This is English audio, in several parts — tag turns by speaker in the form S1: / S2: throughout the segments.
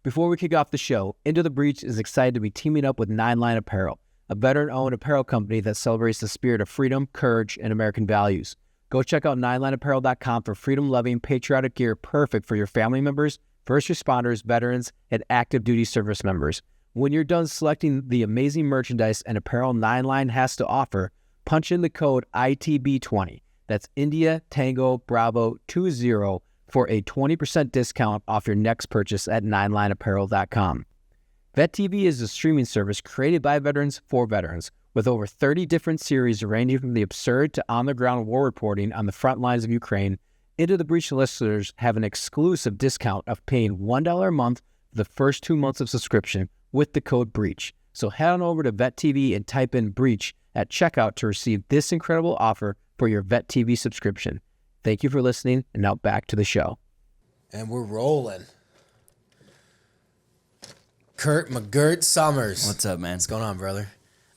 S1: Before we kick off the show, Into the Breach is excited to be teaming up with Nine Line Apparel, a veteran-owned apparel company that celebrates the spirit of freedom, courage, and American values. Go check out NineLineApparel.com for freedom-loving, patriotic gear perfect for your family members, first responders, veterans, and active duty service members. When you're done selecting the amazing merchandise and apparel Nine Line has to offer, punch in the code ITB20. That's India Tango Bravo 20 for a 20% discount off your next purchase at NineLineApparel.com. VetTV is a streaming service created by veterans for veterans, with over 30 different series ranging from the absurd to on-the-ground war reporting on the front lines of Ukraine. Into the Breach listeners have an exclusive discount of paying $1 a month for the first 2 months of subscription with the code BREACH. So head on over to VetTV and type in BREACH at checkout to receive this incredible offer for your VetTV subscription. Thank you for listening, and now back to the show.
S2: And we're rolling. Kurt McGirt Summers.
S3: What's up, man?
S2: What's going on, brother?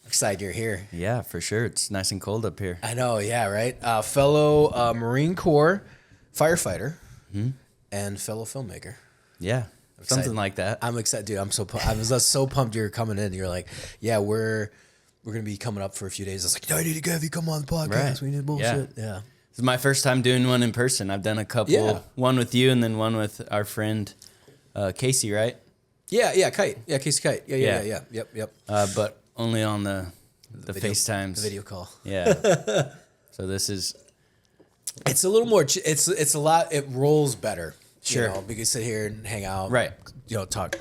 S2: Excited you're here.
S3: Yeah, for sure. It's nice and cold up here.
S2: I know, yeah, right? Fellow Marine Corps firefighter and fellow filmmaker.
S3: Yeah, something like that.
S2: I'm excited, dude. I was so pumped you're coming in. You're like, yeah, we're going to be coming up for a few days. I was like, I need to have you come on the podcast.
S3: Right.
S2: We need bullshit. Yeah.
S3: This is my first time doing one in person. I've done a couple, one with you and then one with our friend Casey, right?
S2: Yeah, Kite. Yeah, Casey Kite. Yeah. Yep.
S3: But only on the FaceTimes.
S2: The video call.
S3: Yeah. So this is...
S2: It's a little more... It's a lot... It rolls better.
S3: Sure.
S2: You know, we can sit here and hang out.
S3: Right.
S2: You know, talk,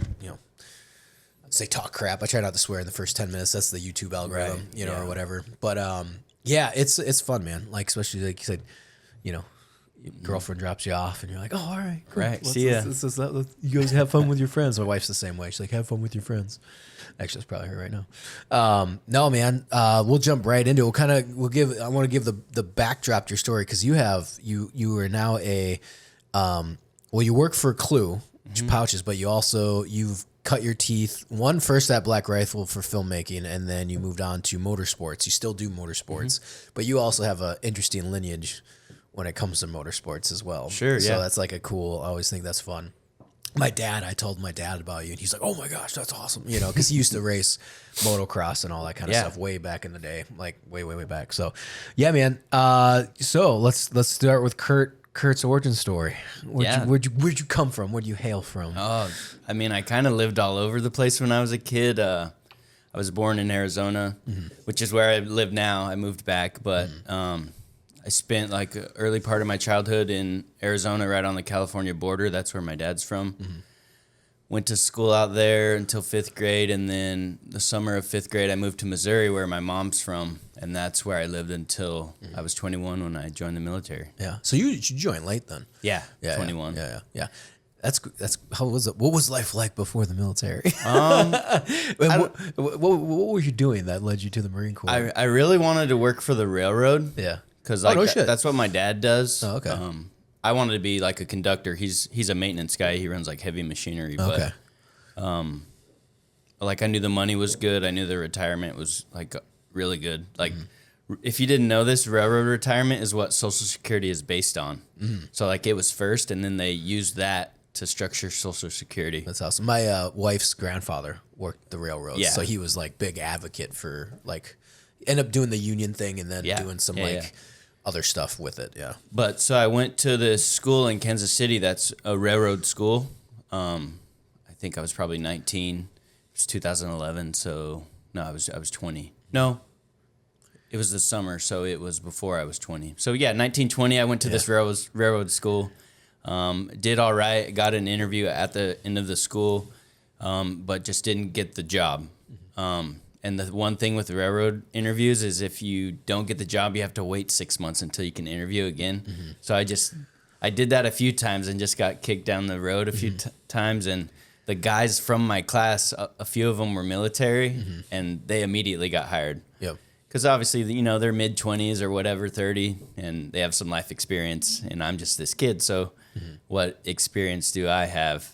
S2: say talk crap. I try not to swear in the first 10 minutes. That's the YouTube algorithm,
S3: right.
S2: Or whatever. But, yeah, it's fun, man. Like, especially like you said, your girlfriend drops you off and you're like, oh, all right, cool.
S3: Right. See ya.
S2: You guys have fun with your friends. My wife's the same way. She's like, have fun with your friends. Actually, that's probably her right now. No, man. We'll jump right into it. I want to give the backdrop to your story because you are now you work for Clue Pouches, but you've cut your teeth. First at Black Rifle for filmmaking, and then you moved on to motorsports. You still do motorsports, but you also have an interesting lineage when it comes to motorsports as well.
S3: Sure,
S2: So that's like I always think that's fun. I told my dad about you, and he's like, oh my gosh, that's awesome. Because he used to race motocross and all that kind of stuff way back in the day, like way back. So, yeah, man. So let's start with Kurt's origin story. Where'd you come from? Where'd you hail from?
S3: Oh, I mean, I kind of lived all over the place when I was a kid. I was born in Arizona, which is where I live now. I moved back, but I spent like the early part of my childhood in Arizona, right on the California border. That's where my dad's from. Went to school out there until 5th grade, and then the summer of 5th grade, I moved to Missouri, where my mom's from, and that's where I lived until I was 21 when I joined the military.
S2: Yeah. So you joined late then?
S3: Yeah. 21.
S2: Yeah. That's how was it? What was life like before the military? What were you doing that led you to the Marine Corps?
S3: I really wanted to work for the railroad.
S2: Yeah.
S3: Because that's what my dad does.
S2: Oh, okay.
S3: I wanted to be like a conductor. He's a maintenance guy. He runs like heavy machinery.
S2: Okay.
S3: But like I knew the money was good. I knew the retirement was like really good. Like if you didn't know this, railroad retirement is what Social Security is based on. So like it was first, and then they used that to structure Social Security.
S2: That's awesome. My wife's grandfather worked the railroads,
S3: Yeah.
S2: so he was like big advocate for like end up doing the union thing and then doing some other stuff with it. Yeah.
S3: But so I went to this school in Kansas City that's a railroad school. I think I was probably 19. It was 2011, so no, I was 20. No. It was the summer, so it was before I was 20. So yeah, 1920 I went to this railroad school. Did all right, got an interview at the end of the school, but just didn't get the job. And the one thing with the railroad interviews is if you don't get the job, you have to wait 6 months until you can interview again. So I did that a few times and just got kicked down the road a few times. And the guys from my class, a few of them were military, and they immediately got hired.
S2: Yep.
S3: Because obviously, they're mid-20s or whatever, 30, and they have some life experience, and I'm just this kid. So what experience do I have?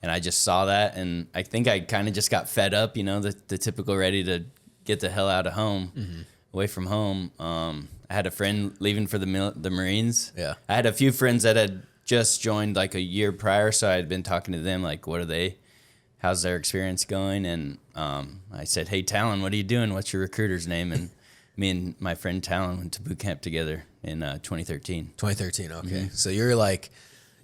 S3: And I just saw that, and I think I kind of just got fed up, the typical ready to get the hell out of home, away from home. I had a friend leaving for the Marines.
S2: Yeah.
S3: I had a few friends that had just joined like a year prior, so I had been talking to them like, how's their experience going? And I said, hey, Talon, what are you doing? What's your recruiter's name? And me and my friend Talon went to boot camp together in 2013.
S2: 2013, okay. So you're like,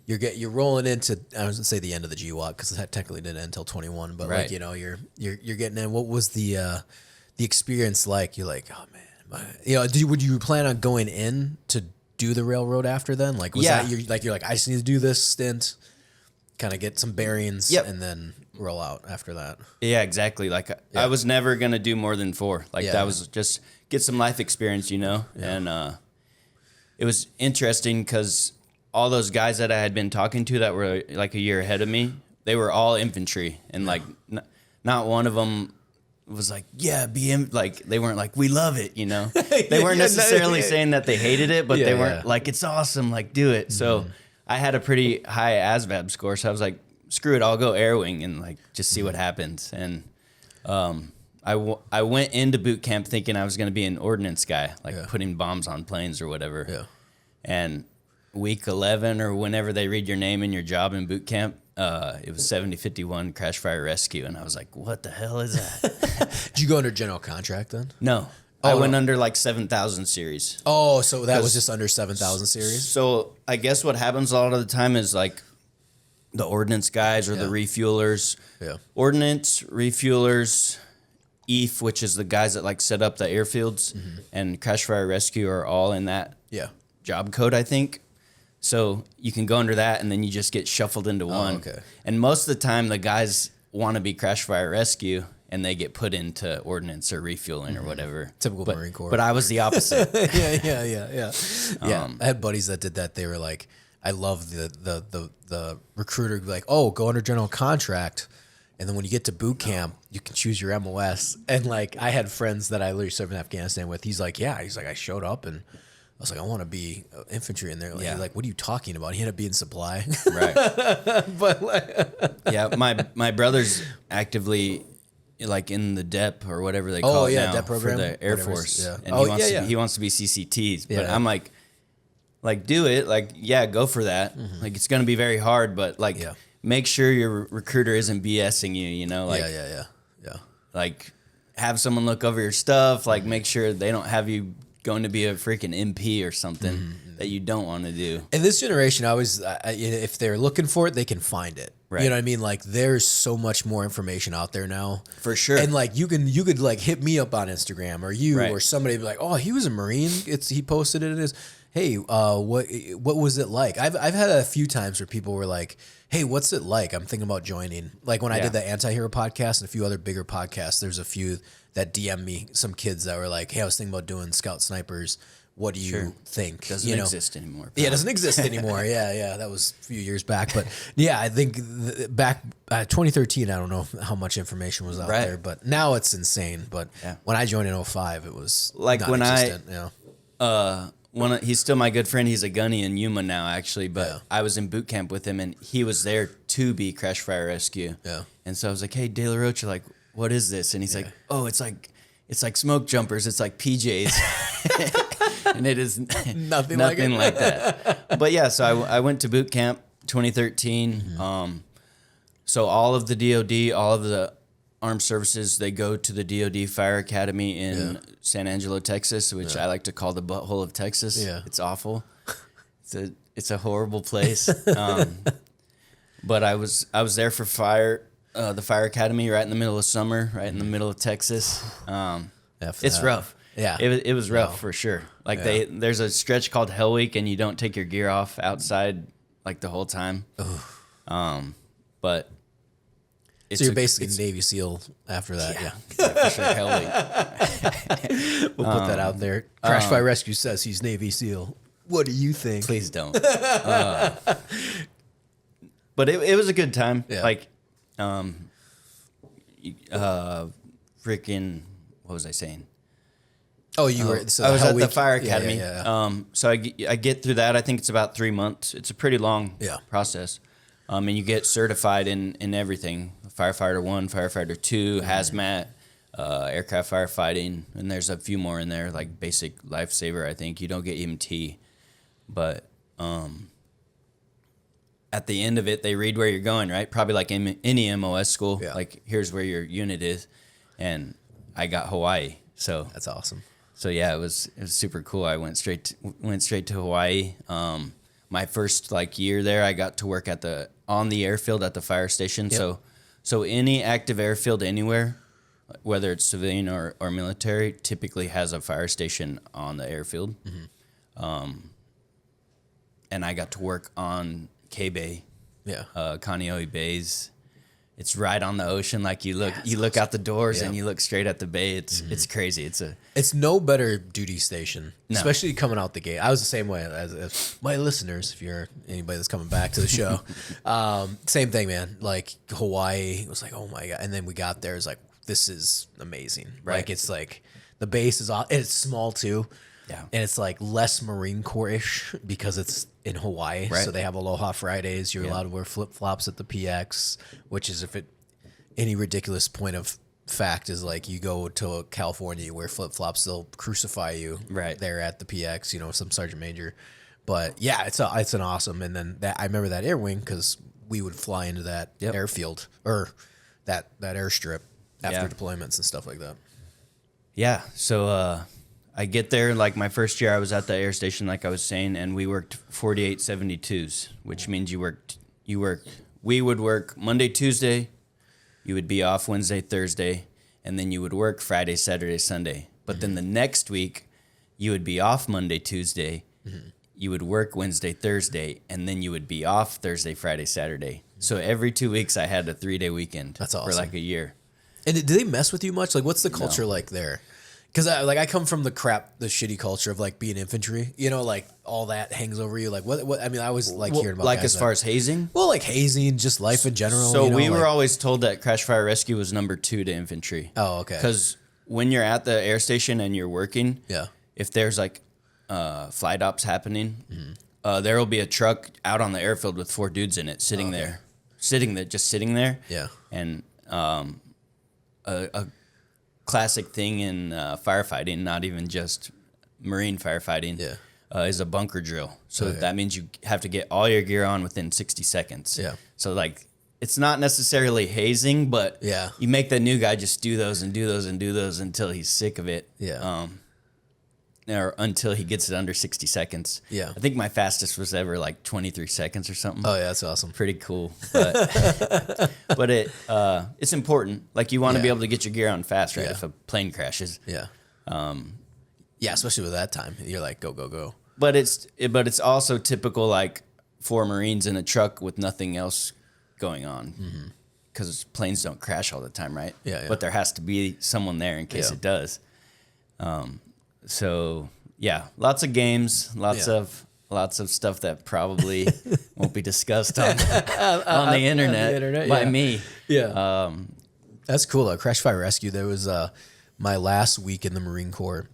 S2: you're rolling into, I was gonna say the end of the GWOT because that technically didn't end until 21, but
S3: Right.
S2: like, you know, you're getting in. What was the experience like? You're like, oh man, you know, would you plan on going in to do the railroad after then? Like, was that you're like, I just need to do this stint, kind of get some bearings, and then roll out after that.
S3: Yeah, exactly. Like I was never gonna do more than 4. Like that was just get some life experience, you know. Yeah. And it was interesting because all those guys that I had been talking to that were like a year ahead of me, they were all infantry, and like not one of them was like, like they weren't like, we love it, you know. They weren't necessarily saying that they hated it, but they weren't like, it's awesome, like do it. So I had a pretty high ASVAB score, so I was like, screw it, I'll go air wing and like just see what happens. And I went into boot camp thinking I was going to be an ordnance guy, like putting bombs on planes or whatever. Yeah. And week 11 or whenever they read your name and your job in boot camp, it was 7051 crash fire rescue, and I was like, what the hell is that?
S2: Did you go under general contract then?
S3: No. I went under like 7,000 series.
S2: Oh, so that was just under 7,000 series?
S3: So I guess what happens a lot of the time is like the ordnance guys or the refuelers. Yeah. Ordnance, refuelers, EF, which is the guys that like set up the airfields, and crash fire rescue are all in that job code, I think. So you can go under that, and then you just get shuffled into one. Okay. And most of the time, the guys want to be crash fire rescue, and they get put into ordnance or refueling or whatever.
S2: Typical Marine Corps.
S3: But I was the opposite.
S2: Yeah. I had buddies that did that. They were like, I love the recruiter like, oh, go under general contract, and then when you get to boot camp, you can choose your MOS. And like, I had friends that I literally served in Afghanistan with. He's like, I showed up and I was like, I want to be infantry in there. Like, he's like, what are you talking about? He ended up being supply.
S3: Right.
S2: But like,
S3: my brother's actively like in the DEP or whatever they call it now
S2: DEP program
S3: for the Air Force.
S2: Yeah.
S3: And he wants to be CCTs. But I'm like do it. Like, go for that. Like, it's going to be very hard, but like make sure your recruiter isn't BSing you, you know? Like,
S2: yeah.
S3: Like, have someone look over your stuff. Like, make sure they don't have you going to be a freaking MP or something that you don't want to do.
S2: In this generation, if they're looking for it, they can find it. Right. You know what I mean? Like, there's so much more information out there now.
S3: For sure.
S2: And like, you could like hit me up on Instagram or or somebody be like, oh, he was a Marine. He posted it in his, hey, what was it like? I've had a few times where people were like, hey, what's it like? I'm thinking about joining. Like when I did the Anti-Hero podcast and a few other bigger podcasts, there's a few that DM me, some kids that were like, hey, I was thinking about doing Scout Snipers. What do you think?
S3: Doesn't exist anymore. Probably.
S2: Yeah, it doesn't exist anymore. Yeah. That was a few years back. But yeah, I think back 2013, I don't know how much information was out there, but now it's insane. But when I joined in 2005, it was
S3: like when he's still my good friend. He's a gunny in Yuma now, actually. But I was in boot camp with him, and he was there to be crash fire rescue. Yeah. And so I was like, hey, De La Rocha, like, what is this? And he's like, oh, it's like smoke jumpers. It's like PJs. And it is nothing like that. But yeah, so I went to boot camp 2013. So all of the DOD, all of the armed services, they go to the DOD Fire Academy in San Angelo, Texas, which I like to call the butthole of Texas. Yeah. It's awful. It's a horrible place. But I was there for the Fire Academy right in the middle of summer, right in the middle of Texas. It's rough. Yeah, it was rough for sure. Like there's a stretch called Hell Week, and you don't take your gear off outside like the whole time. But
S2: so you're basically Navy SEAL after that. Yeah,
S3: for sure. Hell Week.
S2: We'll put that out there. Crash Fire Rescue says he's Navy SEAL. What do you think?
S3: Please don't. But it was a good time. Yeah. Like, freaking, what was I saying?
S2: Oh, you were. So
S3: I was at the Fire Academy. So I get through that. I think it's about 3 months. It's a pretty long process. And you get certified in everything: firefighter 1, firefighter 2, hazmat, aircraft firefighting, and there's a few more in there, like basic lifesaver. I think you don't get EMT, but at the end of it, they read where you're going, right? Probably like in any MOS school.
S2: Yeah.
S3: Like, here's where your unit is. And I got Hawaii. So
S2: That's awesome.
S3: So yeah, it was super cool. I went straight to Hawaii. My first like year there, I got to work on the airfield at the fire station.
S2: Yep.
S3: So any active airfield anywhere, whether it's civilian or military, typically has a fire station on the airfield. And I got to work on K-Bay, Kaneohe Bays. It's right on the ocean. Like you look out the doors and you look straight at the bay. It's crazy.
S2: It's no better duty station,
S3: No.
S2: especially coming out the gate. I was the same way as my listeners. If you're anybody that's coming back to the show, same thing, man. Like Hawaii was like, oh my god, and then we got there. It's like, this is amazing.
S3: Right.
S2: Like it's like the base is it's small too.
S3: Yeah.
S2: And it's like less Marine Corps-ish because it's in Hawaii.
S3: Right.
S2: So they have Aloha Fridays. You're allowed to wear flip-flops at the PX, which is any ridiculous point of fact is like you go to California, you wear flip-flops, they'll crucify you there at the PX, some sergeant major. But yeah, it's an awesome. And then I remember that air wing because we would fly into that airfield or that airstrip after deployments and stuff like that.
S3: Yeah. So I get there, like my first year I was at the air station, like I was saying, and we worked 4872s, which means we would work Monday, Tuesday, you would be off Wednesday, Thursday, and then you would work Friday, Saturday, Sunday. But then the next week, you would be off Monday, Tuesday, you would work Wednesday, Thursday, and then you would be off Thursday, Friday, Saturday. So every 2 weeks I had a 3-day weekend.
S2: That's awesome.
S3: For like a year.
S2: And do they mess with you much? Like, what's the culture like there? Because I come from the shitty culture of like being infantry. Like all that hangs over you. Like what? I mean, I always like hearing about
S3: like
S2: guys
S3: as far as hazing.
S2: well, like hazing, just life in general.
S3: So we were always told that crash fire rescue was number 2 to infantry.
S2: Oh, okay.
S3: Because when you're at the air station and you're working, if there's like flight ops happening, there will be a truck out on the airfield with 4 dudes in it, sitting there, just sitting there.
S2: Yeah.
S3: And a classic thing in firefighting, not even just marine firefighting, is a bunker drill. So that means you have to get all your gear on within 60 seconds.
S2: Yeah.
S3: So like, it's not necessarily hazing, but you make the new guy just do those and do those and do those until he's sick of it.
S2: Yeah.
S3: Or until he gets it under 60 seconds.
S2: Yeah.
S3: I think my fastest was ever like 23 seconds or something.
S2: Oh yeah, that's awesome.
S3: Pretty cool. But but it's important. Like you want to be able to get your gear on fast, right? If a plane crashes.
S2: Yeah. Yeah, especially with that time. You're like, go, go, go.
S3: But it's also typical like for Marines in a truck with nothing else going on. Because planes don't crash all the time, right?
S2: Yeah.
S3: But there has to be someone there in case it does. So yeah, lots of games, lots of stuff that probably won't be discussed on the internet by me.
S2: Yeah. That's cool. Crash Fire Rescue. There was my last week in the Marine Corps.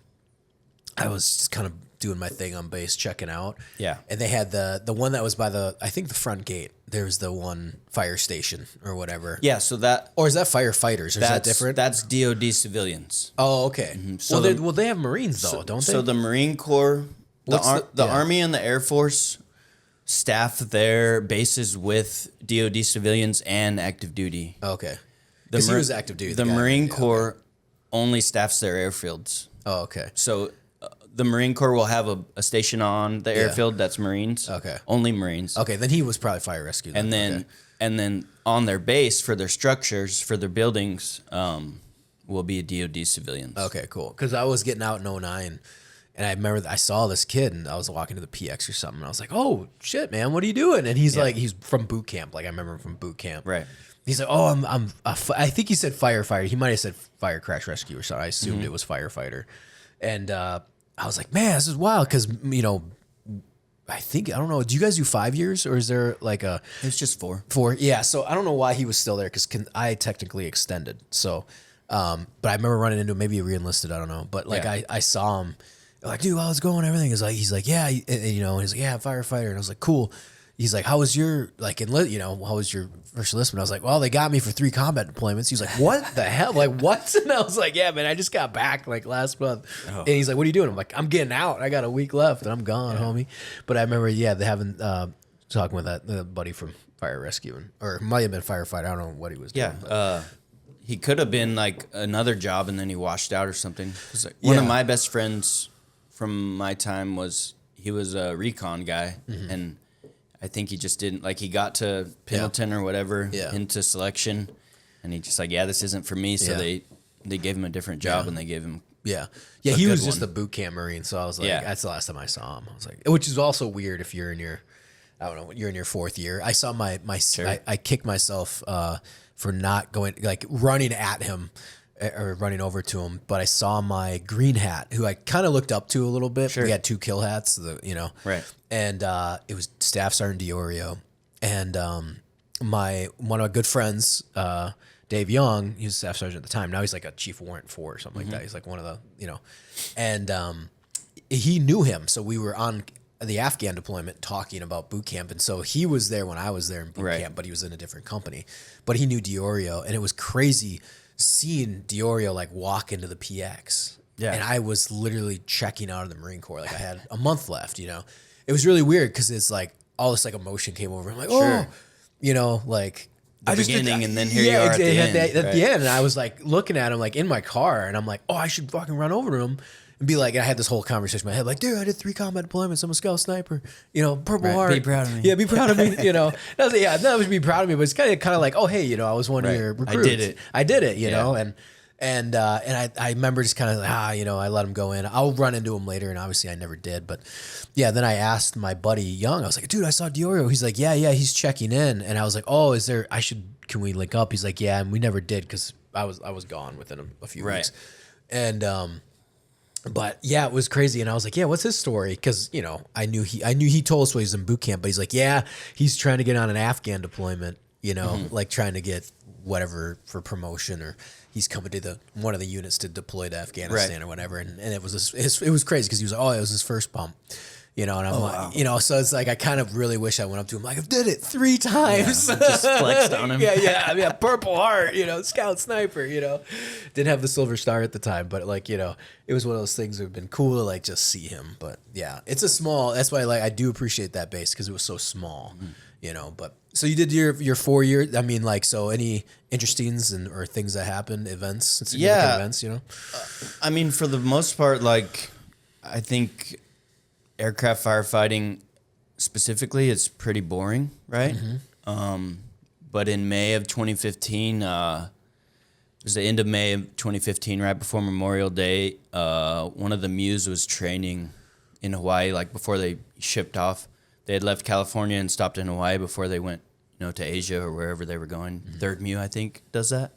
S2: I was just kind of doing my thing on base, checking out.
S3: Yeah.
S2: And they had the one that was by the front gate. There's the one fire station or whatever.
S3: Yeah, so that...
S2: Or is that firefighters? Or is that different?
S3: That's DOD civilians.
S2: Oh, okay.
S3: So
S2: they have Marines, though, don't they?
S3: So the Marine Corps, the Army and the Air Force staff their bases with DOD civilians and active duty.
S2: Okay. Because he was active duty.
S3: The Marine Corps only staffs their airfields.
S2: Oh, okay.
S3: So the Marine Corps will have a station on the airfield that's Marines.
S2: Okay.
S3: Only Marines.
S2: Okay, then he was probably fire rescue. Then.
S3: And then on their base for their structures, for their buildings, will be DOD civilians.
S2: Okay, cool. Because I was getting out in 09, and I remember I saw this kid, and I was walking to the PX or something, and I was like, oh, shit, man, what are you doing? And he's like, he's from boot camp. Like, I remember him from boot camp.
S3: Right.
S2: He's like, oh, I think he said firefighter. He might have said fire crash rescue or something. I assumed it was firefighter. And I was like, man, this is wild because, I don't know. Do you guys do 5 years or is there like a...
S3: It's just 4.
S2: 4, yeah. So I don't know why he was still there because I technically extended. So, but I remember running into him, maybe he re-enlisted, I don't know. But like I saw him, like, dude, how's it going? Everything is like, he's like, yeah, and he's like, yeah, firefighter. And I was like, cool. He's like, how was your, like, how was your first enlistment? I was like, well, they got me for 3 combat deployments. He was like, what the hell? Like, what? And I was like, yeah, man, I just got back like last month. Oh. And he's like, what are you doing? I'm like, I'm getting out. I got a week left and I'm gone, homie. But I remember, they having talking with that buddy from fire rescue, or it might have been firefighter. I don't know what he was doing.
S3: Yeah. He could have been like another job and then he washed out or something. 'Cause, like, one of my best friends from my time he was a recon guy, and I think he just didn't, like, he got to Pendleton or whatever into selection, and he just like, this isn't for me. So they gave him a different job and they gave him
S2: he was just a boot camp Marine. So I was like, that's the last time I saw him. I was like, which is also weird if you're in your, I don't know, you're in your 4th year. I saw I kicked myself for not going, like, running at him or running over to him, but I saw my green hat, who I kind of looked up to a little bit. Sure. We had 2 kill hats,
S3: right.
S2: And it was Staff Sergeant Diorio, and one of my good friends, Dave Young, he was Staff Sergeant at the time. Now he's like a Chief Warrant 4 or something like that. He's like one of the, and he knew him, so we were on the Afghan deployment talking about boot camp, and so he was there when I was there in boot camp, but he was in a different company. But he knew Diorio, and it was crazy seeing Diorio like walk into the PX. Yeah. And I was literally checking out of the Marine Corps. Like, I had a month left, It was really weird because it's like all this like emotion came over. I'm like, like
S3: the beginning, and then here you are at the end.
S2: At the end, and I was like looking at him like in my car, and I'm like, I should fucking run over to him and be like, and I had this whole conversation in my head, like, dude, I did 3 combat deployments. I'm a scout sniper, Purple Heart.
S3: Be proud of me.
S2: Yeah, be proud of me. That was be proud of me, but it's kind of like, oh, hey, I was one of your recruits. I did it, and I remember just kind of like, I let him go in. I'll run into him later, and obviously I never did. But yeah, then I asked my buddy Young, I was like, dude, I saw Diorio. He's like, yeah, he's checking in. And I was like, oh, can we link up? He's like, yeah, and we never did because I was gone within a few weeks. And but yeah, it was crazy. And I was like, yeah, what's his story? Because, I knew he told us when he was in boot camp, but he's like, yeah, he's trying to get on an Afghan deployment, like trying to get whatever for promotion, or he's coming to one of the units to deploy to Afghanistan or whatever. And it was it was crazy because he was like, it was his first bump. And I'm like, so it's like, I kind of really wish I went up to him like, I did it 3 times.
S3: Yeah, just flexed on him.
S2: I mean, Purple Heart, scout sniper, didn't have the silver star at the time, but like, it was one of those things that would have been cool to like just see him. But yeah, it's that's why I do appreciate that base because it was so small, but so you did your 4 year. I mean, like, so any interestings or things that happened, events, events,
S3: I mean, for the most part, like, I think aircraft firefighting specifically is pretty boring, right? But in May of 2015, it was the end of May of 2015, right before Memorial Day, one of the Mews was training in Hawaii, like before they shipped off. They had left California and stopped in Hawaii before they went, to Asia or wherever they were going. 3rd Mew, I think, does that.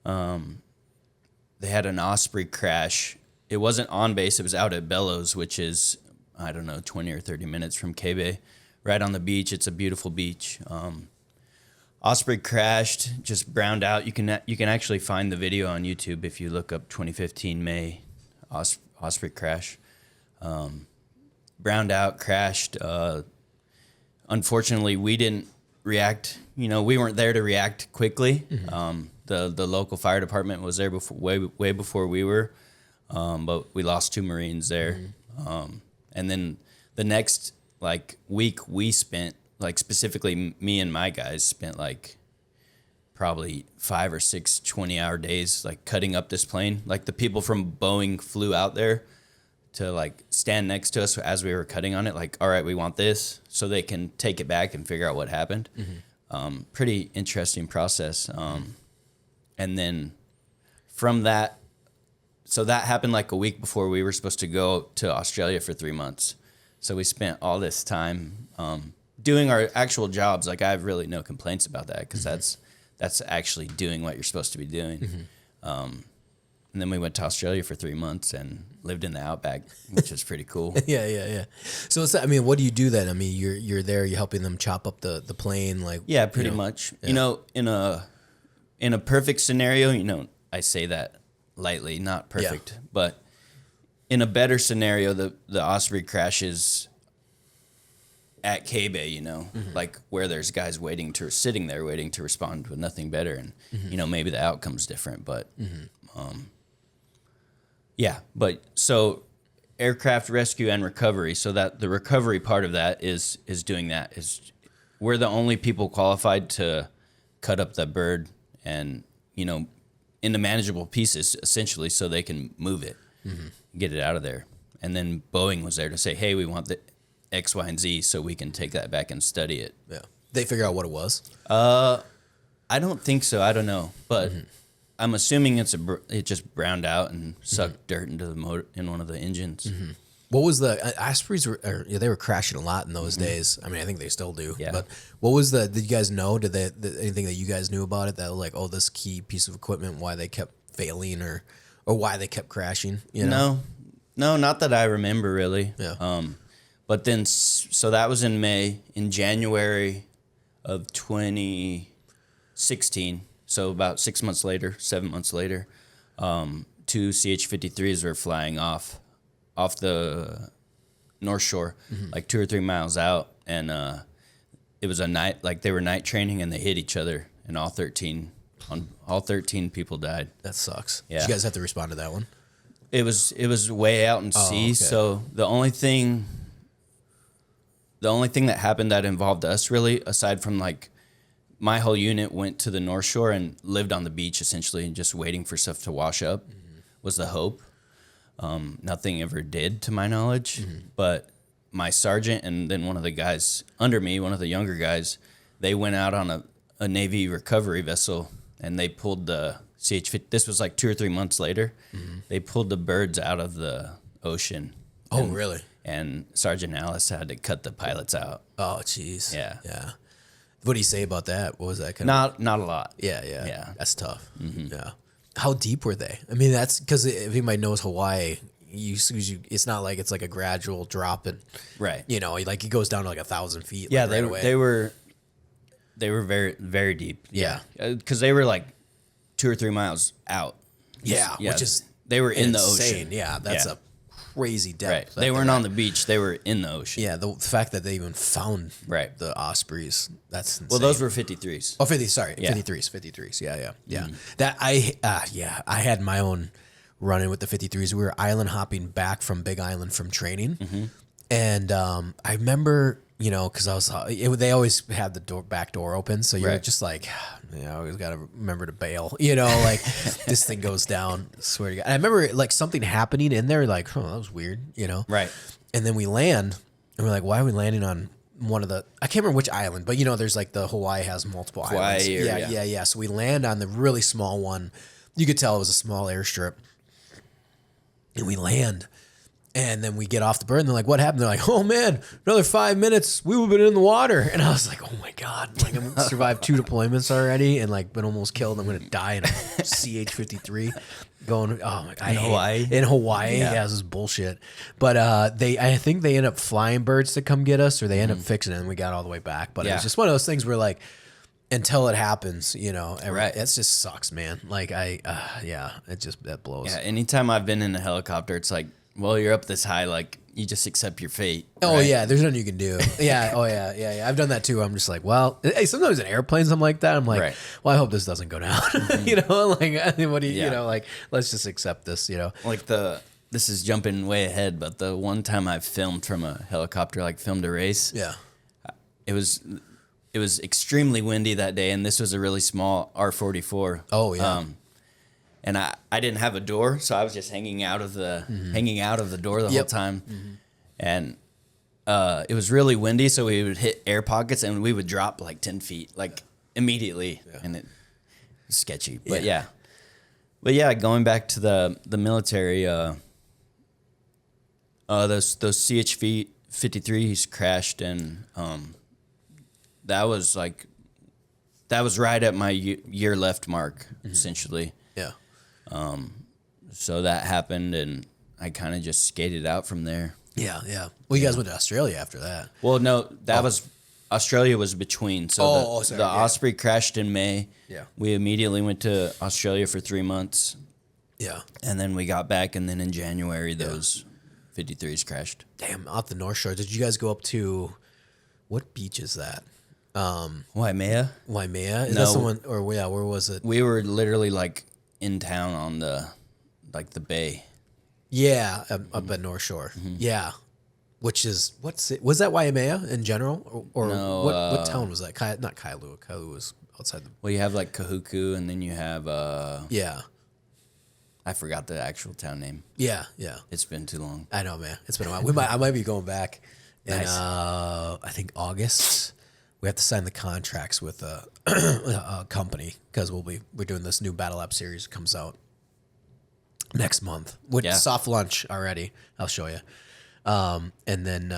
S3: They had an Osprey crash. It wasn't on base. It was out at Bellows, which is, I don't know, 20 or 30 minutes from K-Bay, right on the beach. It's a beautiful beach. Osprey crashed, just browned out. You can actually find the video on YouTube if you look up 2015 May Osprey crash. Browned out, crashed. Unfortunately, we didn't react. We weren't there to react quickly. The local fire department was there way before we were, but we lost 2 Marines there. And then the next week we spent, specifically me and my guys spent probably 5 or 6 20-hour days cutting up this plane. The people from Boeing flew out there to stand next to us as we were cutting on it. All right, we want this, so they can take it back and figure out what happened. Pretty interesting process. And then from that, so that happened a week before we were supposed to go to Australia for 3 months. So we spent all this time doing our actual jobs. I have really no complaints about that because that's actually doing what you're supposed to be doing. And then we went to Australia for 3 months and lived in the outback, which was pretty cool.
S2: Yeah. So it's, what do you do then? You're there, you're helping them chop up the plane,
S3: Yeah, pretty much. Yeah. In a perfect scenario, I say that lightly, not perfect, but in a better scenario, the Osprey crashes at K-Bay, where there's guys sitting there waiting to respond with nothing better, and maybe the outcome's different, but yeah. But so aircraft rescue and recovery. So that the recovery part of that is doing that. Is we're the only people qualified to cut up that bird and, into manageable pieces, essentially, so they can move it, get it out of there. And then Boeing was there to say, hey, we want the X, Y, and Z so we can take that back and study it.
S2: Yeah. They figure out what it was?
S3: I don't think so. I don't know. But I'm assuming it just browned out and sucked dirt into the motor in one of the engines.
S2: What was the Ospreys they were crashing a lot in those days. I mean, I think they still do.
S3: Yeah.
S2: But what was did you guys know? Anything that you guys knew about it that was like, oh, this key piece of equipment, why they kept failing or why they kept crashing?
S3: No, not that I remember really.
S2: Yeah.
S3: But then, so that was in May. In January of 2016, so about 7 months later, two CH-53s were flying off the North Shore, like 2 or 3 miles out, and it was a night, like they were night training, and they hit each other, and all 13 people died.
S2: That sucks.
S3: Yeah.
S2: Did you guys have to respond to that one?
S3: It was way out in sea,
S2: okay.
S3: so the only thing that happened that involved us really, aside from like my whole unit went to the North Shore and lived on the beach essentially, just waiting for stuff to wash up, was the hope. Nothing ever did, to my knowledge, but my sergeant and then one of the guys under me, one of the younger guys, they went out on a Navy recovery vessel and they pulled the CH-50. This was like 2 or 3 months later. They pulled the birds out of the ocean.
S2: Oh, really?
S3: And Sergeant Alice had to cut the pilots out.
S2: Oh, jeez.
S3: Yeah.
S2: Yeah. What do you say about that? What was that kind of?
S3: Not a lot.
S2: Yeah. That's tough. Yeah. How deep were they? I mean, that's because if anybody knows Hawaii, it's not like it's like a gradual drop and
S3: Right.
S2: Like it goes down to like 1,000 feet.
S3: Yeah,
S2: like right away.
S3: they were very, very deep.
S2: Yeah.
S3: Because they were like 2 or 3 miles out.
S2: Yeah, which is
S3: they were in the
S2: insane.
S3: ocean.
S2: Yeah, that's a crazy depth.
S3: Right. They weren't on the beach. They were in the ocean.
S2: Yeah, the fact that they even found
S3: Right.
S2: the Ospreys, that's insane.
S3: Well, those were 53s.
S2: Oh, 50, sorry.
S3: Yeah.
S2: 53s. Yeah. That I had my own run-in with the 53s. We were island hopping back from Big Island from training. And I remember, because I was, they always had the back door open. So you're
S3: Right.
S2: just like, I always got to remember to bail, like this thing goes down. I swear to God. And I remember like something happening in there, like, oh, that was weird,
S3: Right.
S2: And then we land and we're like, why are we landing on one of the, I can't remember which island, but there's like the Hawaii has multiple islands. Yeah. So we land on the really small one. You could tell it was a small airstrip. And we land. And then we get off the bird and they're like, what happened? They're like, oh man, another 5 minutes. We would have been in the water. And I was like, oh my God, like I'm survived 2 deployments already and like been almost killed. I'm going to die in a CH-53 going, oh my God.
S3: Hawaii?
S2: In Hawaii. Yeah, this is bullshit. But I think they end up flying birds to come get us or they end up fixing it and we got all the way back. But it was just one of those things where like, until it happens,
S3: Right.
S2: It just sucks, man. Like that blows.
S3: Yeah. Anytime I've been in a helicopter, it's like, well, you're up this high, like you just accept your fate.
S2: Oh
S3: right?
S2: yeah, there's nothing you can do. Yeah. Oh yeah. I've done that too. I'm just like, well, hey, sometimes in airplanes, I'm like that. I'm like,
S3: Right.
S2: well, I hope this doesn't go down. Like what do you,
S3: Yeah.
S2: like let's just accept this.
S3: Like this is jumping way ahead, but the one time I filmed from a helicopter, like filmed a race.
S2: Yeah.
S3: It was extremely windy that day, and this was a really small R-44.
S2: Oh yeah.
S3: And I didn't have a door, so I was just hanging out of the door the whole time. And it was really windy, so we would hit air pockets and we would drop like 10 feet, like immediately. Yeah. And it was sketchy. But yeah, going back to the military, those CH-53s crashed, and that was right at my year left mark, essentially.
S2: Yeah.
S3: So that happened, and I kind of just skated out from there.
S2: Yeah. Well, you guys went to Australia after that.
S3: Well, no, that was Australia was between. So
S2: sorry,
S3: the
S2: yeah.
S3: Osprey crashed in May.
S2: Yeah.
S3: We immediately went to Australia for 3 months,
S2: Yeah.
S3: and then we got back, and then in January those 53s crashed.
S2: Damn, off the North Shore. Did you guys go up to what beach is that?
S3: Waimea?
S2: Waimea? Is
S3: No.
S2: that someone or where was it?
S3: We were literally like in town on the bay.
S2: Yeah, up at North Shore. Yeah, which is was that Waimea in general, or
S3: No,
S2: what town was that? Not Kailua. Kailua was outside the.
S3: Well, you have like Kahuku, and then you have
S2: Yeah,
S3: I forgot the actual town name.
S2: yeah.
S3: It's been too long.
S2: I know, man. It's been a while. I might be going back in
S3: Nice.
S2: I think August. We have to sign the contracts with a company because we're doing this new Battle App series that comes out next month with
S3: Yeah.
S2: soft launch already. I'll show you. And then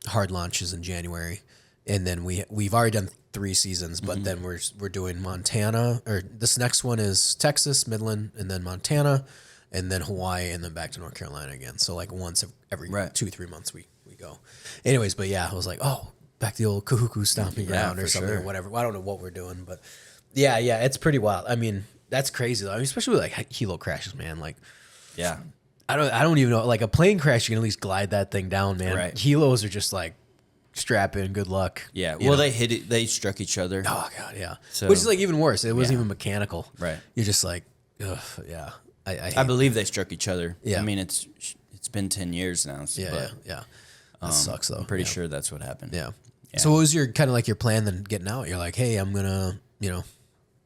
S2: hard launch is in January. And then we've already done 3 seasons, but then we're doing Montana, or this next one is Texas, Midland, and then Montana, and then Hawaii, and then back to North Carolina again. So like once every
S3: Right.
S2: 2-3 months we go. Anyways, but yeah, I was like, oh, back to the old Kahuku stomping ground or
S3: for
S2: something
S3: sure.
S2: or whatever. I don't know what we're doing, but yeah, it's pretty wild. I mean, that's crazy though. I mean, especially with like helo crashes, man. Like
S3: Yeah.
S2: I don't even know. Like a plane crash, you can at least glide that thing down, man.
S3: Right.
S2: Helos are just like strap in, good luck.
S3: Yeah.
S2: You
S3: Well,
S2: know?
S3: they hit it. They struck each other.
S2: Oh god, yeah.
S3: So-
S2: Which is like even worse. It wasn't
S3: Yeah.
S2: even mechanical.
S3: Right.
S2: You're just like, ugh, yeah. I
S3: I
S2: hate,
S3: believe they struck each other.
S2: Yeah.
S3: I mean, it's been 10 years now.
S2: yeah. That sucks though.
S3: I'm pretty
S2: Yeah.
S3: sure that's what happened.
S2: Yeah.
S3: Yeah.
S2: So what was your kind of like your plan then getting out? You're like, hey, I'm gonna,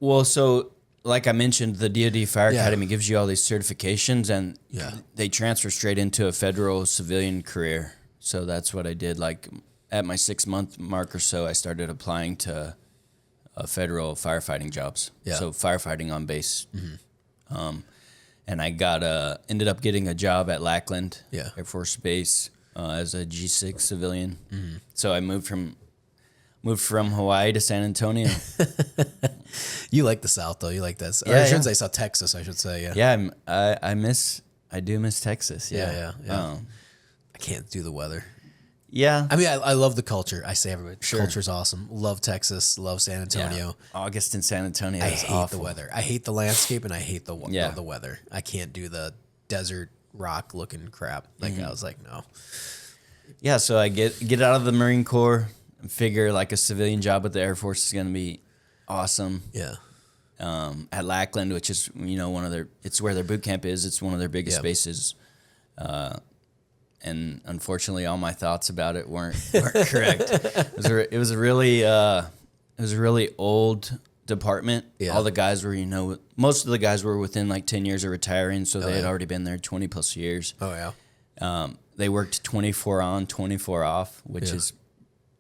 S3: Well, so like I mentioned, the DoD Fire
S2: Yeah.
S3: Academy gives you all these certifications, and
S2: Yeah.
S3: they transfer straight into a federal civilian career. So that's what I did. Like at my 6-month mark or so, I started applying to federal firefighting jobs.
S2: Yeah.
S3: So firefighting on base. And I got ended up getting a job at Lackland
S2: Yeah.
S3: Air Force Base as a G6 civilian. So I moved from Hawaii to San Antonio.
S2: You like the South though. You like this. Or
S3: Yeah,
S2: I shouldn't
S3: yeah.
S2: say South Texas, I should say, yeah.
S3: Yeah, I do miss Texas. Yeah.
S2: Yeah. I can't do the weather.
S3: Yeah.
S2: I mean, I love the culture. I say everybody,
S3: Sure.
S2: culture's awesome. Love Texas. Love San Antonio.
S3: Yeah. August in San Antonio
S2: I
S3: is
S2: hate
S3: awful.
S2: the weather. I hate the landscape and I hate the
S3: Yeah.
S2: the weather. I can't do the desert rock looking crap. Like
S3: Mm-hmm.
S2: I was like, no.
S3: Yeah, so I get out of the Marine Corps and figure like a civilian job with the Air Force is going to be awesome.
S2: Yeah.
S3: At Lackland, which is it's where their boot camp is. It's one of their biggest
S2: Yeah.
S3: bases. And unfortunately, all my thoughts about it weren't correct. It was a really old department.
S2: Yeah.
S3: All the guys were, most of the guys were within like 10 years of retiring, so they had already been there 20 plus years.
S2: Oh yeah.
S3: They worked 24 on, 24 off, which
S2: Yeah.
S3: is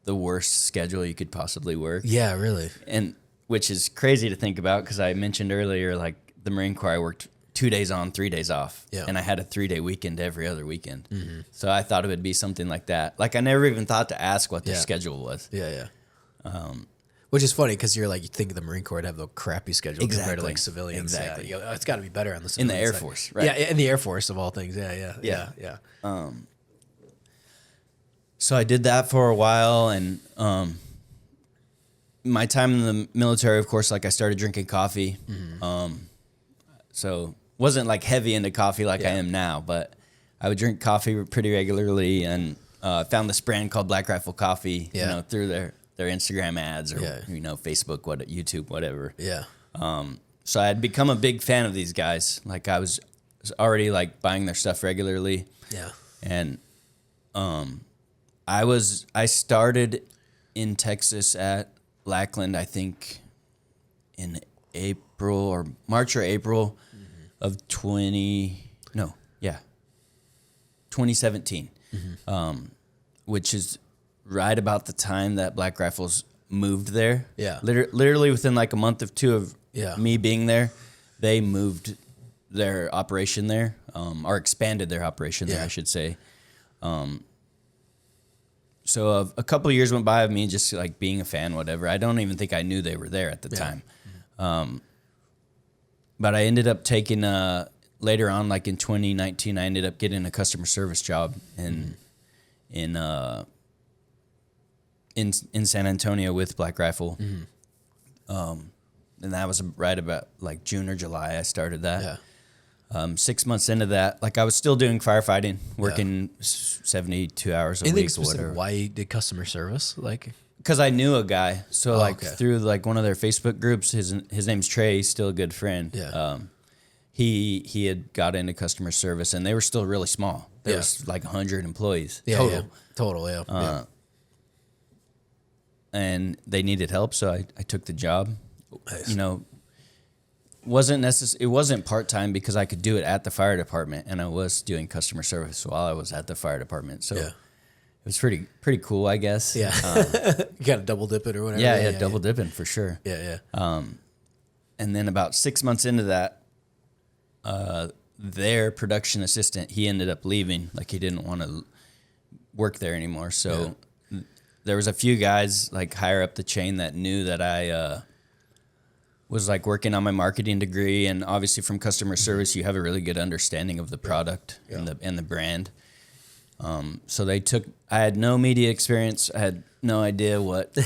S3: the worst schedule you could possibly work.
S2: Yeah, really.
S3: And which is crazy to think about because I mentioned earlier, like the Marine Corps, I worked 2 days on, 3 days off.
S2: Yeah.
S3: And I had a 3-day weekend every other weekend. So I thought it would be something like that. Like I never even thought to ask what their
S2: Yeah.
S3: schedule was.
S2: Yeah. Which is funny because you're like, you think the Marine Corps would have the crappy schedule compared to
S3: Exactly.
S2: like civilians.
S3: Exactly.
S2: Yeah, it's got to be better on the
S3: In the
S2: civilian
S3: Air
S2: side.
S3: Force, right.
S2: Yeah, in the Air Force of all things. Yeah.
S3: Yeah. So I did that for a while, and my time in the military, of course, like I started drinking coffee. So wasn't like heavy into coffee like I am now, but I would drink coffee pretty regularly, and found this brand called Black Rifle Coffee,
S2: Yeah.
S3: through their Instagram ads or
S2: Yeah.
S3: Facebook, YouTube, whatever.
S2: Yeah.
S3: So I had become a big fan of these guys. Like I was already like buying their stuff regularly.
S2: Yeah.
S3: And I started in Texas at Lackland, I think in April or March or April of 2017, which is right about the time that Black Rifles moved there.
S2: Yeah.
S3: Literally within like a month or two of
S2: Yeah.
S3: me being there, they moved their operation there, or expanded their operation there,
S2: Yeah.
S3: I should say. So a couple of years went by of me just like being a fan, whatever. I don't even think I knew they were there at the time. But I ended up taking later on, like in 2019, I ended up getting a customer service job in San Antonio with Black Rifle. And that was right about like June or July. I started that.
S2: Yeah.
S3: 6 months into that, like I was still doing firefighting, working 72 hours a
S2: Anything
S3: week or
S2: specific?
S3: whatever.
S2: Why you did customer service? Like,
S3: Because I knew a guy, so like
S2: okay.
S3: through like one of their Facebook groups, his name's Trey. He's still a good friend.
S2: Yeah.
S3: he had got into customer service, and they were still really small. There was like 100 employees
S2: total. Yeah.
S3: And they needed help, so I took the job.
S2: Nice.
S3: You know, it wasn't part-time because I could do it at the fire department, and I was doing customer service while I was at the fire department. So it was pretty cool, I guess.
S2: Yeah. You got to double dip it or whatever.
S3: Yeah, double dipping for sure.
S2: Yeah.
S3: And then about 6 months into that, their production assistant, he ended up leaving. Like, he didn't want to work there anymore. So there was a few guys like higher up the chain that knew that I was like working on my marketing degree, and obviously from customer service, you have a really good understanding of the product and the brand. So I had no media experience. I had no idea what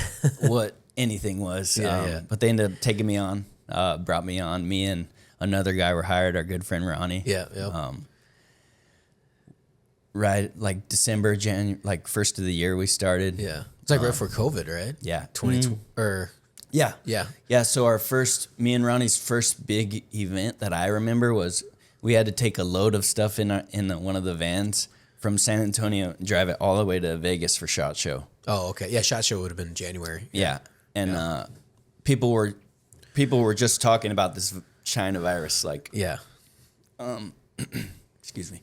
S3: anything was. But they ended up taking me on, brought me on. Me and another guy were hired, our good friend Ronnie. Right, like December, January, like first of the year we started.
S2: Yeah. It's like right for COVID, right?
S3: Yeah.
S2: 2020 or
S3: Yeah.
S2: Yeah.
S3: Yeah. So me and Ronnie's first big event that I remember was we had to take a load of stuff in one of the vans from San Antonio and drive it all the way to Vegas for SHOT Show.
S2: Oh, okay. Yeah, SHOT Show would have been January.
S3: Yeah. And people were just talking about this China virus, like excuse me.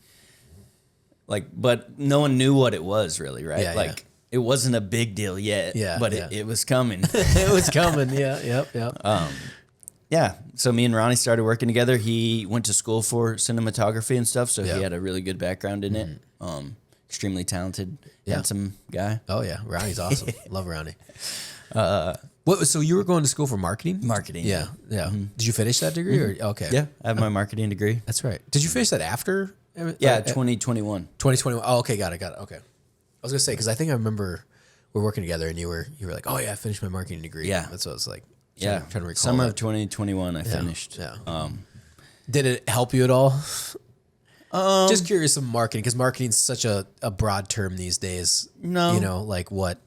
S3: Like, but no one knew what it was really, right?
S2: Yeah,
S3: it wasn't a big deal yet.
S2: Yeah,
S3: but it was coming.
S2: It was coming. Yeah.
S3: Yeah. So me and Ronnie started working together. He went to school for cinematography and stuff, so he had a really good background in it. Extremely talented, handsome guy.
S2: Oh yeah, Ronnie's awesome. Love Ronnie. So you were going to school for marketing?
S3: Marketing.
S2: Yeah. Did you finish that degree or okay?
S3: Yeah, I have my marketing degree.
S2: That's right. Did you finish that after?
S3: Yeah, 2021.
S2: 2021. Oh, okay, got it. Okay. I was gonna say because I think I remember we were working together and you were like, oh yeah, I finished my marketing degree.
S3: Yeah,
S2: that's what I was like.
S3: Trying to recall. Summer of 2021, I finished.
S2: Yeah. Did it help you at all? Just curious of marketing because marketing's such a broad term these days.
S3: No,
S2: you know, like what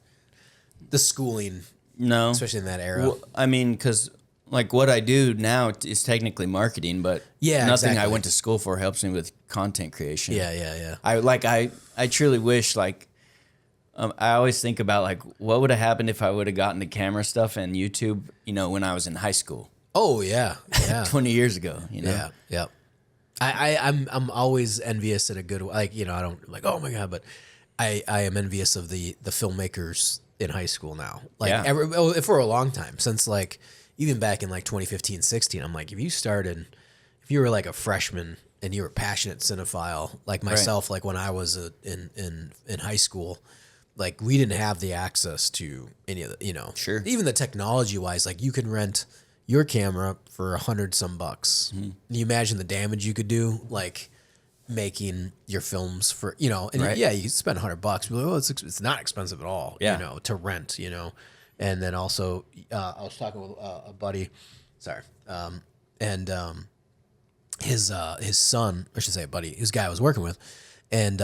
S2: the schooling.
S3: No,
S2: especially in that era.
S3: Well, I mean, because like what I do now is technically marketing, but nothing I went to school for helps me with content creation.
S2: Yeah.
S3: I truly wish like I always think about like what would have happened if I would have gotten the camera stuff and YouTube, you know, when I was in high school.
S2: Oh yeah.
S3: 20 years ago, you know.
S2: Yeah. I'm always envious in a good way. Like, you know, I don't like, oh my God, but I am envious of the filmmakers in high school now. Like for a long time, since like even back in like 2015, 16, I'm like, if you were like a freshman and you were a passionate cinephile, like myself, like when I was in high school, like we didn't have the access to any of the, you know, even the technology wise, like you can rent your camera for $100 some bucks. Mm-hmm. You imagine the damage you could do, like making your films for, you know, and you spend $100, but like, oh, it's not expensive at all, you know, to rent, you know. And then also, I was talking with a buddy, his son, I should say a buddy, his guy I was working with, and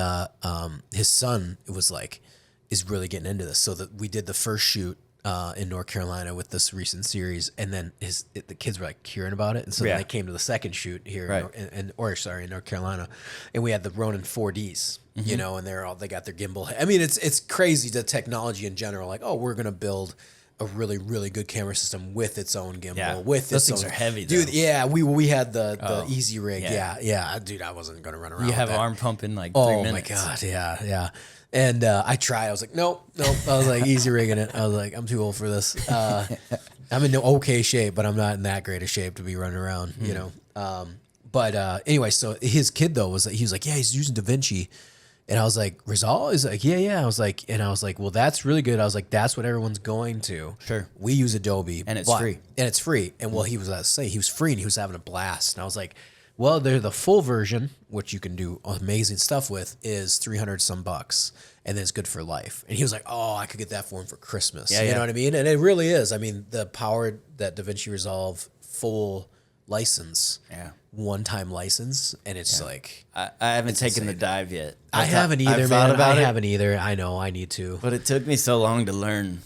S2: his son is really getting into this. So that we did the first shoot in North Carolina with this recent series, and then the kids were like hearing about it, and so then they came to the second shoot here in North Carolina, and we had the Ronin 4Ds, you know, and they got their gimbal. I mean, it's crazy, the technology in general. Like, oh, we're gonna build a really, really good camera system with its own gimbal.
S3: Those things are heavy,
S2: dude. Though. Yeah, we had the Easy Rig. Yeah, dude, I wasn't gonna run around.
S3: You have
S2: with that.
S3: Arm pump in like 3 minutes.
S2: Oh my God, yeah. And I tried. I was like, nope. I was like, easy rigging it. I was like, I'm too old for this. I'm in okay shape, but I'm not in that great a shape to be running around, you know. But anyway, so his kid though he was like, yeah, he's using DaVinci, and I was like, Resolve? He's like, yeah. I was like, well, that's really good. I was like, that's what everyone's going to.
S3: Sure.
S2: We use Adobe,
S3: and it's free.
S2: And well, he was he was free, and he was having a blast, and I was like, well, the full version, which you can do amazing stuff with, is $300 some bucks, and then it's good for life. And he was like, "Oh, I could get that for him for Christmas." You know what I mean? And it really is. I mean, the power that DaVinci Resolve full license, one-time license, and it's like
S3: I haven't taken the dive yet.
S2: I haven't either, man. I haven't either. I know I need to,
S3: but it took me so long to learn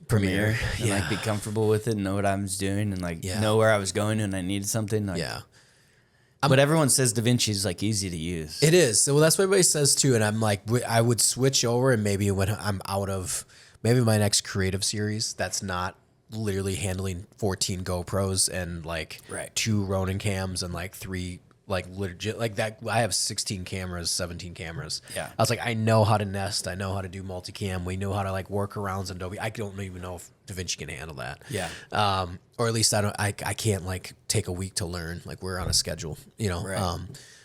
S3: Premiere and like be comfortable with it and know what I was doing and like know where I was going and I needed something. Like, But everyone says DaVinci's like easy to use.
S2: It is. Well, that's what everybody says too. And I'm like, I would switch over, and maybe when I'm out of maybe my next creative series, that's not literally handling 14 GoPros and like 2 Ronin cams and like 3 like legit like that. I have 16 cameras, 17 cameras.
S3: Yeah.
S2: I was like, I know how to nest. I know how to do multicam. We know how to like workarounds in Adobe. I don't even know if DaVinci can handle that.
S3: Yeah.
S2: Or at least I can't like take a week to learn. Like we're on a schedule, you know?
S3: Right.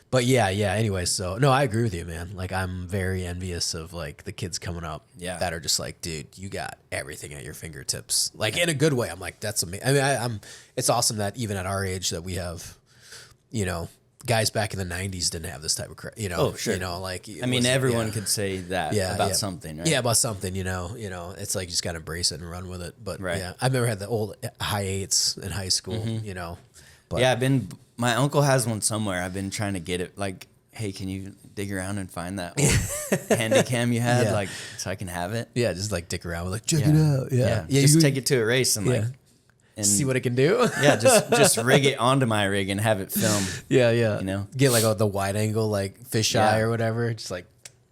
S2: But yeah. Anyway, so no, I agree with you, man. Like I'm very envious of like the kids coming up that are just like, dude, you got everything at your fingertips. Like in a good way. I'm like, that's amazing. I mean, I'm it's awesome that even at our age that we have, you know, guys back in the 90s didn't have this type of, you know, you know, like,
S3: I mean, everyone could say that about something, right?
S2: Yeah, about something, you know, it's like you just got to embrace it and run with it. But yeah, I've never had the old high 8s in high school, you know. But
S3: yeah, my uncle has one somewhere. I've been trying to get it. Like, hey, can you dig around and find that old handy cam you had, like, so I can have it?
S2: Yeah, just like dick around with like, check it out. Yeah.
S3: Just take it to a race and like, and
S2: see what it can do.
S3: Yeah, just rig it onto my rig and have it film.
S2: Yeah.
S3: You know,
S2: get like the wide angle, like fisheye or whatever. Just like,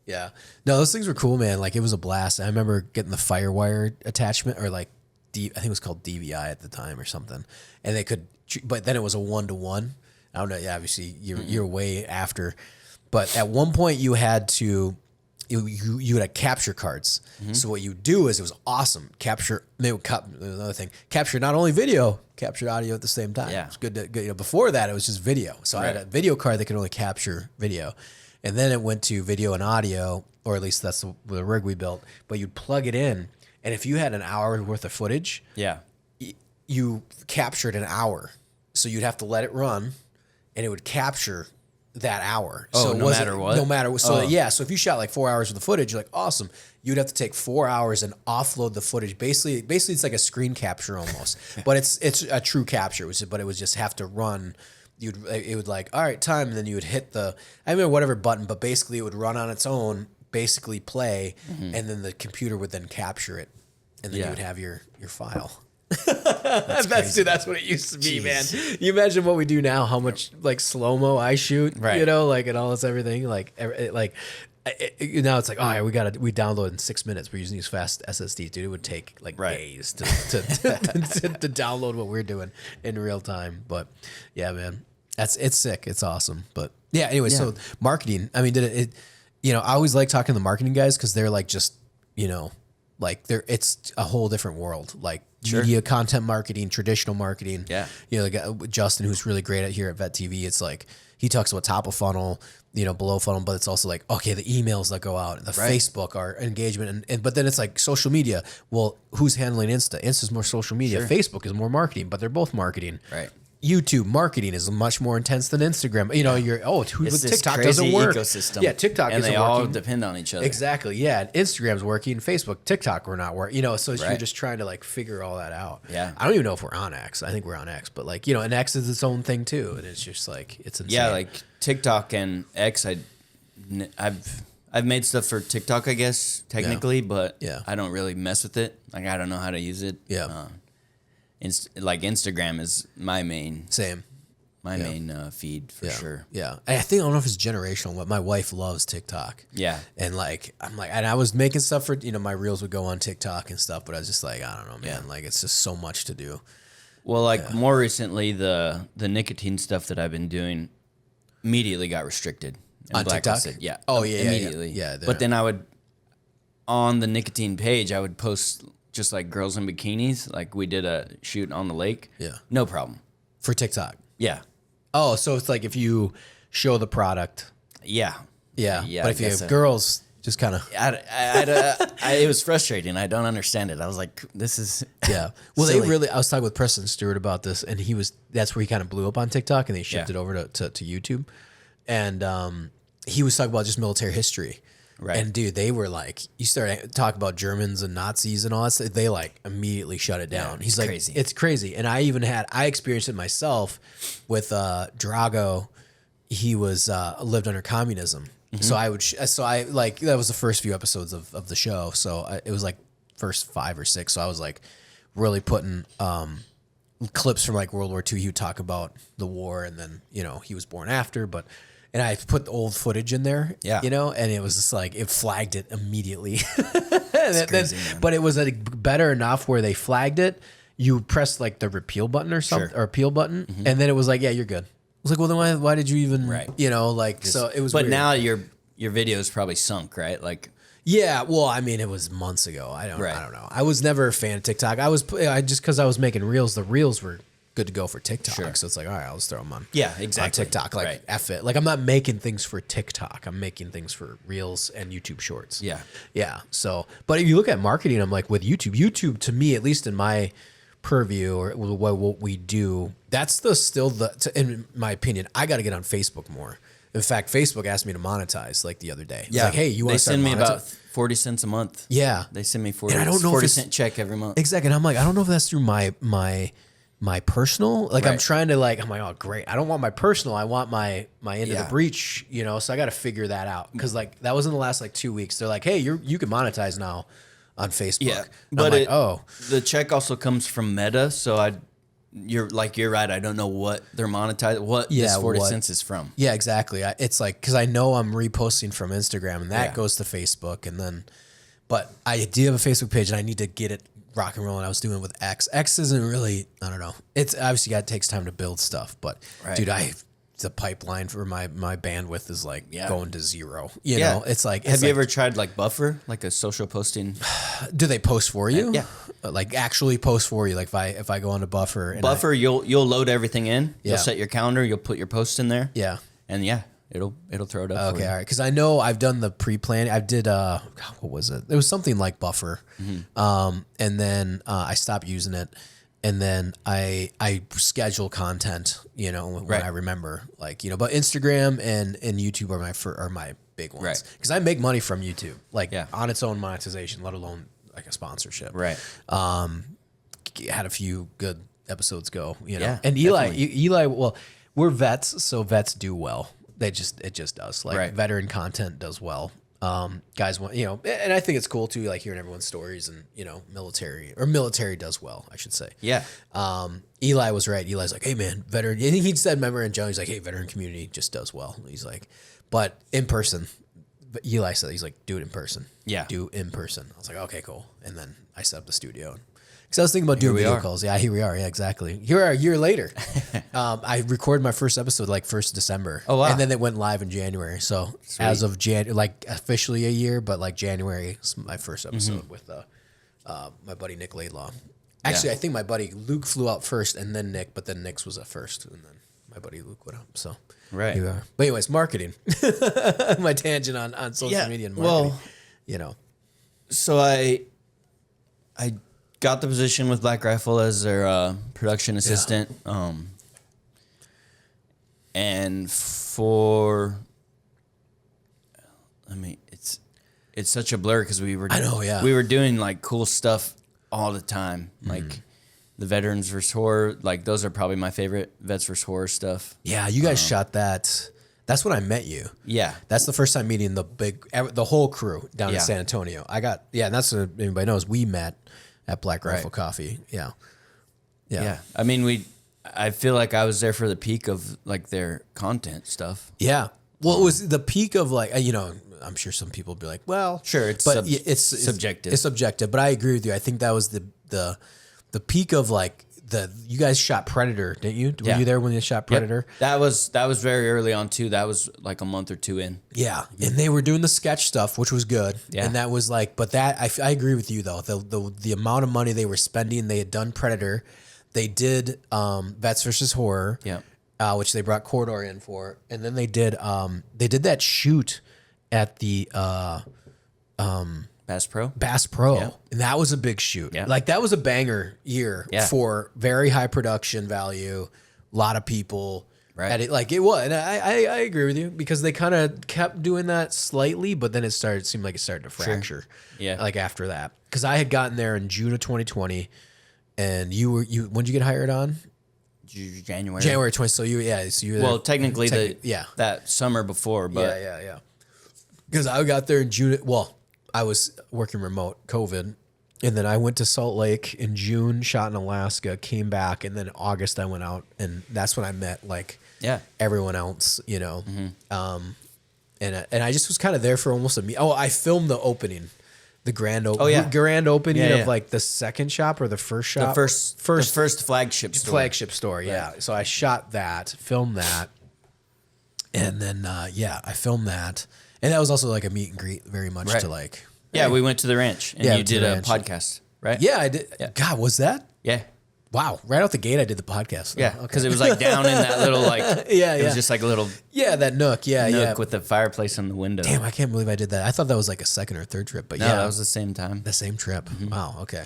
S2: no, those things were cool, man. Like it was a blast. I remember getting the Firewire attachment or like I think it was called DVI at the time or something. And they could, but then it was a 1-to-1. I don't know. Yeah, obviously you're way after, but at one point you had to. You had capture cards. So what you do is it was awesome. Capture another thing. Capture not only video, capture audio at the same time.
S3: Yeah,
S2: it's good. You know, before that it was just video. So I had a video card that could only capture video, and then it went to video and audio, or at least that's the rig we built. But you'd plug it in, and if you had an hour worth of footage, you captured an hour. So you'd have to let it run, and it would capture that hour.
S3: Oh,
S2: so
S3: no matter what?
S2: No matter what. So so if you shot like 4 hours of the footage, you're like, awesome. You'd have to take 4 hours and offload the footage. Basically it's like a screen capture almost. But it's a true capture. But it would just have to run. It would like, all right, time, and then you would hit I remember whatever button, but basically it would run on its own, basically play, and then the computer would then capture it. And then you would have your file. That's what it used to be, man. You imagine what we do now, how much like slow-mo I shoot, you know, like and all this everything, now it's like, oh yeah, we download in 6 minutes. We're using these fast SSDs, dude. It would take like days to download what we're doing in real time. But yeah, man, it's sick. It's awesome. But yeah, anyway, so marketing. I mean, I always like talking to the marketing guys because they're like just, you know, like it's a whole different world. Like media, content marketing, traditional marketing. Yeah. You know, like Justin, who's really great at here at Vet TV. It's like, he talks about top of funnel, you know, below funnel, but it's also like, okay, the emails that go out, the Facebook, our engagement. But then it's like social media. Well, who's handling Insta? Insta's more social media. Facebook is more marketing, but they're both marketing. Right. YouTube marketing is much more intense than Instagram. You know, TikTok doesn't work.
S3: Ecosystem.
S2: Yeah, TikTok
S3: and
S2: isn't
S3: they
S2: working.
S3: all depend on each other.
S2: Exactly. Yeah, and Instagram's working, Facebook, TikTok we're not working. You know, so you're just trying to like figure all that out. Yeah. I don't even know if we're on X. I think we're on X, but like, you know, and X is its own thing too, and it's just like it's insane.
S3: Yeah, like TikTok and X. I've made stuff for TikTok, I guess technically, but I don't really mess with it. Like I don't know how to use it. Yeah. Like Instagram is my main. Main feed for sure.
S2: Yeah. I don't know if it's generational, but my wife loves TikTok. Yeah. And like, and I was making stuff for, you know, my reels would go on TikTok and stuff, but I was just like, I don't know, man. Like, it's just so much to do.
S3: Well, like more recently, the nicotine stuff that I've been doing immediately got restricted.
S2: On TikTok?
S3: Yeah.
S2: Oh, yeah.
S3: Immediately.
S2: Yeah.
S3: But then I would, on the nicotine page, I would post just like girls in bikinis. Like we did a shoot on the lake. Yeah. No problem.
S2: For TikTok?
S3: Yeah.
S2: Oh, so it's like if you show the product.
S3: Yeah.
S2: Yeah. But if you have girls, just kind of.
S3: It was frustrating. I don't understand it. I was like, this is.
S2: Yeah. Well, silly. I was talking with Preston Stewart about this, and that's where he kind of blew up on TikTok, and they shifted over to YouTube. And he was talking about just military history. Right. And dude, they were like, you start talking about Germans and Nazis and all that stuff, they like immediately shut it down. He's like, crazy. It's crazy. And I experienced it myself with Drago. He was lived under communism. Mm-hmm. So I that was the first few episodes of the show. So it was like first 5 or 6. So I was like really putting clips from like World War II. He would talk about the war, and then he was born after, and I put the old footage in there, and it was just like it flagged it immediately.
S3: Crazy,
S2: but it was better enough where they flagged it. You press like the repeal button or something, or appeal button, and then it was like, yeah, you're good. I was like, well, then why did you even, so it was.
S3: But
S2: weird.
S3: now your video is probably sunk, right? Like,
S2: yeah, well, I mean, it was months ago. I don't know. I was never a fan of TikTok. Just because I was making reels. The reels were good to go for TikTok.
S3: Sure.
S2: So it's like, all right, I'll just throw them on.
S3: Yeah, exactly.
S2: On TikTok, like F it. Like I'm not making things for TikTok. I'm making things for reels and YouTube Shorts.
S3: Yeah.
S2: Yeah. So, but if you look at marketing, I'm like with YouTube to me, at least in my purview or what we do, that's in my opinion, I got to get on Facebook more. In fact, Facebook asked me to monetize like the other day. It's like, hey, you want to start
S3: They send me about 40 cents a month.
S2: Yeah.
S3: They send me 40,
S2: and I don't know
S3: 40-cent check every month.
S2: Exactly. And I'm like, I don't know if that's through my personal, like I'm trying to I'm like, oh great, I don't want my personal, I want my end of the breach, so I got to figure that out, because like that was in the last like 2 weeks. They're like, hey, you can monetize now on Facebook.
S3: Yeah,
S2: but
S3: the check also comes from Meta, so you're right, I don't know what they're monetizing, what this 40 cents is from.
S2: Yeah, exactly. It's like, because I know I'm reposting from Instagram, and that goes to Facebook, and then but I do have a Facebook page, and I need to get it rock and roll, and I was doing it with X. X isn't really, I don't know. It's obviously it takes time to build stuff, but dude, the pipeline for my bandwidth is like going to zero. You know, it's like,
S3: have you ever tried like Buffer, like a social posting?
S2: Do they post for you?
S3: Yeah,
S2: like actually post for you. Like if I go on to Buffer,
S3: you'll load everything in. You'll set your calendar. You'll put your posts in there.
S2: Yeah,
S3: and it'll throw it up.
S2: Okay, all right. Because I know I've done the pre-plan. I did God, what was it? It was something like Buffer, and then I stopped using it, and then I schedule content. When I remember, like but Instagram and YouTube are my big ones,
S3: right?
S2: Because I make money from YouTube, like on its own monetization, let alone like a sponsorship,
S3: right?
S2: Had a few good episodes go,
S3: Yeah,
S2: and Eli. Well, we're vets, so vets do well. It just does. Like veteran content does well. Guys want, and I think it's cool too, like hearing everyone's stories, and military does well, I should say.
S3: Yeah.
S2: Eli was right. Eli's like, hey man, veteran. I think he said, remember, and Johnny's like, hey, veteran community just does well. He's like, but in person. But Eli said, he's like, do it in person.
S3: Yeah.
S2: Do in person. I was like, okay, cool. And then I set up the studio. Because I was thinking about doing video calls. Yeah, here we are. Yeah, exactly. Here we are a year later. I recorded my first episode like 1st December.
S3: Oh, wow.
S2: And then it went live in January. So as of like officially a year, but like January is my first episode with my buddy Nick Laidlaw. Actually, I think my buddy Luke flew out first, and then Nick, but then Nick's was at first, and then my buddy Luke went up. So
S3: right.
S2: Here we are. But anyways, marketing. My tangent on social media and marketing. Well,
S3: So I got the position with Black Rifle as their production assistant. And it's such a blur, because we were doing like cool stuff all the time, like the Veterans vs. Horror. Like those are probably my favorite, Vets vs. Horror stuff.
S2: Yeah, you guys shot that. That's when I met you.
S3: Yeah,
S2: that's the first time meeting the whole crew down in San Antonio. And that's what anybody knows. We met at Black Rifle Coffee. Yeah.
S3: I mean, I feel like I was there for the peak of like their content stuff.
S2: Yeah. Well, it was the peak of like, I'm sure some people would be like, well,
S3: sure, it's subjective.
S2: It's subjective, but I agree with you. I think that was the peak of like you guys shot Predator, didn't you? Were you there when they shot Predator?
S3: Yep. That was very early on too. That was like a month or two in.
S2: Yeah, and they were doing the sketch stuff, which was good. Yeah, and that was like, but that I agree with you though. The amount of money they were spending, they had done Predator, they did Vets versus Horror. Yeah. Which they brought Corridor in for, and then they did that shoot at the
S3: Bass Pro,
S2: yeah. And that was a big shoot. Yeah. Like that was a banger year for very high production value, a lot of people. Right, it was, and I agree with you, because they kind of kept doing that slightly, but then it seemed like it started to fracture. Sure. Yeah, like after that, because I had gotten there in June of 2020, and you when did you get hired on? January 20. So you were there.
S3: Well, technically that summer before, but
S2: yeah. Because I got there in June. Well, I was working remote, COVID, And then I went to Salt Lake in June, shot in Alaska, came back, and then August I went out, and that's when I met like everyone else, you know. And I just was kind of there for almost a I filmed the opening, the grand opening of like the second shop or the first shop,
S3: the first flagship
S2: store. Yeah. So I shot that, filmed that, and then I filmed that, and that was also like a meet and greet, very much to like.
S3: Yeah, we went to the ranch and you did a podcast, right?
S2: Yeah, I did. Yeah. God, was that?
S3: Yeah.
S2: Wow. Right out the gate, I did the podcast.
S3: Yeah, because it was like down in that little like, it was just like a little
S2: that nook. Yeah.
S3: with the fireplace on the window.
S2: Damn, I can't believe I did that. I thought that was like a second or third trip, but
S3: no, that was the same time.
S2: The same trip. Wow. Okay.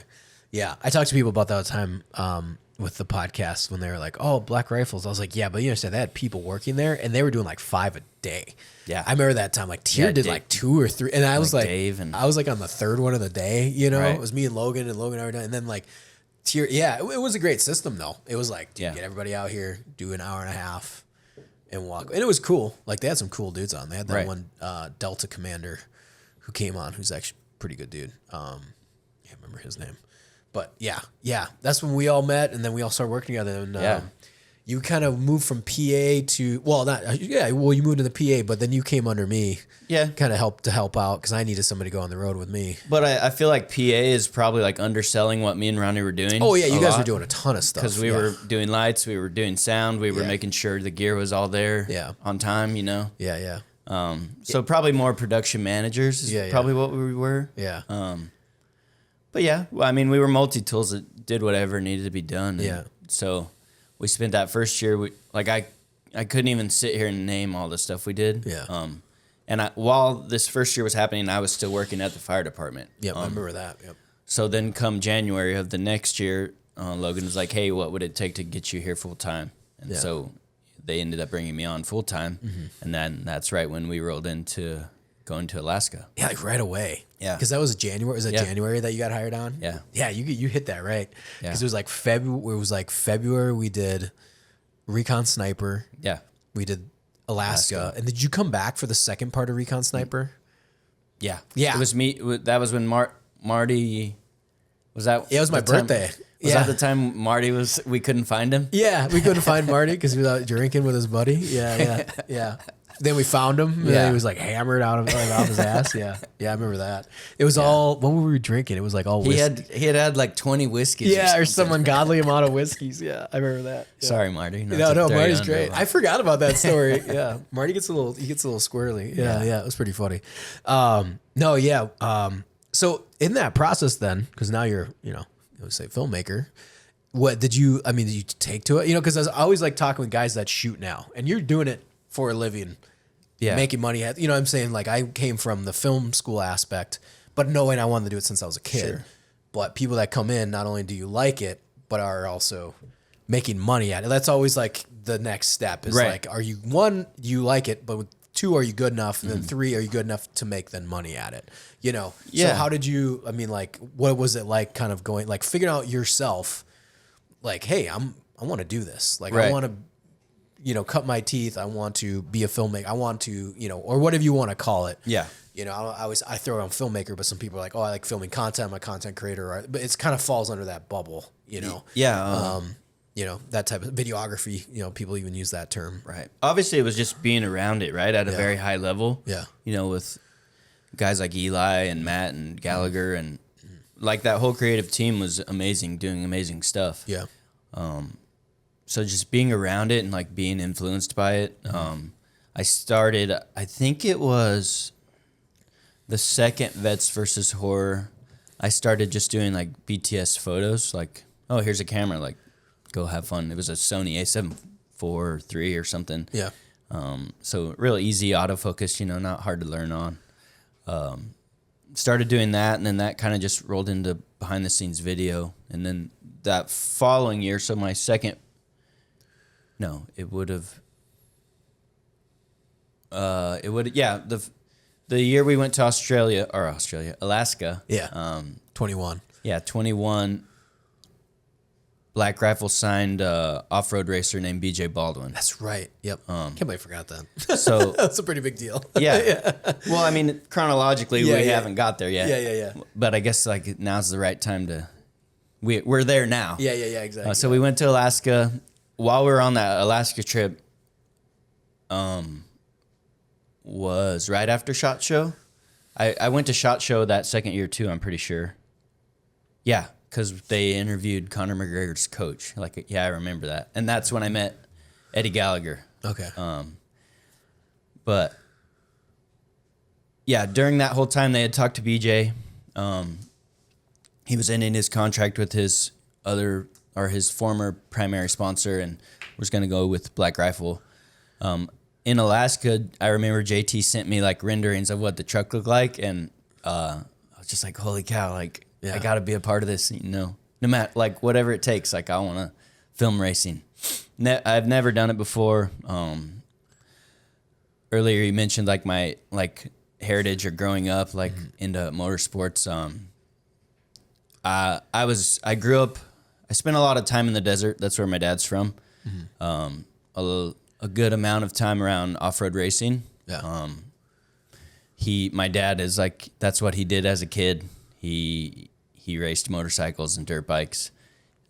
S2: Yeah, I talked to people about that all the time with the podcast when they were like, "Oh, Black Rifles." I was like, "Yeah, but you understand they had people working there, and they were doing like 5 a day."
S3: Yeah,
S2: I remember that time. Like Tier did like 2 or 3, and I was like,
S3: Dave and
S2: I was like on the third one of the day. You know, it was me and Logan every day, and then like Tier. Yeah, it was a great system though. It was like, get everybody out here, do an hour and a half, and walk, and it was cool. Like they had some cool dudes on. They had that one Delta commander who came on, who's actually a pretty good dude. Can't remember his name. But yeah, that's when we all met, and then we all started working together. And you kind of moved from PA to you moved to the PA, but then you came under me. Yeah, kind of help out because I needed somebody to go on the road with me.
S3: But I feel like PA is probably like underselling what me and Ronnie were doing.
S2: Oh yeah, you guys were doing a ton of stuff
S3: because we were doing lights, we were doing sound, we were making sure the gear was all there. On time, you know.
S2: Yeah.
S3: So probably more production managers is probably what we were.
S2: Yeah.
S3: But yeah, well, I mean, we were multi-tools that did whatever needed to be done.
S2: Yeah.
S3: So we spent that first year, I couldn't even sit here and name all the stuff we did.
S2: Yeah.
S3: And while this first year was happening, I was still working at the fire department.
S2: Yeah, I remember that. Yep.
S3: So then come January of the next year, Logan was like, hey, what would it take to get you here full time? And so they ended up bringing me on full time. And then that's right when we rolled into going to Alaska.
S2: Yeah, like right away.
S3: Yeah.
S2: Because that was January. Was that January that you got hired on?
S3: Yeah.
S2: Yeah, you hit that right. Because it was like February we did Recon Sniper.
S3: Yeah.
S2: We did Alaska. And did you come back for the second part of Recon Sniper?
S3: Yeah. Yeah. It was me. That was when Marty, was that?
S2: Yeah, it was my birthday.
S3: Was that the time we couldn't find him?
S2: Yeah, we couldn't find Marty because he was out drinking with his buddy. Yeah. Then we found him. And he was like hammered out of his ass. Yeah, I remember that. It was all. What were we drinking? It was like all whiskey.
S3: He had like 20 whiskeys.
S2: Yeah, or some ungodly amount of whiskeys. Yeah, I remember that. Yeah.
S3: Sorry, Marty.
S2: No, Marty's great. I forgot about that story. Yeah, Marty gets a little squirrely. Yeah, it was pretty funny. So in that process, then, because now you're, let's say filmmaker. What did you take to it? Because I always like talking with guys that shoot now, and you're doing it for a living, making money. You know what I'm saying? Like I came from the film school aspect, but knowing I wanted to do it since I was a kid. Sure. But people that come in, not only do you like it, but are also making money at it. That's always like the next step is like, are you one, you like it, but 2, are you good enough? And then 3, are you good enough to make then money at it? So how did you, what was it like kind of going, like figuring out yourself, like, hey, I want to do this. Like I want to, cut my teeth. I want to be a filmmaker. I want to, or whatever you want to call it.
S3: Yeah.
S2: I throw on filmmaker, but some people are like, oh, I like filming content. I'm a content creator. But it's kind of falls under that bubble,
S3: Yeah.
S2: That type of videography, people even use that term.
S3: Right. Obviously, it was just being around it, right? At a very high level.
S2: Yeah.
S3: With guys like Eli and Matt and Gallagher and like that whole creative team was amazing, doing amazing stuff.
S2: Yeah.
S3: So just being around it and like being influenced by it. I started, I think it was the second Vets versus Horror. I started just doing like BTS photos, like, oh, here's a camera, like, go have fun. It was a Sony A7 IV or 3 or something.
S2: Yeah.
S3: So real easy autofocus, not hard to learn on. Started doing that, and then that kind of just rolled into behind the scenes video. And then that following year, so my second, the year we went to Alaska.
S2: Yeah. 21.
S3: Yeah, 21. Black Rifle signed off-road racer named BJ Baldwin.
S2: That's right. Yep. Can't believe I forgot that.
S3: So
S2: That's a pretty big deal.
S3: yeah. Well, I mean, chronologically, we haven't got there yet.
S2: Yeah.
S3: But I guess like now's the right time to. We're there now.
S2: Yeah, exactly.
S3: So we went to Alaska. While we were on that Alaska trip, was right after SHOT Show. I went to SHOT Show that second year too. I'm pretty sure. Yeah, because they interviewed Conor McGregor's coach. Like, yeah, I remember that, and that's when I met Eddie Gallagher.
S2: Okay.
S3: But yeah, during that whole time, they had talked to BJ. He was ending his contract with his former primary sponsor, and was going to go with Black Rifle. In Alaska, I remember JT sent me like renderings of what the truck looked like, and I was just like, "Holy cow!" Like, I got to be a part of this, no matter like whatever it takes. Like, I want to film racing. I've never done it before. Earlier you mentioned like my heritage or growing up into motorsports. I grew up. I spent a lot of time in the desert. That's where my dad's from. A good amount of time around off-road racing.
S2: Yeah.
S3: My dad is like, that's what he did as a kid. He raced motorcycles and dirt bikes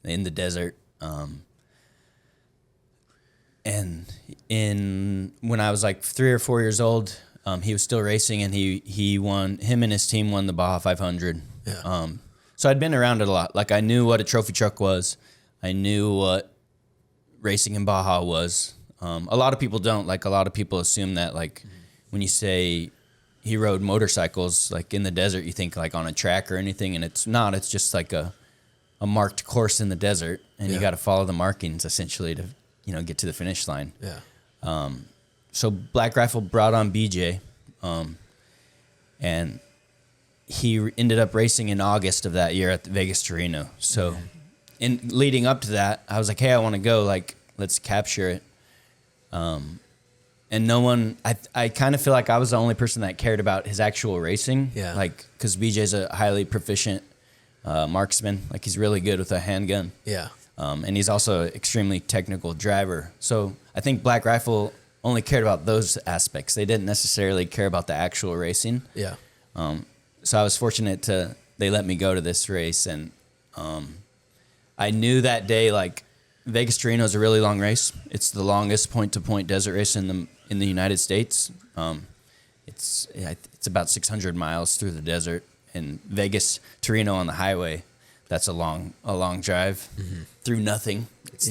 S3: in the desert. And when I was like 3 or 4 years old, he was still racing, and him and his team won the Baja 500.
S2: Yeah.
S3: So I'd been around it a lot. Like, I knew what a trophy truck was. I knew what racing in Baja was. A lot of people don't. Like, a lot of people assume that, like, when you say he rode motorcycles, like, in the desert, you think, like, on a track or anything, and it's not. It's just, like, a marked course in the desert, and you got to follow the markings, essentially, to, get to the finish line.
S2: Yeah.
S3: So Black Rifle brought on BJ, and he ended up racing in August of that year at the Vegas Torino. So in leading up to that, I was like, hey, I want to go. Like, let's capture it. And no one, I kind of feel like I was the only person that cared about his actual racing.
S2: Yeah.
S3: Like, because BJ's a highly proficient marksman. Like, he's really good with a handgun.
S2: Yeah.
S3: And he's also an extremely technical driver. So I think Black Rifle only cared about those aspects. They didn't necessarily care about the actual racing.
S2: Yeah.
S3: So I was fortunate they let me go to this race. And I knew that day, like, Vegas Torino is a really long race. It's the longest point-to-point desert race in the United States. It's about 600 miles through the desert. And Vegas Torino on the highway, that's a long drive through nothing. It's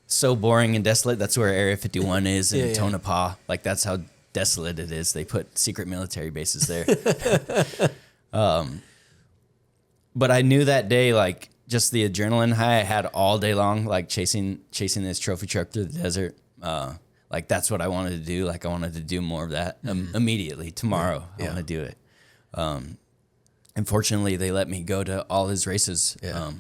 S3: so boring and desolate. That's where Area 51 is in Tonopah. Like, that's how desolate it is. They put secret military bases there. But I knew that day, like, just the adrenaline high I had all day long, like chasing this trophy truck through the desert. Like, that's what I wanted to do. Like, I wanted to do more of that immediately. Tomorrow, I want to do it. Unfortunately, they let me go to all his races.
S2: Yeah.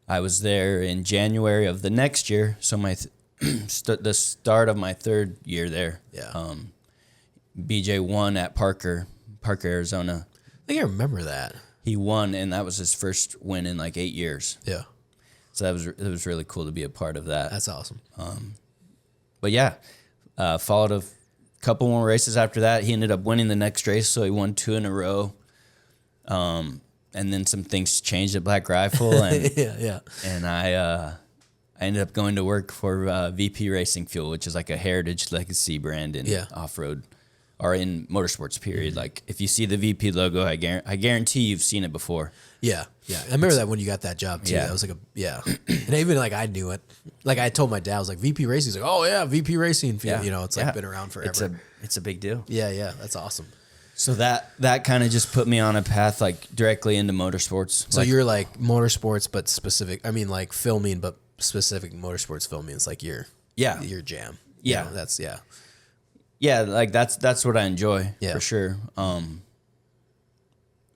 S3: I was there in January of the next year, so the start of my third year there.
S2: Yeah.
S3: BJ won at Parker, Arizona.
S2: I think I remember that.
S3: He won, and that was his first win in like 8 years.
S2: Yeah.
S3: So it was really cool to be a part of that.
S2: That's awesome.
S3: But yeah, followed a couple more races after that. He ended up winning the next race, so he won 2 in a row. And then some things changed at Black Rifle, and
S2: yeah.
S3: And I ended up going to work for VP Racing Fuel, which is like a heritage legacy brand in off-road or in motorsports, period. Like, if you see the VP logo, I guarantee you've seen it before.
S2: Yeah. I remember that when you got that job too.
S3: Yeah.
S2: That was like and even like I knew it. Like, I told my dad, I was like, VP Racing. He's like, oh yeah, VP Racing.
S3: Yeah.
S2: It's like been around forever.
S3: It's a big deal.
S2: Yeah. That's awesome.
S3: So that kind of just put me on a path, like, directly into motorsports.
S2: So you're like motorsports, but specific. I mean, like filming, but specific motorsports filming. It's like your jam.
S3: Yeah.
S2: That's
S3: Yeah, like that's what I enjoy for sure.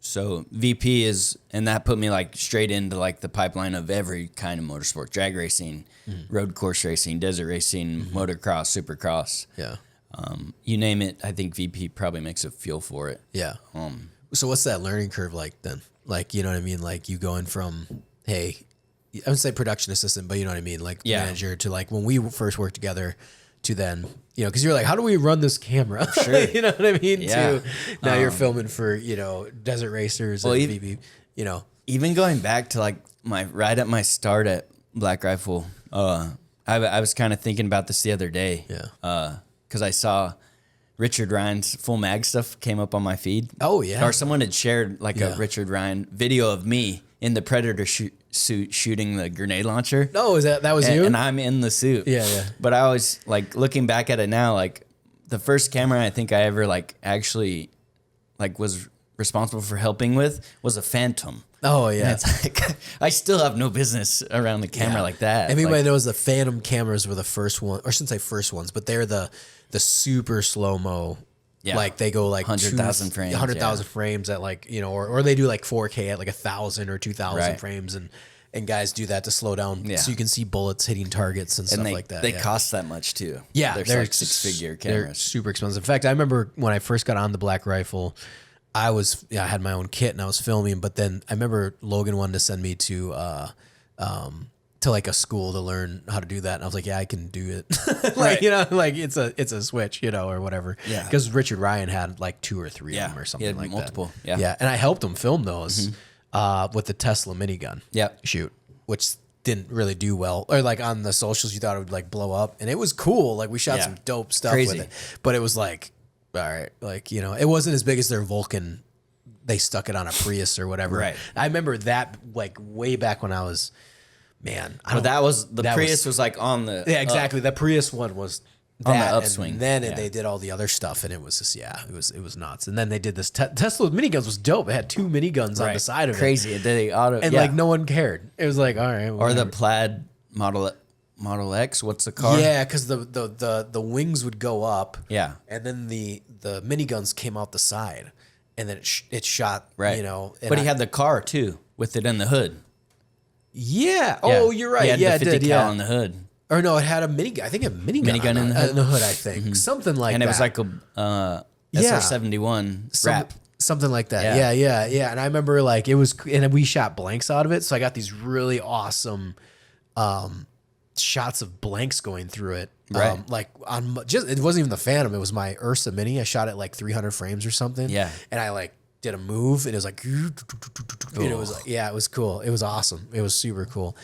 S3: So VP is, and that put me like straight into like the pipeline of every kind of motorsport: drag racing, road course racing, desert racing, motocross, supercross.
S2: Yeah.
S3: You name it. I think VP probably makes a feel for it.
S2: Yeah. So what's that learning curve like then? Like, you know what I mean? Like, you going from, hey, I would say production assistant, but you know what I mean? Like manager to like when we first worked together to then, you know, cause you're like, how do we run this camera?
S3: Sure.
S2: You know what I mean?
S3: Yeah.
S2: To now you're filming for, you know, Desert Racers and VB, you know.
S3: Even going back to like right at my start at Black Rifle, I was kind of thinking about this the other day.
S2: Yeah.
S3: Cause I saw Richard Ryan's Full Mag stuff came up on my feed.
S2: Oh yeah.
S3: Or someone had shared like a Richard Ryan video of me in the Predator suit shooting the grenade launcher.
S2: Oh, that was you?
S3: And I'm in the suit.
S2: Yeah, yeah.
S3: But I was like looking back at it now, like the first camera I think I ever like actually like was responsible for helping with was a Phantom.
S2: Oh yeah.
S3: And it's like I still have no business around the camera like that.
S2: Everybody knows the Phantom cameras were the first one, or I shouldn't say first ones, but they're the super slow mo.
S3: Yeah.
S2: Like they go like
S3: 100,000 frames.
S2: 100,000 frames at like, you know, or they do like 4K at like 1,000 or 2,000
S3: Right.
S2: frames, and guys do that to slow down so you can see bullets hitting targets and stuff like that.
S3: They cost that much too.
S2: Yeah,
S3: they're like 6-figure cameras.
S2: They're super expensive. In fact, I remember when I first got on the Black Rifle, I had my own kit and I was filming, but then I remember Logan wanted to send me to like a school to learn how to do that, and I was like, yeah, I can do it. Like,
S3: Right.
S2: you know, like it's a switch, you know, or whatever.
S3: Yeah.
S2: Because Richard Ryan had like 2 or 3 of them or something
S3: he had
S2: like
S3: multiple.
S2: that.
S3: Yeah.
S2: Yeah. And I helped him film those with the Tesla minigun.
S3: Yep.
S2: Shoot, which didn't really do well, or like on the socials, you thought it would like blow up, and it was cool. Like we shot some dope stuff
S3: Crazy.
S2: with it, but it was like, all right, like, you know, it wasn't as big as their Vulcan. They stuck it on a Prius or whatever.
S3: Right.
S2: I remember that like way back when I was, man.
S3: But that was the Prius was like on the
S2: exactly. The Prius one was
S3: on the
S2: that,
S3: upswing.
S2: And then they did all the other stuff, and it was just it was nuts. And then they did this Tesla miniguns was dope. It had 2 miniguns on the side of
S3: crazy.
S2: it,
S3: They auto
S2: and like no one cared. It was like, all right,
S3: or the Plaid Model X. What's the car?
S2: yeah, because the wings would go up,
S3: Yeah.
S2: and then the miniguns came out the side, and then it shot,
S3: Right.
S2: you know. And
S3: But he had the car too with it in the hood.
S2: yeah. Oh, you're right.
S3: He had
S2: Yeah,
S3: the
S2: it
S3: 50
S2: did.
S3: cal
S2: Yeah.
S3: in the hood.
S2: Or no, it had a minigun. I think a minigun,
S3: Minigun in the hood?
S2: in the hood. I think something like
S3: And
S2: that.
S3: it was like a SR-71 wrap.
S2: Something like that. Yeah. And I remember like it was, and we shot blanks out of it. So I got these really awesome shots of blanks going through it.
S3: Right.
S2: Like it wasn't even the Phantom. It was my Ursa Mini. I shot it like 300 frames or something.
S3: Yeah.
S2: And I like did a move, and it was like, and it was like, yeah, it was cool. It was awesome. It was super cool.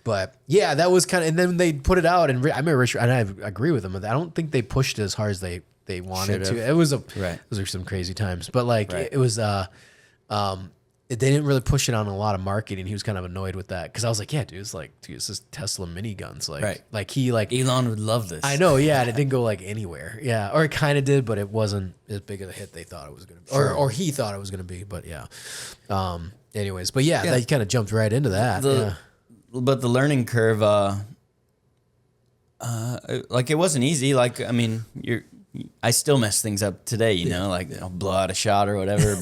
S2: But yeah, that was kind of, and then they put it out, and I remember Richard, and I agree with him. I don't think they pushed it as hard as they wanted
S3: Should've.
S2: to. It was
S3: Right.
S2: those are some crazy times, but like
S3: Right.
S2: it was, they didn't really push it on a lot of marketing. He was kind of annoyed with that because I was like, yeah, dude, it's just Tesla miniguns,
S3: Right.
S2: like he like.
S3: Elon would love this.
S2: I know, yeah, and it didn't go like anywhere, yeah, or it kind of did, but it wasn't as big of a hit they thought it was gonna be, or he thought it was gonna be, but yeah. Anyways, but yeah, they kind of jumped right into that.
S3: But the learning curve, like it wasn't easy. Like, I mean, I still mess things up today, you know, like I'll blow out a shot or whatever,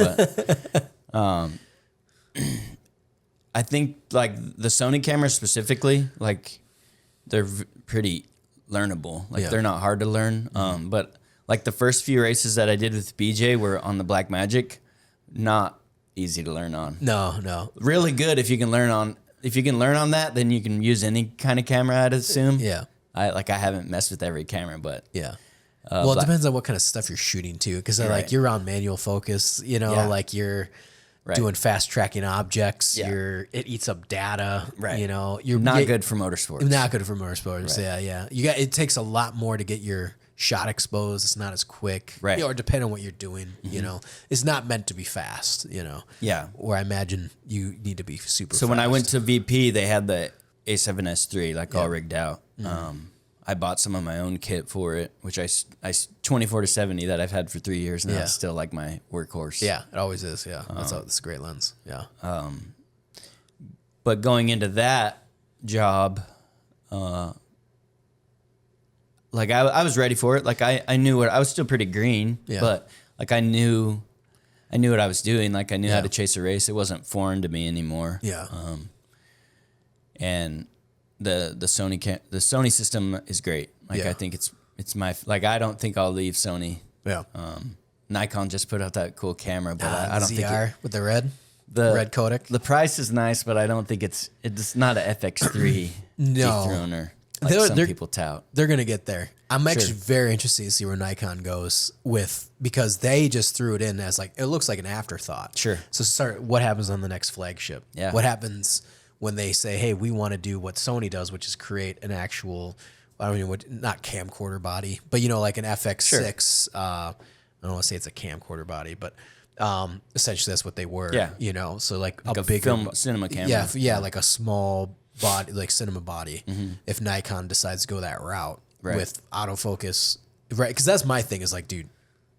S3: but, I think like the Sony cameras specifically, like they're pretty learnable. Like they're not hard to learn. But like the first few races that I did with BJ were on the Black Magic, not easy to learn on.
S2: No.
S3: Really good if you can learn on that, then you can use any kind of camera, I'd assume.
S2: Yeah.
S3: I haven't messed with every camera, but
S2: Yeah. Well, it depends on what kind of stuff you're shooting too, because like you're on manual focus, you know, like you're doing fast tracking objects.
S3: Yeah.
S2: It eats up data.
S3: Right.
S2: You know, you're
S3: not good for motorsports.
S2: Not good for motorsports.
S3: Right.
S2: Yeah. It takes a lot more to get your shot exposed. It's not as quick.
S3: Right.
S2: You know, or depending on what you're doing, you know, it's not meant to be fast. You know.
S3: Yeah.
S2: Where I imagine you need to be super.
S3: So
S2: fast.
S3: when I went to VP, they had the A7S3 like all rigged out. I bought some of my own kit for it, which I 24-70 that I've had for 3 years now. It's still like my workhorse.
S2: Yeah, it always is. Yeah, that's a great lens. Yeah.
S3: But going into that job, like I was ready for it. Like I knew I was still pretty green, but like I knew what I was doing. Like I knew how to chase a race. It wasn't foreign to me anymore.
S2: Yeah.
S3: And the Sony system is great. Like I think it's my, like I don't think I'll leave Sony.
S2: Yeah.
S3: Nikon just put out that cool camera, but I don't think
S2: ZR with the red. red codec.
S3: The price is nice, but I don't think it's not a FX3 dethroner like some people tout.
S2: They're gonna get there. I'm actually very interested to see where Nikon goes because they just threw it in as like it looks like an afterthought.
S3: Sure.
S2: So what happens on the next flagship?
S3: Yeah.
S2: What happens when they say, hey, we want to do what Sony does, which is create an actual, I don't know, not camcorder body, but like an FX6. I don't want to say it's a camcorder body, but essentially that's what they were.
S3: Yeah.
S2: So like
S3: a
S2: bigger
S3: cinema camera.
S2: Yeah, like a small body, like cinema body. If Nikon decides to go that route with autofocus, right? Because that's my thing is like, dude,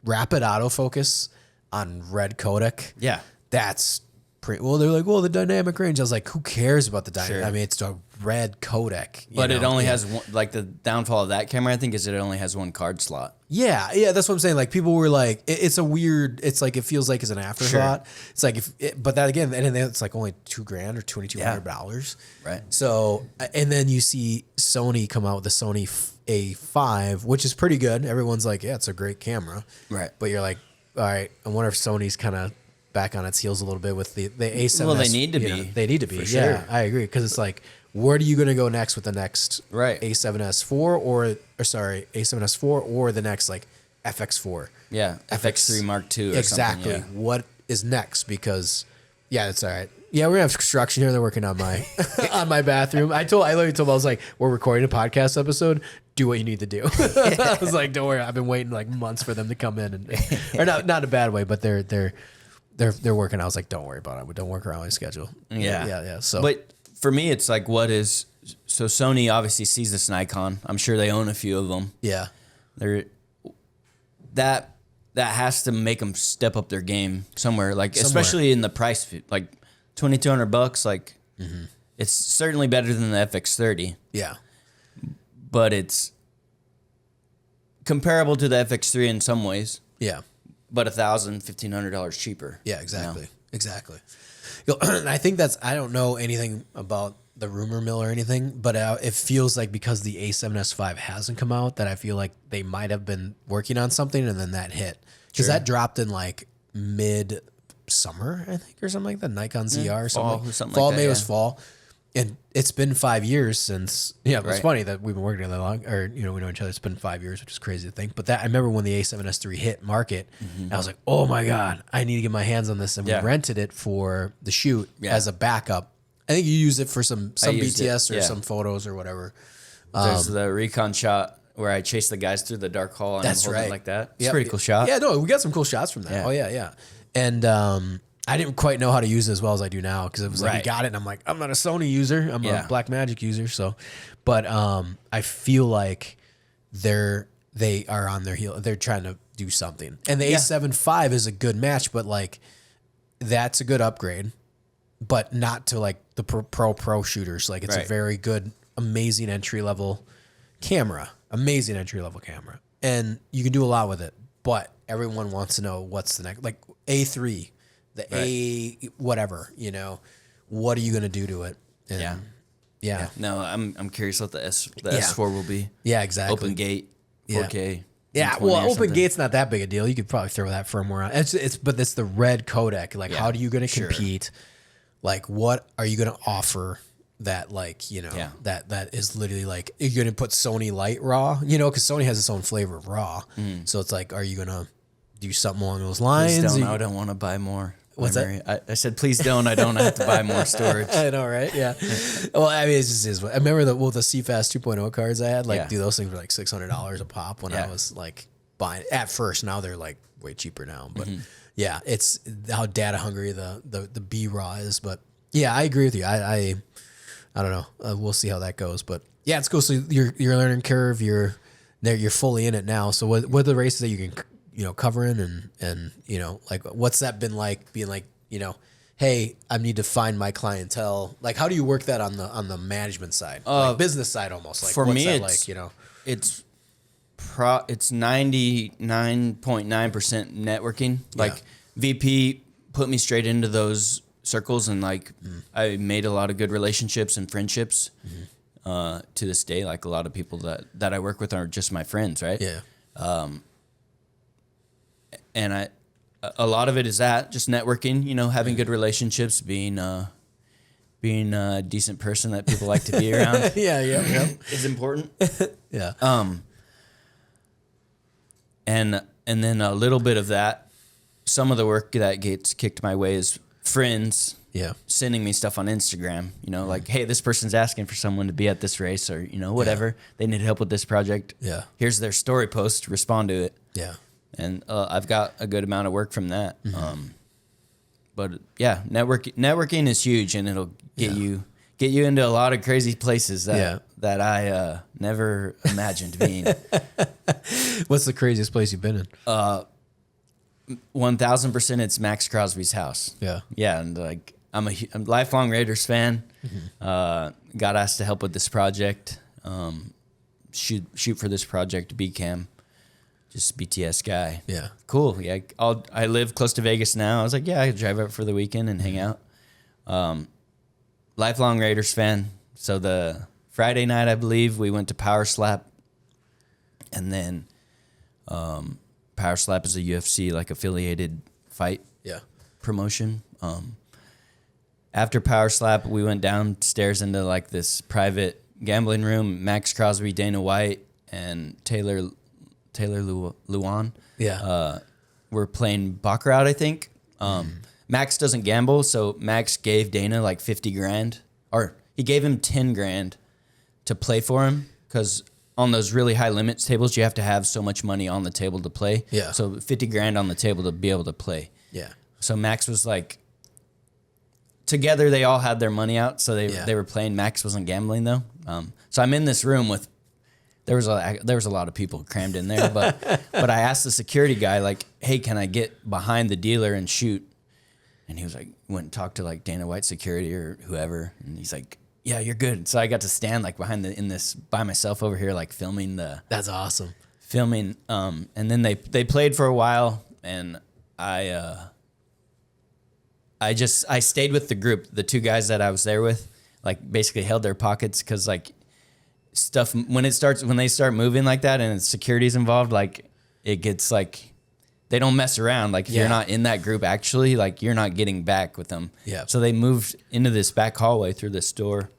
S2: rapid autofocus on red codec.
S3: Yeah,
S2: that's pretty. Well, they're like, well, the dynamic range. I was like, who cares about the dynamic?
S3: Sure.
S2: I mean, it's a red codec,
S3: but it only has one. Like the downfall of that camera, I think, is it only has one card slot.
S2: Yeah, that's what I'm saying. Like people were like, it's a weird. It's like it feels like it's an afterthought. Sure. It's like but that again, and then it's like only $2,000 or $2,200. Right. So and then you see Sony come out with the Sony A5, which is pretty good. Everyone's like, yeah, it's a great camera.
S3: Right.
S2: But you're like, all right, I wonder if Sony's kind of back on its heels a little bit with the A7S.
S3: Well, they need to be.
S2: They need to be.
S3: For
S2: Yeah,
S3: sure.
S2: I agree because it's like, where are you going to go next with the next A7S4 or A7S4 or the next like FX4?
S3: Yeah, FX3 Mark II. Or
S2: exactly.
S3: Something, yeah.
S2: What is next? Because that's all right. Yeah, we're gonna have construction here. They're working on my on my bathroom. I literally told them, I was like, we're recording a podcast episode. Do what you need to do. I was like, don't worry. I've been waiting like months for them to come in or not in a bad way, but they're working. I was like, don't worry about it. Don't work around my schedule. Yeah. So,
S3: but for me, it's like, so Sony obviously sees this Nikon. I'm sure they own a few of them.
S2: Yeah.
S3: That has to make them step up their game somewhere, especially in the price, like $2,200. Like, it's certainly better than the FX30.
S2: Yeah.
S3: But it's comparable to the FX3 in some ways.
S2: Yeah.
S3: But $1,000, $1,500 cheaper.
S2: Yeah, exactly. Exactly. I think I don't know anything about the rumor mill or anything, but it feels like because the A7S5 hasn't come out, that I feel like they might have been working on something and then that hit. Because that dropped in like mid-summer, I think, or something like that. Nikon ZR or something. Fall, May was fall. And it's been 5 years since, it's funny that we've been working together that long, or, we know each other. It's been 5 years, which is crazy to think. But I remember when the A7S3 hit market, and I was like, oh my God, I need to get my hands on this. And we rented it for the shoot as a backup. I think you used it for some BTS or some photos or whatever.
S3: There's the recon shot where I chase the guys through the dark hall and I'm holding it like that. It's a pretty cool shot.
S2: Yeah, no, we got some cool shots from that. Yeah. Oh, yeah. And I didn't quite know how to use it as well as I do now because it was like, you got it. And I'm like, I'm not a Sony user. I'm a Blackmagic user. So, but I feel like they are on their heel. They're trying to do something. And the A7 IV is a good match, but like that's a good upgrade, but not to like the pro shooters. Like it's a very good, amazing entry level camera. And you can do a lot with it, but everyone wants to know what's the next, like A3. A whatever, what are you going to do to it? And yeah.
S3: No, I'm curious what the S4 will be.
S2: Yeah, exactly.
S3: Open gate, 4K.
S2: Yeah, well, open gate's not that big a deal. You could probably throw that firmware on. But it's the red codec. Like, how are you going to compete? Like, what are you going to offer that, like, that is literally like, you're going to put Sony Light RAW, because Sony has its own flavor of RAW. So it's like, are you going to do something along those lines?
S3: I don't want to buy more.
S2: What's that?
S3: I said, please don't. I don't have to buy more storage.
S2: I know, right? Yeah. Well, I mean, it just is. I remember the CFast 2.0 cards I had. Like, dude, those things were like $600 a pop when I was like buying at first. Now they're like way cheaper now. But yeah, it's how data hungry the B raw is. But yeah, I agree with you. I don't know. We'll see how that goes. But yeah, it's cool. So your learning curve, you're fully in it now. So what are the races that you can covering and like what's that been like being like, hey, I need to find my clientele. Like, how do you work that on the management side, like business side, almost? Like,
S3: for
S2: what's
S3: me,
S2: that
S3: it's
S2: like,
S3: it's 99.9% networking. Like VP put me straight into those circles, and like I made a lot of good relationships and friendships. To this day, like a lot of people that I work with are just my friends, right?
S2: Yeah.
S3: And a lot of it is that just networking, you know, having good relationships, being a decent person that people like to be around.
S2: Yeah.
S3: is important.
S2: Yeah.
S3: And then a little bit of that, some of the work that gets kicked my way is friends sending me stuff on Instagram, you know, like, hey, this person's asking for someone to be at this race, or, you know, whatever. They need help with this project.
S2: Yeah.
S3: Here's their story post, respond to it.
S2: Yeah.
S3: And I've got a good amount of work from that. But yeah, networking is huge, and it'll get you into a lot of crazy places that I never imagined being.
S2: What's the craziest place you've been in?
S3: 1000% it's Max Crosby's house.
S2: Yeah.
S3: Yeah, and like I'm a lifelong Raiders fan. Got asked to help with this project. Shoot for this project, BCAM. Just BTS guy.
S2: Yeah.
S3: Cool. Yeah. I live close to Vegas now. I was like, yeah, I could drive up for the weekend and hang out. Lifelong Raiders fan. So the Friday night, I believe, we went to Power Slap. And then Power Slap is a UFC like affiliated fight promotion. After Power Slap, we went downstairs into like this private gambling room. Max Crosby, Dana White, and Taylor Luan. We're playing Baccarat, I think. Max doesn't gamble, so Max gave Dana like 50 grand, or he gave him 10 grand to play for him, because on those really high limits tables, you have to have so much money on the table to play.
S2: Yeah.
S3: So 50 grand on the table to be able to play.
S2: Yeah.
S3: So Max was like, together they all had their money out, so they were playing. Max wasn't gambling though. So I'm in this room with, there was a lot of people crammed in there, but I asked the security guy, like, hey, can I get behind the dealer and shoot? And he was like, went and talked to like Dana White security or whoever, and he's like, yeah, you're good. So I got to stand like behind in this by myself over here, like filming
S2: That's awesome.
S3: And then they played for a while, and I stayed with the group, the two guys that I was there with, like basically held their pockets, because like stuff when they start moving like that and security's involved, like it gets like they don't mess around. Like if you're not in that group, actually, like you're not getting back with them.
S2: Yeah.
S3: So they moved into this back hallway through this door.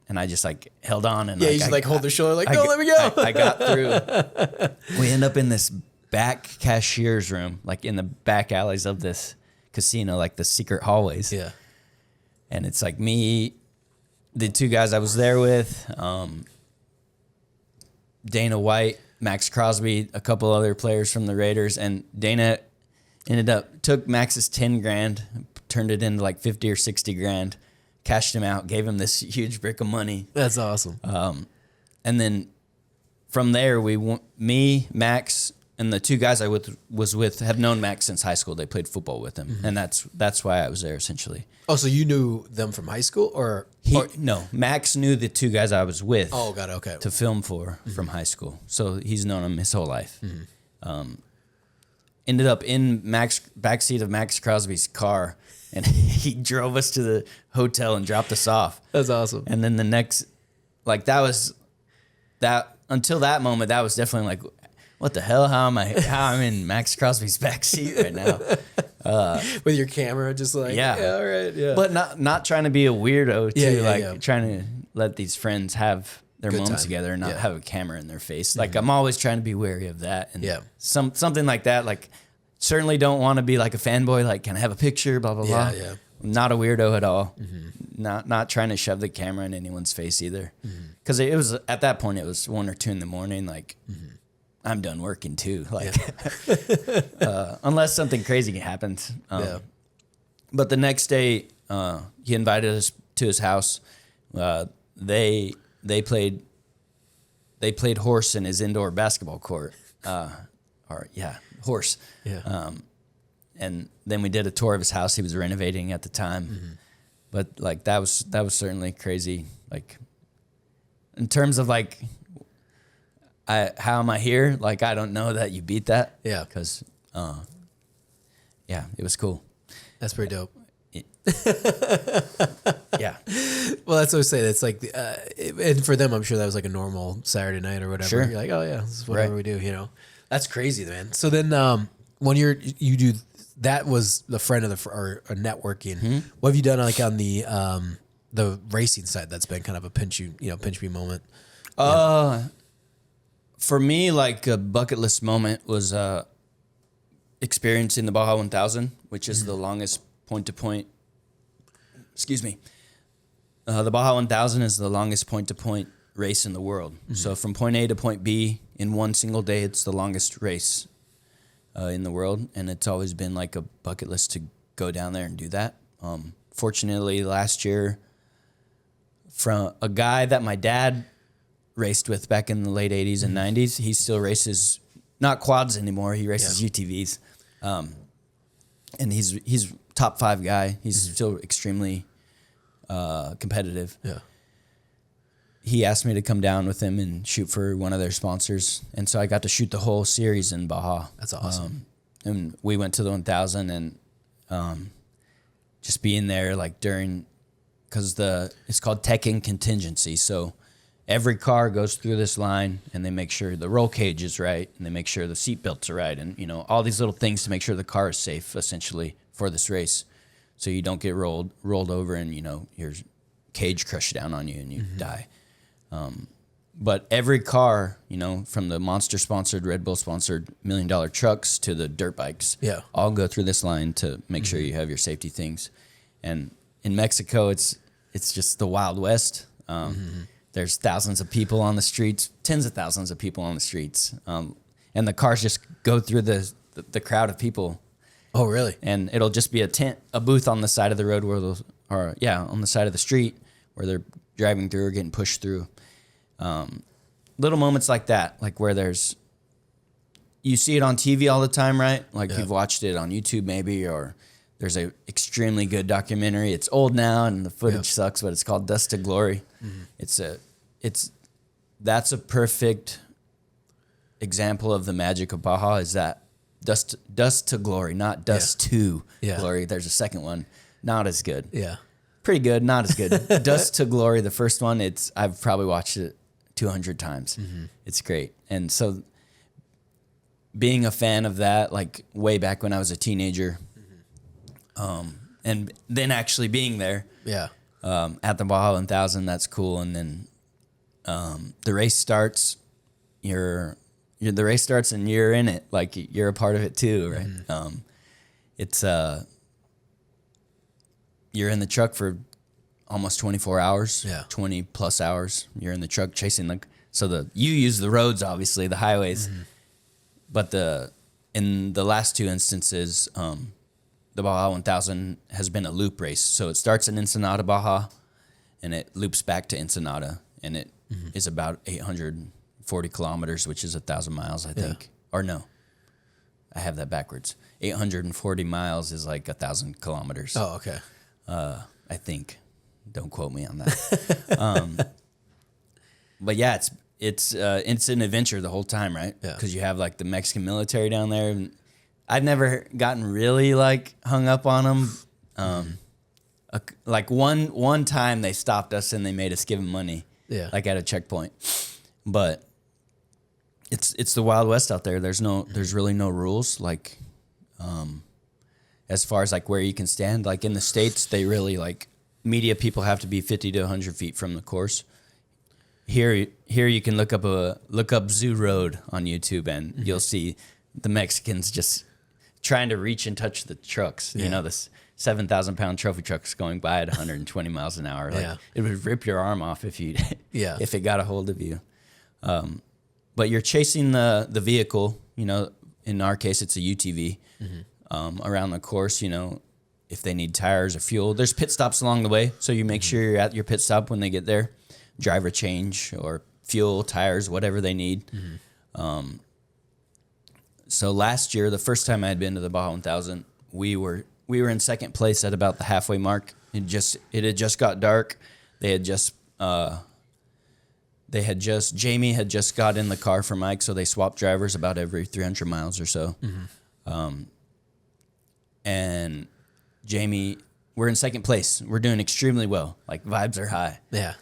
S3: And I just like held on, and
S2: you just like hold their shoulder, like, no, let me go.
S3: I got through. We end up in this back cashier's room, like in the back alleys of this casino, like the secret hallways.
S2: Yeah.
S3: And it's like me, the two guys I was there with, Dana White, Max Crosby, a couple other players from the Raiders, and Dana took Max's 10 grand, turned it into like 50 or 60 grand, cashed him out, gave him this huge brick of money.
S2: That's awesome.
S3: And then from there, me, Max, and the two guys I was with have known Max since high school. They played football with him, and that's why I was there essentially.
S2: Oh, so you knew them from high school, or
S3: No, Max knew the two guys I was with.
S2: Oh, got it. Okay.
S3: To film for from high school, so he's known them his whole life. Ended up in backseat of Max Crosby's car, and he drove us to the hotel and dropped us off.
S2: That's awesome.
S3: And then the next, like until that moment, that was definitely like, what the hell? How I'm in Max Crosby's backseat right now?
S2: With your camera, just like, all right,
S3: But not trying to be a weirdo too, trying to let these friends have their
S2: Good
S3: moments
S2: time.
S3: together and not have a camera in their face. Like I'm always trying to be wary of that. And something like that, like certainly don't want to be like a fanboy, like can I have a picture, blah, blah, blah.
S2: Yeah.
S3: Not a weirdo at all. Not trying to shove the camera in anyone's face either. Because it was, at that point, it was 1 or 2 in the morning, like I'm done working too. Like, unless something crazy happens. But the next day, he invited us to his house. They played horse in his indoor basketball court. Horse.
S2: Yeah.
S3: And then we did a tour of his house. He was renovating at the time. But like that was certainly crazy. Like in terms of like how am I here? Like I don't know that you beat that.
S2: Yeah.
S3: Because it was cool.
S2: That's pretty dope.
S3: Yeah.
S2: Well, that's what I say. That's like, and for them, I'm sure that was like a normal Saturday night or whatever.
S3: Sure.
S2: You're like, oh yeah, this is whatever we do, you know. That's crazy, man. So then, when you do that was the friend of or networking. What have you done like on the racing side? That's been kind of a pinch me moment.
S3: For me, like a bucket list moment was experiencing the Baja 1000, which is the longest point to point. Excuse me. The Baja 1000 is the longest point to point race in the world. So from point A to point B in one single day, it's the longest race in the world, and it's always been like a bucket list to go down there and do that. Fortunately, last year, from a guy that my dad raced with back in the late 80s and 90s, he still races, not quads anymore, he races UTVs. And he's top 5 guy. He's still extremely competitive.
S2: Yeah.
S3: He asked me to come down with him and shoot for one of their sponsors. And so I got to shoot the whole series in Baja.
S2: That's awesome.
S3: And we went to the 1000 and just being there like during, because it's called tech-in contingency. So every car goes through this line and they make sure the roll cage is right and they make sure the seat belts are right. And, all these little things to make sure the car is safe essentially for this race. So you don't get rolled over and, your cage crushed down on you and you die. But every car, from the Monster-sponsored, Red Bull-sponsored $1 Million trucks to the dirt bikes, all go through this line to make sure you have your safety things. And in Mexico, it's just the Wild West. There's thousands of people on the streets, tens of thousands of people on the streets, and the cars just go through the crowd of people.
S2: Oh, really?
S3: And it'll just be a booth on the side of the road on the side of the street where they're driving through or getting pushed through. Little moments like that, like where you see it on TV all the time, right? Like you've watched it on YouTube maybe, or there's a extremely good documentary. It's old now and the footage sucks, but it's called Dust to Glory. That's a perfect example of the magic of Baja, is that dust to glory, not dust to glory. There's a second one, not as good.
S2: Yeah.
S3: Pretty good, not as good. Dust to Glory, the first one, I've probably watched it 200 times. It's great. And so being a fan of that, like way back when I was a teenager, and then actually being there at the Baja 1000, that's cool. And then the race starts, the race starts and you're in it, like you're a part of it too, right? It's you're in the truck for almost 24 hours, 20 plus hours. You're in the truck chasing you use the roads, obviously, the highways, but in the last 2 instances, the Baja 1000 has been a loop race. So it starts in Ensenada, Baja, and it loops back to Ensenada, and it is about 840 kilometers, which is 1,000 miles, I think. Or no, I have that backwards. 840 miles is like 1,000 kilometers.
S2: Oh, okay.
S3: I think. Don't quote me on that. But yeah, it's an adventure the whole time, right?
S2: Yeah.
S3: Because you have like the Mexican military down there. And I've never gotten really like hung up on them. Like one time they stopped us and they made us give them money.
S2: Yeah.
S3: Like at a checkpoint. But it's the Wild West out there. There's really no rules. Like, as far as like where you can stand, like in the States, they really like media people have to be 50 to 100 feet from the course. Here you can look up Zoo Road on YouTube and you'll see the Mexicans just trying to reach and touch the trucks. This 7,000-pound trophy trucks going by at 120 miles an hour. Like it would rip your arm off if it got a hold of you. But you're chasing the vehicle. In our case, it's a UTV. Around the course, if they need tires or fuel. There's pit stops along the way, so you make sure you're at your pit stop when they get there. Driver change or fuel, tires, whatever they need. So last year, the first time I had been to the Baja 1000, we were in second place at about the halfway mark. It had just got dark. Jamie had just got in the car for Mike, so they swapped drivers about every 300 miles or so. And Jamie, we're in second place. We're doing extremely well. Like vibes are high.
S2: Yeah.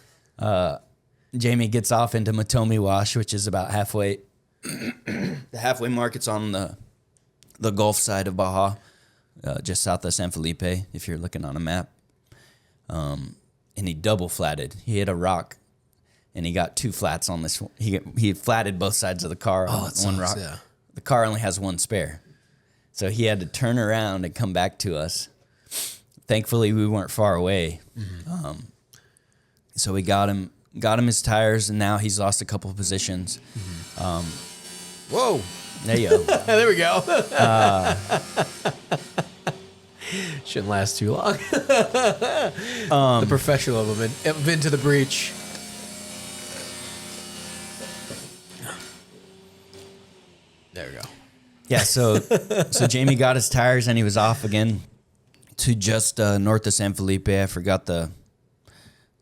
S3: Jamie gets off into Matomi Wash, which is about halfway. The halfway mark, it's on the the Gulf side of Baja, just south of San Felipe, if you're looking on a map. And he double flatted. He hit a rock, and he got 2 flats on this. He flatted both sides of the car on one rock.
S2: Yeah.
S3: The car only has 1 spare, so he had to turn around and come back to us. Thankfully, we weren't far away, so we got him his tires, and now he's lost a couple of positions.
S2: Whoa.
S3: There you go.
S2: There we go. Shouldn't last too long. The professional of them have been to the breach. There we go.
S3: Yeah, so Jamie got his tires, and he was off again to just north of San Felipe. I forgot the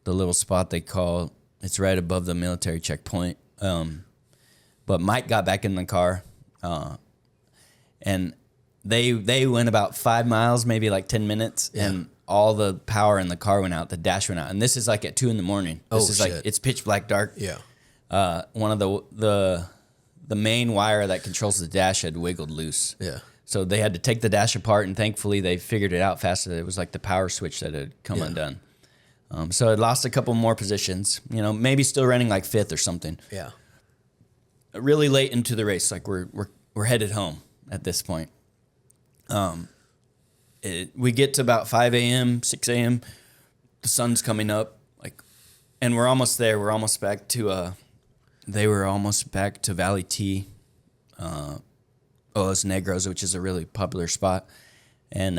S3: little spot they call. It's right above the military checkpoint. But Mike got back in the car, and they went about 5 miles, maybe like 10 minutes, and all the power in the car went out. The dash went out, and this is like at 2 a.m. This is like it's pitch black dark.
S2: Yeah.
S3: One of the main wire that controls the dash had wiggled loose.
S2: Yeah.
S3: So they had to take the dash apart, and thankfully they figured it out faster. It was like the power switch that had come undone. So it lost a couple more positions. Maybe still running like 5th or something.
S2: Yeah.
S3: Really late into the race, like we're headed home at this point. We get to about 5 a.m., 6 a.m. The sun's coming up, and we're almost there. We're almost back to. They were almost back to Valley T, Los Negros, which is a really popular spot, and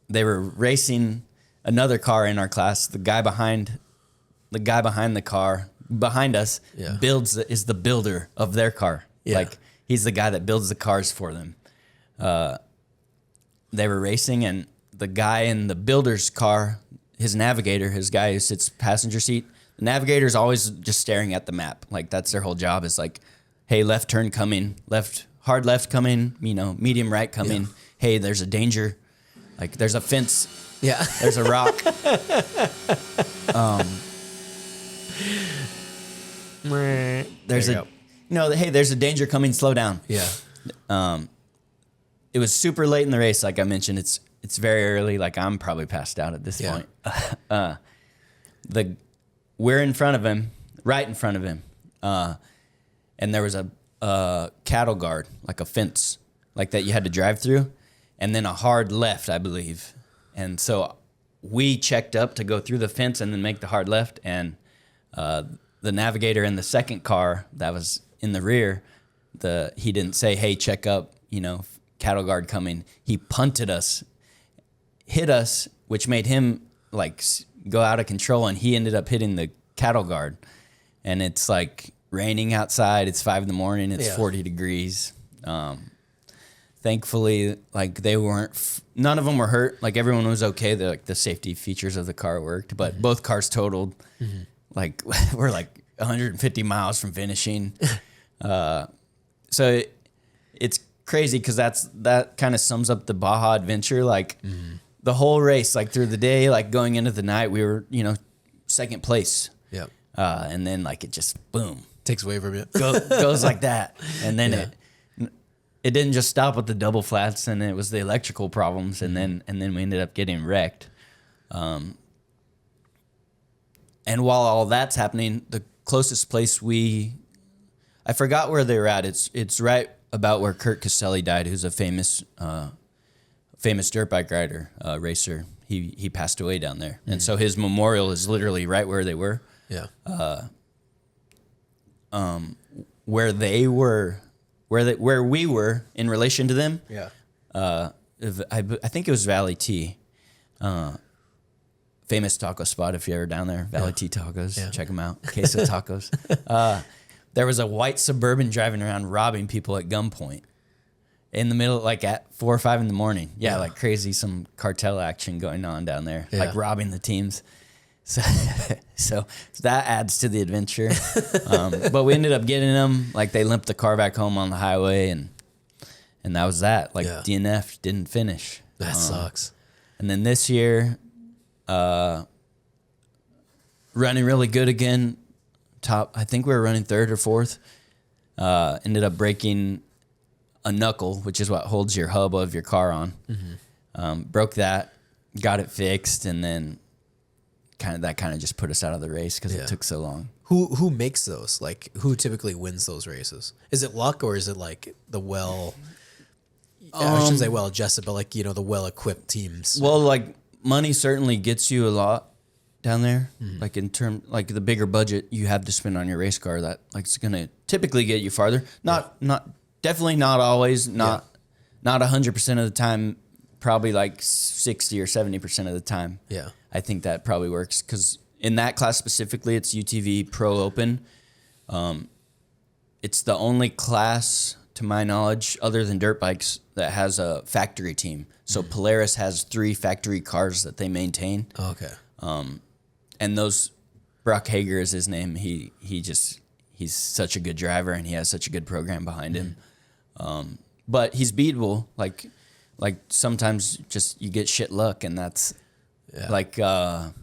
S3: they were racing another car in our class. The guy behind the car behind us is the builder of their car.
S2: Yeah.
S3: Like he's the guy that builds the cars for them. They were racing, and the guy in the builder's car, his navigator, his guy who sits passenger seat, the navigator's always just staring at the map. Like that's their whole job is like, hey, left turn coming, hard left coming, medium right coming. Yeah. Hey, there's a danger. Like there's a fence.
S2: Yeah.
S3: There's a rock. There's hey, there's a danger coming, slow down.
S2: Yeah.
S3: It was super late in the race, like I mentioned. It's very early, like I'm probably passed out at this point. We're in front of him, right in front of him. And there was a cattle guard, like a fence, like that you had to drive through, and then a hard left, I believe. And so we checked up to go through the fence and then make the hard left, and the navigator in the second car that was in the rear, he didn't say, hey, check up, cattle guard coming. He punted us, hit us, which made him like go out of control, and he ended up hitting the cattle guard. And it's like raining outside. It's 5 a.m. It's 40 degrees. Thankfully, like they weren't, none of them were hurt. Like everyone was okay. The safety features of the car worked, but both cars totaled. Mm-hmm. Like we're like 150 miles from finishing. So it's crazy because that kind of sums up the Baja adventure. Like the whole race, like through the day, like going into the night, we were, second place.
S2: Yeah.
S3: And then like it just boom.
S2: Takes away from it.
S3: Goes like that. And then it didn't just stop with the double flats, and it was the electrical problems, and then we ended up getting wrecked. And while all that's happening, the closest place I forgot where they were at. It's right about where Kurt Caselli died, who's a famous dirt bike rider, racer. He passed away down there, and so his memorial is literally right where they were.
S2: Yeah.
S3: Where they were, where we were in relation to them.
S2: Yeah.
S3: I think it was Valley T. Famous taco spot if you're ever down there. Valley T Tacos. Yeah. Check them out. Queso Tacos. There was a white Suburban driving around robbing people at gunpoint in the middle, like at 4 or 5 in the morning. Yeah, like crazy, some cartel action going on down there, like robbing the teams. So that adds to the adventure. But we ended up getting them. Like they limped the car back home on the highway, and that was that. Like DNF didn't finish.
S2: That sucks.
S3: And then this year, running really good again. I think we were running 3rd or 4th. Ended up breaking a knuckle, which is what holds your hub of your car on. Broke that, got it fixed, and then kind of just put us out of the race because it took so long.
S2: Who makes those? Like, who typically wins those races? Is it luck, or is it like the I shouldn't say well-adjusted, but like, the well-equipped teams?
S3: Well, like money certainly gets you a lot down there. Like like the bigger budget you have to spend on your race car, that like it's gonna typically get you farther. Definitely not always. Not 100% of the time. Probably like 60 or 70% of the time.
S2: Yeah,
S3: I think that probably works because in that class specifically, it's UTV Pro Open. It's the only class, to my knowledge, other than dirt bikes, that has a factory team. So Polaris has 3 factory cars that they maintain.
S2: Oh, okay.
S3: And those, Brock Hager is his name. He's such a good driver, and he has such a good program behind him. But he's beatable. Like sometimes just you get shit luck, and that's like not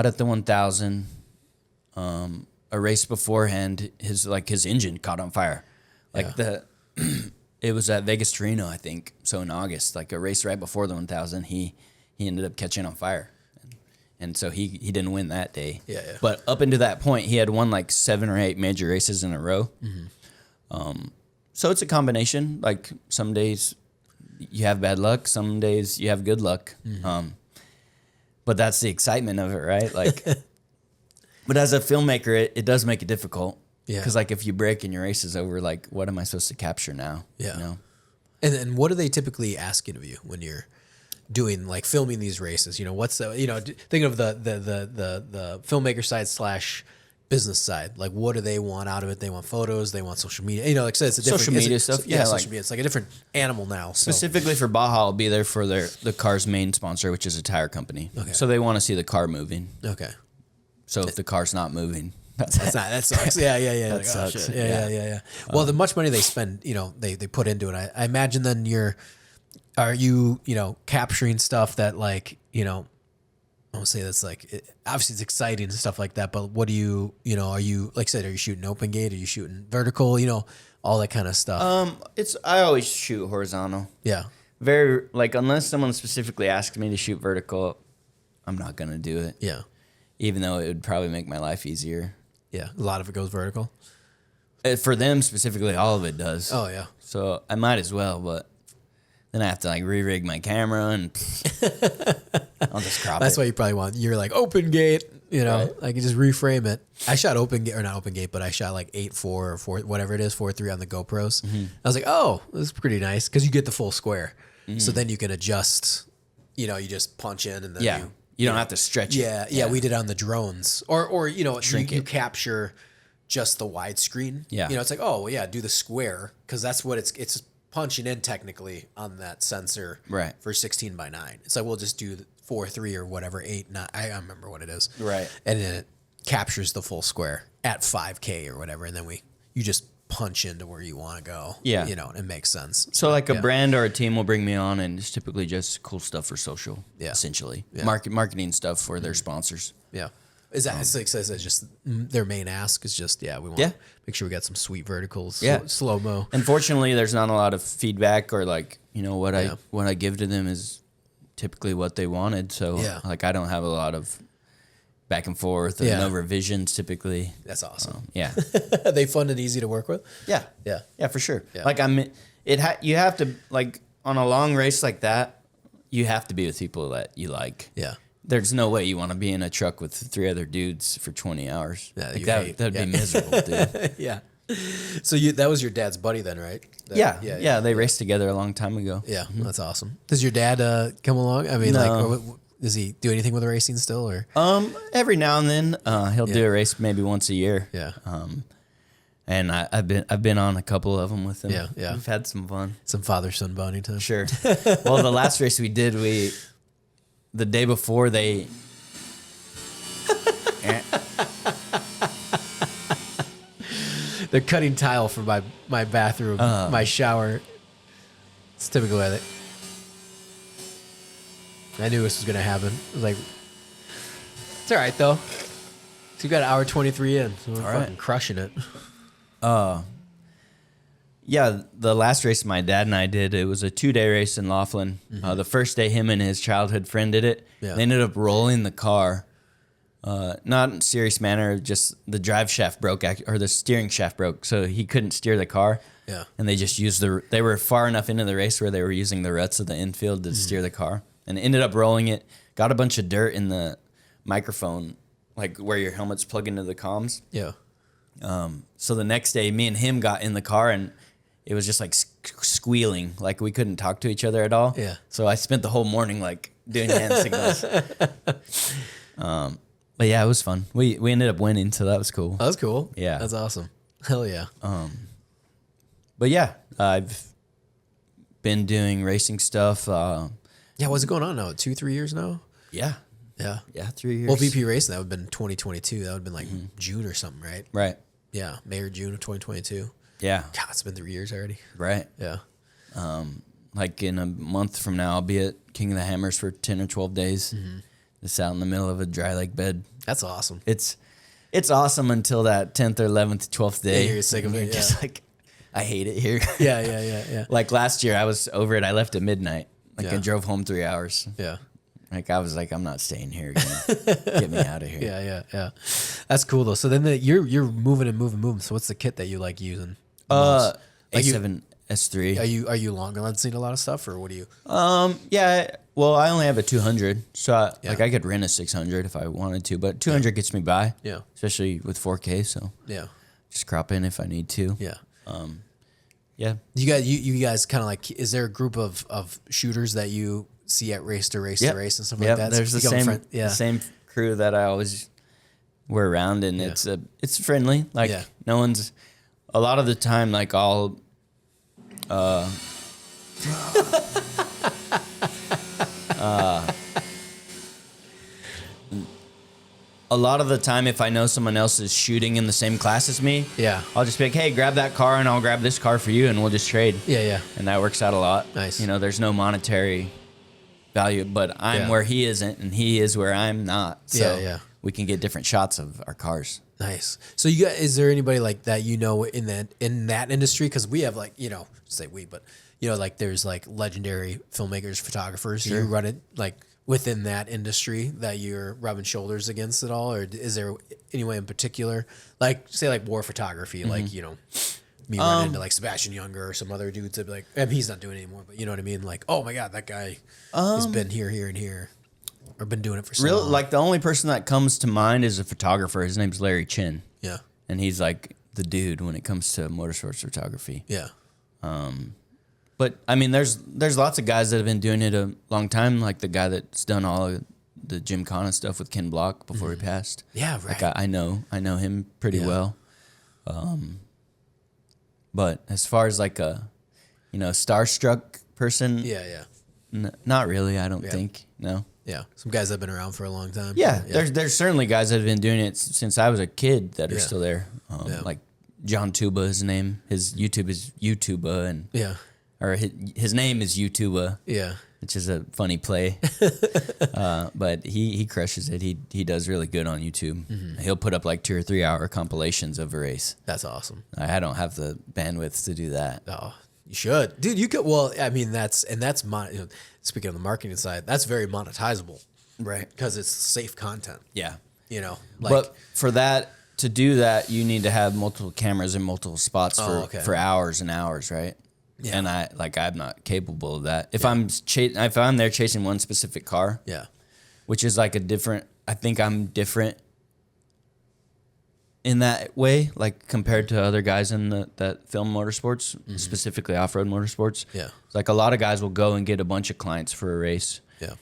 S3: at the 1000. A race beforehand, his engine caught on fire. It was at Vegas to Reno, I think. So in August, like a race right before the 1000, he ended up catching on fire. And so he didn't win that day.
S2: Yeah.
S3: But up until that point, he had won like 7 or 8 major races in a row. So it's a combination. Like some days you have bad luck, some days you have good luck. But that's the excitement of it, right? Like, but as a filmmaker, it does make it difficult.
S2: Yeah.
S3: Because like if you break and your race is over, like what am I supposed to capture now?
S2: Yeah.
S3: You know?
S2: And then what do they typically ask of you when you're doing like filming these races? What's the thinking of the filmmaker side / business side, like what do they want out of it? They want photos, they want social media. Like I said, it's a different
S3: Social media stuff.
S2: Yeah,
S3: Like,
S2: social media. It's like a different animal now. So.
S3: Specifically for Baja, I'll be there for the car's main sponsor, which is a tire company.
S2: Okay.
S3: So they want to see the car moving.
S2: Okay.
S3: So if the car's not moving,
S2: That sucks. Yeah.
S3: That
S2: Like,
S3: sucks.
S2: Oh, shit. Yeah. Well, the much money they spend, they put into it. I imagine then are you capturing stuff that like, I won't say that's like, obviously it's exciting and stuff like that, but what do are you, like I said, are you shooting open gate? Are you shooting vertical? All that kind of stuff.
S3: I always shoot horizontal.
S2: Yeah.
S3: Very, like, unless someone specifically asks me to shoot vertical, I'm not going to do it.
S2: Yeah.
S3: Even though it would probably make my life easier.
S2: Yeah. A lot of it goes vertical.
S3: For them specifically, all of it does.
S2: Oh, yeah.
S3: So I might as well, but then I have to like re-rig my camera and I'll just crop
S2: That's
S3: it.
S2: what you probably want. You're like open gate,
S3: Right.
S2: like you just reframe it. I shot open gate, or not open gate, but I shot like 8.4 or 4, whatever it is, 4.3 on the GoPros. I was like, oh, this is pretty nice because you get the full square. So then you can adjust, you just punch in and then
S3: you don't have to stretch it.
S2: Yeah, we did on the drones. Or you capture just the widescreen.
S3: Yeah.
S2: It's like, oh, well, yeah, do the square because that's what it's punching in technically on that sensor
S3: Right.
S2: for 16 by 9. It's like, we'll just do 4.3 or whatever, 8, 9. I don't remember what it is.
S3: Right.
S2: And then it captures the full square at 5K or whatever. And then you just punch into where you want to go.
S3: Yeah.
S2: It makes sense.
S3: So like a brand or a team will bring me on and it's typically just cool stuff for social, essentially.
S2: Yeah.
S3: Marketing stuff for their sponsors.
S2: Yeah. Is that it's like says it's just their main ask is just we want to make sure we got some sweet verticals, slow mo.
S3: Unfortunately, there's not a lot of feedback or like what I give to them is typically what they wanted. So like I don't have a lot of back and forth and no revisions typically.
S2: That's awesome.
S3: Yeah,
S2: Are they fun and easy to work with?
S3: Yeah, for sure.
S2: Yeah.
S3: Like you have to like on a long race like that, you have to be with people that you like.
S2: Yeah.
S3: There's no way you want to be in a truck with 3 other dudes for 20 hours.
S2: Yeah,
S3: like
S2: you
S3: that would be miserable, dude.
S2: Yeah. So that was your dad's buddy then, right?
S3: Yeah. They raced together a long time ago.
S2: Yeah, that's awesome. Does your dad come along? I mean,
S3: No.
S2: does he do anything with the racing still, or?
S3: Every now and then, he'll do a race maybe once a year.
S2: Yeah.
S3: And I've been on a couple of them with him.
S2: Yeah.
S3: We've had some fun.
S2: Some father-son bonding time.
S3: Sure. Well, the last race we did, the day before they.
S2: They're cutting tile for my bathroom, my shower. It's typical way I knew this was gonna happen. I was like, it's all right though. So you got an hour 23 in. So we're
S3: All right.
S2: fucking crushing it.
S3: Yeah, the last race my dad and I did, it was a 2-day race in Laughlin. The first day, him and his childhood friend did it.
S2: Yeah.
S3: They ended up rolling the car, not in a serious manner, just the drive shaft broke, or the steering shaft broke, so he couldn't steer the car.
S2: Yeah.
S3: And they just used they were far enough into the race where they were using the ruts of the infield to steer the car. And ended up rolling it, got a bunch of dirt in the microphone, like where your helmets plug into the comms.
S2: Yeah.
S3: So the next day, me and him got in the car, and it was just like squealing, like we couldn't talk to each other at all.
S2: Yeah.
S3: So I spent the whole morning like doing hand signals. But yeah, it was fun. We ended up winning, so that was cool.
S2: That was cool.
S3: Yeah.
S2: That's awesome. Hell yeah.
S3: But yeah, I've been doing racing stuff.
S2: Yeah, what's going on now? 2-3 years now?
S3: Yeah.
S2: Yeah.
S3: Yeah, 3 years.
S2: Well, VP Racing, that would have been 2022. That would have been like June or something, right?
S3: Right.
S2: Yeah, May or June of 2022.
S3: Yeah.
S2: God, it's been 3 years already.
S3: Right.
S2: Yeah.
S3: Like in a month from now, I'll be at King of the Hammers for 10 or 12 days. Just out in the middle of a dry lake bed.
S2: That's awesome.
S3: It's awesome until that 10th or 11th, 12th day.
S2: Yeah, you're sick of
S3: And
S2: it,
S3: you're just like, I hate it here.
S2: Yeah.
S3: Like last year, I was over it. I left at midnight. Like
S2: Yeah.
S3: I drove home 3 hours.
S2: Yeah.
S3: Like I was like, I'm not staying here again. Get me out of here.
S2: Yeah. That's cool though. So then you're moving and moving. So what's the kit that you like using? Like
S3: A7 S3.
S2: Are you long seeing a lot of stuff, or what do you?
S3: Yeah. Well, I only have a 200, so like I could rent a 600 if I wanted to, but 200 gets me by.
S2: Yeah.
S3: Especially with 4K, so
S2: Yeah.
S3: just crop in if I need to.
S2: Yeah.
S3: Yeah.
S2: You guys kind of like, is there a group of shooters that you see at race to race
S3: Yep.
S2: to race and stuff
S3: Yep.
S2: like that?
S3: There's
S2: So
S3: the
S2: you become
S3: same
S2: friend-
S3: the same crew that I always were around, and it's friendly. Like no one's. A lot of the time, like I'll. A lot of the time, if I know someone else is shooting in the same class as me,
S2: Yeah.
S3: I'll just be like, hey, grab that car and I'll grab this car for you and we'll just trade.
S2: Yeah.
S3: And that works out a lot.
S2: Nice.
S3: You know, there's no monetary value, but I'm
S2: Yeah.
S3: where he isn't and he is where I'm not. So
S2: Yeah.
S3: we can get different shots of our cars.
S2: Nice. So you got, is there anybody like that you know in that industry? Because we have like, say we, but like there's like legendary filmmakers, photographers. Do you run it like within that industry that you're rubbing shoulders against at all, or is there anyone in particular, like say like war photography, like me running into like Sebastian Younger or some other dudes that be like, I mean, he's not doing it anymore, but you know what I mean? Like, oh my God, that guy has been here, and here, or been doing it for so long.
S3: Like the only person that comes to mind is a photographer. His name's Larry Chin.
S2: Yeah.
S3: And he's like the dude when it comes to motorsports photography.
S2: Yeah.
S3: But I mean, there's lots of guys that have been doing it a long time. Like the guy that's done all of the Gymkhana stuff with Ken Block before he passed.
S2: Yeah, right.
S3: Like I know him pretty well. But as far as like a, starstruck person,
S2: Yeah.
S3: not really. I don't think. No.
S2: Yeah. Some guys that have been around for a long time.
S3: Yeah, there's certainly guys that have been doing it since I was a kid that are
S2: Yeah.
S3: still there. Like John Tuba, his name. His YouTube is YouTuba, and
S2: Yeah.
S3: or his name is YouTuba,
S2: Yeah.
S3: which is a funny play. But he crushes it. He does really good on YouTube. He'll put up like 2 or 3 hour compilations of a race.
S2: That's awesome.
S3: I don't have the bandwidth to do that.
S2: Oh, you should, dude. You could. Well, I mean, that's speaking of the marketing side, that's very monetizable,
S3: Right.
S2: because it's safe content.
S3: Yeah.
S2: Like,
S3: But for that to do that, you need to have multiple cameras in multiple spots for hours and hours, right?
S2: Yeah.
S3: And I'm not capable of that. If I'm there chasing one specific car,
S2: yeah,
S3: which is like I think I'm different in that way, like compared to other guys in that film motorsports, specifically off-road motorsports.
S2: Yeah.
S3: It's like a lot of guys will go and get a bunch of clients for a race,
S2: yeah,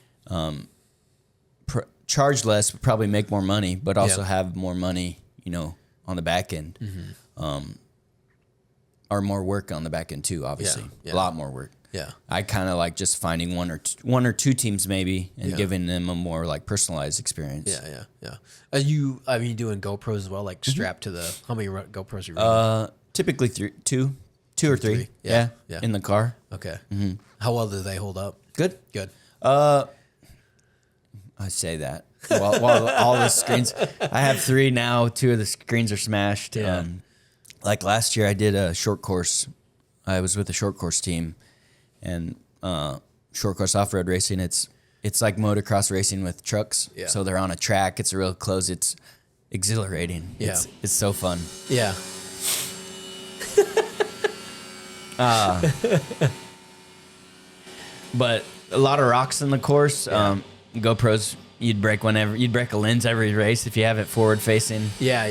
S3: charge less, but probably make more money, but also have more money, on the back end. Or more work on the back end too, obviously.
S2: Yeah.
S3: A lot more work.
S2: yeah,
S3: I kind of like just finding one or two teams maybe and giving them a more like personalized experience.
S2: yeah. Are you doing GoPros as well, like strapped to the? How many GoPros are you running?
S3: Typically two or three.
S2: Yeah.
S3: In the car.
S2: Okay. How well do they hold up?
S3: Good.
S2: Good.
S3: I say that while all the screens. I have 3 now. 2 of the screens are smashed.
S2: Yeah.
S3: Like last year, I did a short course I was with a short course team, and short course off road racing. It's like motocross racing with trucks.
S2: Yeah.
S3: So they're on a track. It's real close. It's exhilarating.
S2: Yeah.
S3: It's so fun.
S2: Yeah.
S3: But a lot of rocks in the course.
S2: Yeah.
S3: GoPros, you'd break a lens every race if you have it forward facing.
S2: Yeah.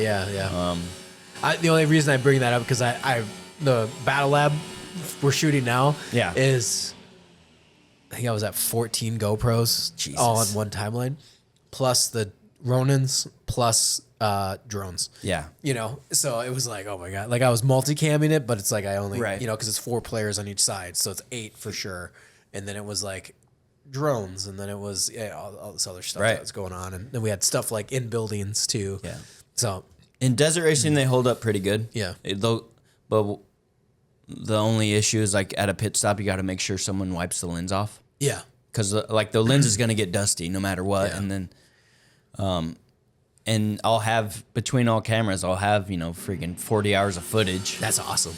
S2: The only reason I bring that up because the battle lab we're shooting now
S3: Yeah.
S2: is I think I was at 14 GoPros
S3: Jesus.
S2: all on one timeline, plus the Ronins, plus drones.
S3: Yeah.
S2: You know, so it was like, oh my God. Like I was multicamming it, but it's like I only,
S3: Right.
S2: you know, because it's 4 players on each side. So it's 8 for sure. And then it was like drones. And then it was all this other stuff
S3: Right.
S2: that was going on. And then we had stuff like in buildings too.
S3: Yeah.
S2: So,
S3: In desert racing, they hold up pretty good.
S2: Yeah.
S3: But the only issue is like at a pit stop, you got to make sure someone wipes the lens off.
S2: yeah.
S3: Because like the lens is going to get dusty no matter what.
S2: Yeah.
S3: And then, and I'll have between all cameras, I'll have, freaking 40 hours of footage,
S2: That's awesome.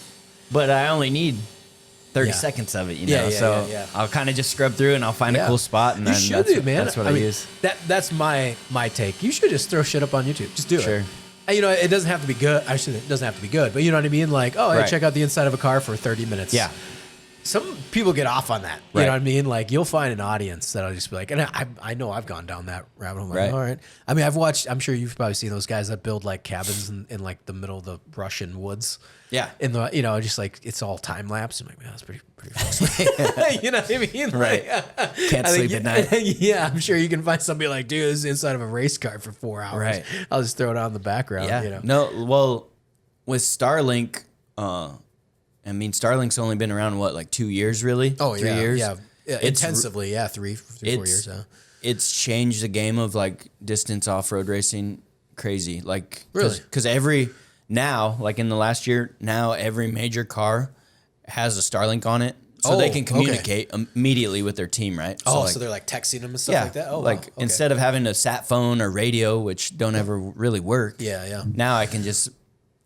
S3: but I only need 30
S2: Yeah.
S3: seconds of it,
S2: Yeah, yeah,
S3: so
S2: yeah.
S3: I'll kind of just scrub through and I'll find a
S2: Yeah.
S3: cool spot. And
S2: You
S3: then
S2: should do, man.
S3: That's what I
S2: mean,
S3: use.
S2: That's my take. You should just throw shit up on YouTube. Just do
S3: Sure.
S2: it. And, you know, it doesn't have to be good. It doesn't have to be good, but you know what I mean? Like, oh, hey,
S3: Right.
S2: check out the inside of a car for 30 minutes.
S3: Yeah.
S2: Some people get off on that. You
S3: Right.
S2: know what I mean? Like you'll find an audience that'll just be like, and I know I've gone down that rabbit hole. Like,
S3: Right.
S2: all right. I mean, I'm sure you've probably seen those guys that build like cabins in like the middle of the Russian woods.
S3: Yeah.
S2: In the, just like it's all time lapse. I'm like, man, that's pretty fun. You know what I mean?
S3: Right.
S2: Like,
S3: Can't
S2: I think,
S3: sleep at night.
S2: Yeah, I'm sure you can find somebody like, dude, this is inside of a race car for 4 hours.
S3: Right.
S2: I'll just throw it on in the background.
S3: Yeah.
S2: You know?
S3: No, well, with Starlink, Starlink's only been around, what, like 2 years, really?
S2: Oh,
S3: 3
S2: yeah.
S3: years?
S2: Yeah.
S3: It's
S2: Intensively. Yeah. 3, 4 years. Yeah.
S3: It's changed the game of like distance off-road racing crazy. Like,
S2: Really?
S3: Because now, like in the last year, now every major car has a Starlink on it. So they
S2: Oh,
S3: can communicate immediately with their team, right?
S2: So they're like texting them and stuff
S3: yeah,
S2: like that? Oh,
S3: like
S2: wow. Okay.
S3: instead of having a sat phone or radio, which don't ever really work.
S2: Yeah, yeah.
S3: Now I can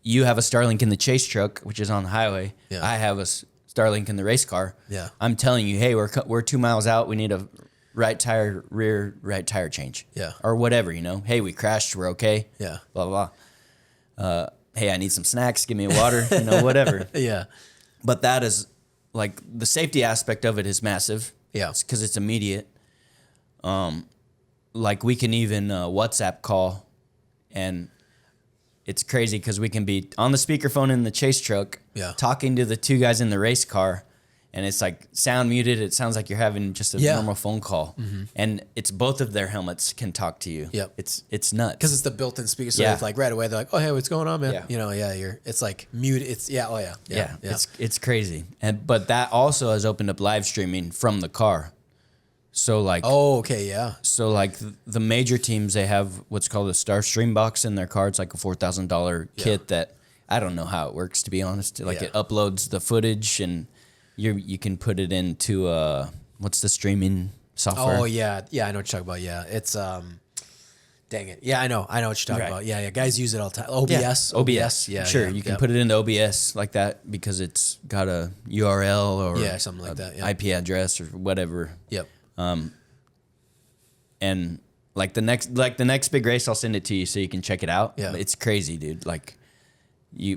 S3: you have a Starlink in the chase truck, which is on the highway.
S2: Yeah.
S3: I have a Starlink in the race car.
S2: Yeah.
S3: I'm telling you, hey, we're 2 miles out. We need a rear right tire change.
S2: Yeah.
S3: Or whatever, Hey, we crashed. We're okay.
S2: Yeah.
S3: Blah, blah, blah. Hey, I need some snacks. Give me a water, whatever.
S2: Yeah.
S3: But that is like the safety aspect of it is massive.
S2: Yeah.
S3: Because it's immediate. Like we can even WhatsApp call, and it's crazy because we can be on the speakerphone in the chase truck,
S2: Yeah.
S3: talking to the 2 guys in the race car, and it's like sound muted. It sounds like you're having just a
S2: Yeah.
S3: normal phone call, and it's both of their helmets can talk to you.
S2: Yep.
S3: It's nuts
S2: Because it's the built-in speaker, so
S3: Yeah.
S2: it's like right away they're like, "Oh, hey, what's going on, man?"
S3: Yeah.
S2: It's like mute. It's
S3: it's crazy, but that also has opened up live streaming from the car. So like
S2: Oh, okay, yeah,
S3: So like the major teams, they have what's called a Starstream box in their car. It's like a $4,000 kit that I don't know how it works, to be honest. Like
S2: Yeah.
S3: it uploads the footage and you can put it into what's the streaming software?
S2: Oh, yeah, I know what you're talking about. Yeah, it's dang it, yeah, I know what you're talking
S3: Right.
S2: about. Yeah, guys use it all the time. OBS, yeah,
S3: Sure,
S2: yeah,
S3: you can
S2: yep.
S3: put it into OBS like that because it's got a URL or
S2: something like that. Yeah.
S3: IP address or whatever.
S2: Yep.
S3: And like the next big race, I'll send it to you so you can check it out.
S2: Yeah.
S3: It's crazy, dude. Like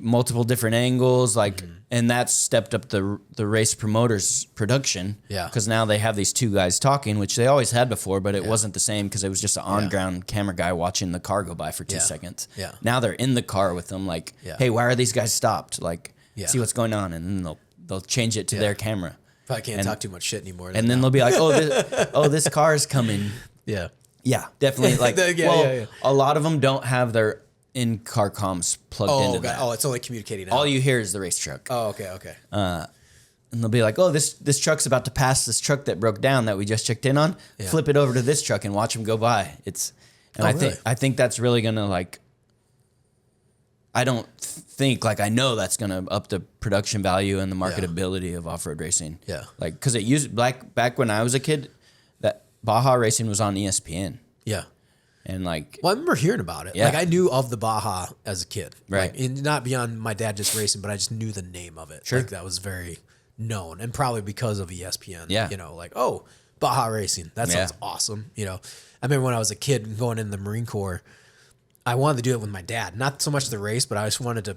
S3: multiple different angles, like, and that's stepped up the race promoters production.
S2: Yeah.
S3: Because now they have these 2 guys talking, which they always had before, but it wasn't the same because it was just an on-ground camera guy watching the car go by for 2
S2: Yeah.
S3: seconds.
S2: Yeah.
S3: Now they're in the car with them, like,
S2: Yeah.
S3: hey, why are these guys stopped? Like,
S2: Yeah.
S3: see what's going on, and then they'll change it to their camera.
S2: Probably can't
S3: And-
S2: talk too much shit anymore.
S3: And then they'll be like, this car is coming.
S2: yeah.
S3: Yeah, definitely. Like,
S2: Yeah.
S3: a lot of them don't have their in-car comms plugged
S2: Oh,
S3: into
S2: God.
S3: that.
S2: Oh, it's only communicating now.
S3: All you hear is the race truck.
S2: Oh, okay.
S3: And they'll be like, oh, this truck's about to pass this truck that broke down that we just checked in on.
S2: Yeah.
S3: Flip it over to this truck and watch them go by.
S2: Really?
S3: I think that's really going to like, I don't think, like, I know that's going to up the production value and the marketability of off-road racing.
S2: Yeah.
S3: Like, because it used, back when I was a kid, that Baja racing was on ESPN.
S2: Yeah.
S3: And like,
S2: Well, I remember hearing about it.
S3: Yeah.
S2: Like I knew of the Baja as a kid,
S3: Right.
S2: Like, and not beyond my dad just racing, but I just knew the name of it.
S3: Sure.
S2: Like that was very known, and probably because of ESPN.
S3: Yeah.
S2: You know, like Baja racing. That sounds awesome. You know, I remember when I was a kid and going in the Marine Corps, I wanted to do it with my dad. Not so much the race, but I just wanted to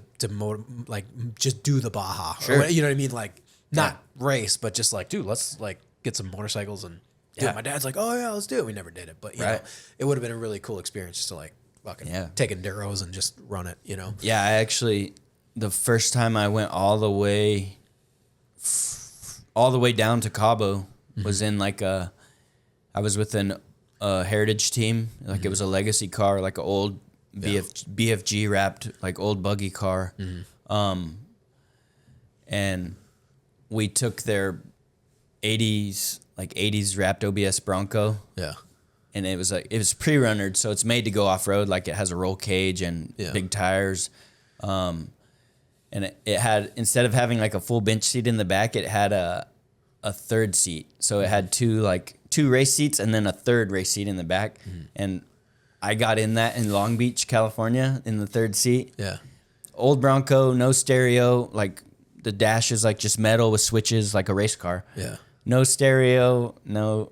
S2: just do the Baja.
S3: Sure.
S2: Or, you know what I mean? Like not race, but just like, dude, let's like get some motorcycles and do it. My dad's like, oh yeah, let's do it. We never did it, but you know, it would have been a really cool experience just to like fucking take enduros and just run it. You know?
S3: yeah, I actually, the first time I went all the way down to Cabo was in like I was with a heritage team. Like it was a legacy car, like an old BFG wrapped, like old buggy car. And we took their 80s wrapped OBS Bronco.
S2: Yeah.
S3: And it was pre-runnered, so it's made to go off-road. Like it has a roll cage and big tires. And it had, instead of having like a full bench seat in the back, it had a third seat. So it had two race seats and then a third race seat in the back. And I got in that in Long Beach, California, in the third seat.
S2: Yeah.
S3: Old Bronco, no stereo, like the dash is like just metal with switches, like a race car.
S2: Yeah.
S3: No stereo, no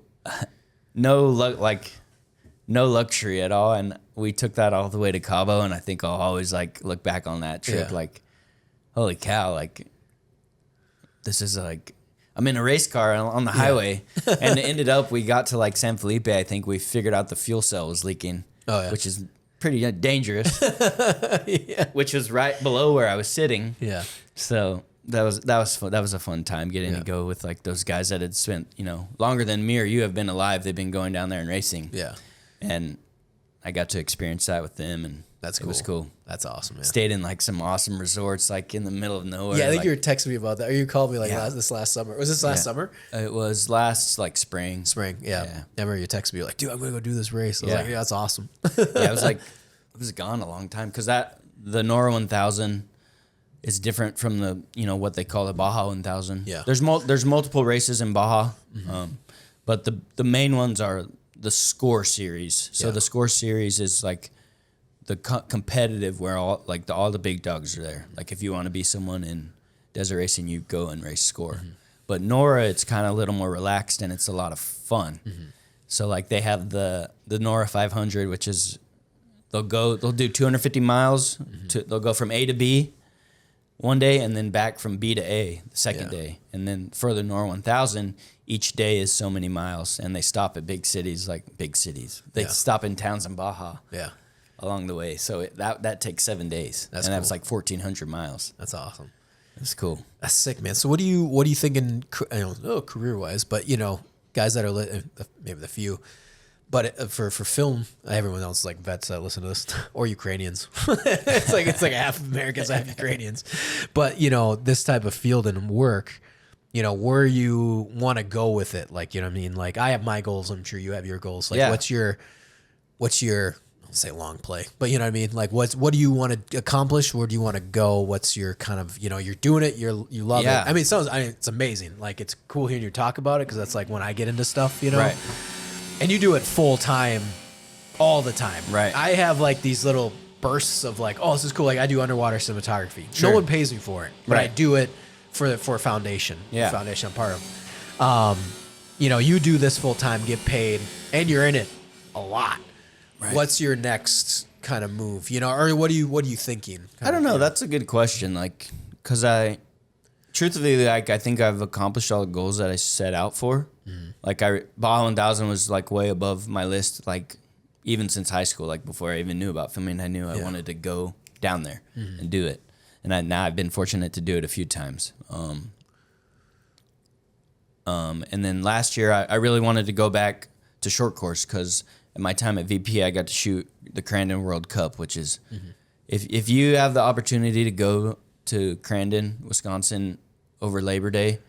S3: luxury at all. And we took that all the way to Cabo, and I think I'll always like look back on that trip like, holy cow, like this is like, I'm in a race car on the highway. And it ended up, we got to like San Felipe, I think we figured out the fuel cell was leaking, which is pretty dangerous, which was right below where I was sitting.
S2: Yeah.
S3: So that was fun. That was a fun time getting to go with like those guys that had spent, you know, longer than me or you have been alive. They've been going down there and racing.
S2: Yeah.
S3: And I got to experience that with them, and it was cool.
S2: That's awesome, man.
S3: Stayed in like some awesome resorts, like in the middle of nowhere.
S2: Yeah, I think
S3: like,
S2: you were texting me about that. Or you called me like this last summer. Was this last summer?
S3: It was last like spring.
S2: Yeah. I remember you texted me like, dude, I'm gonna go do this race. I was like, yeah, that's awesome.
S3: I was like, I was gone a long time because the Nora 1000 is different from the, you know, what they call the Baja 1000.
S2: Yeah.
S3: There's multiple races in Baja, but the main ones are the Score Series. So the Score Series is like the competitive where all the big dogs are there. Like if you want to be someone in desert racing, you go and race Score. But Nora, it's kind of a little more relaxed and it's a lot of fun. So like they have the Nora 500, which is they'll do 250 miles. They'll go from A to B one day and then back from B to A the second day. And then for the Nora 1000, each day is so many miles, and they stop at big cities. They stop in towns in Baja. Yeah. Along the way, so that takes 7 days. That was like 1,400 miles.
S2: That's awesome.
S3: That's cool.
S2: That's sick, man. So what are you thinking? I don't know, career wise, but you know, guys that are maybe the few, but for film, everyone else is like vets that listen to this or Ukrainians. it's like half Americans, half Ukrainians. But you know, this type of field and work, you know, where you want to go with it. Like, you know what I mean? Like I have my goals. I'm sure you have your goals. Like what's your say long play, but you know what I mean? Like what do you want to accomplish? Where do you want to go? What's your kind of, you know, you're doing it, you love it. I mean, it's amazing. Like it's cool hearing you talk about it. Cause that's like when I get into stuff, you know, right. And you do it full time all the time. Right. I have like these little bursts of like, oh, this is cool. Like I do underwater cinematography. Sure. No one pays me for it, but I do it for a foundation. Yeah. Foundation I'm part of. You know, you do this full time, get paid, and you're in it a lot. Right. What's your next kind of move? You know, or what are you thinking?
S3: I don't know. That's a good question. Like, cause truthfully, like I think I've accomplished all the goals that I set out for. Like Baja 1000 was like way above my list. Like even since high school, like before I even knew about filming, I knew I wanted to go down there and do it. And now I've been fortunate to do it a few times. And then last year I really wanted to go back to short course because at my time at VP, I got to shoot the Crandon World Cup, which is if you have the opportunity to go to Crandon, Wisconsin over Labor Day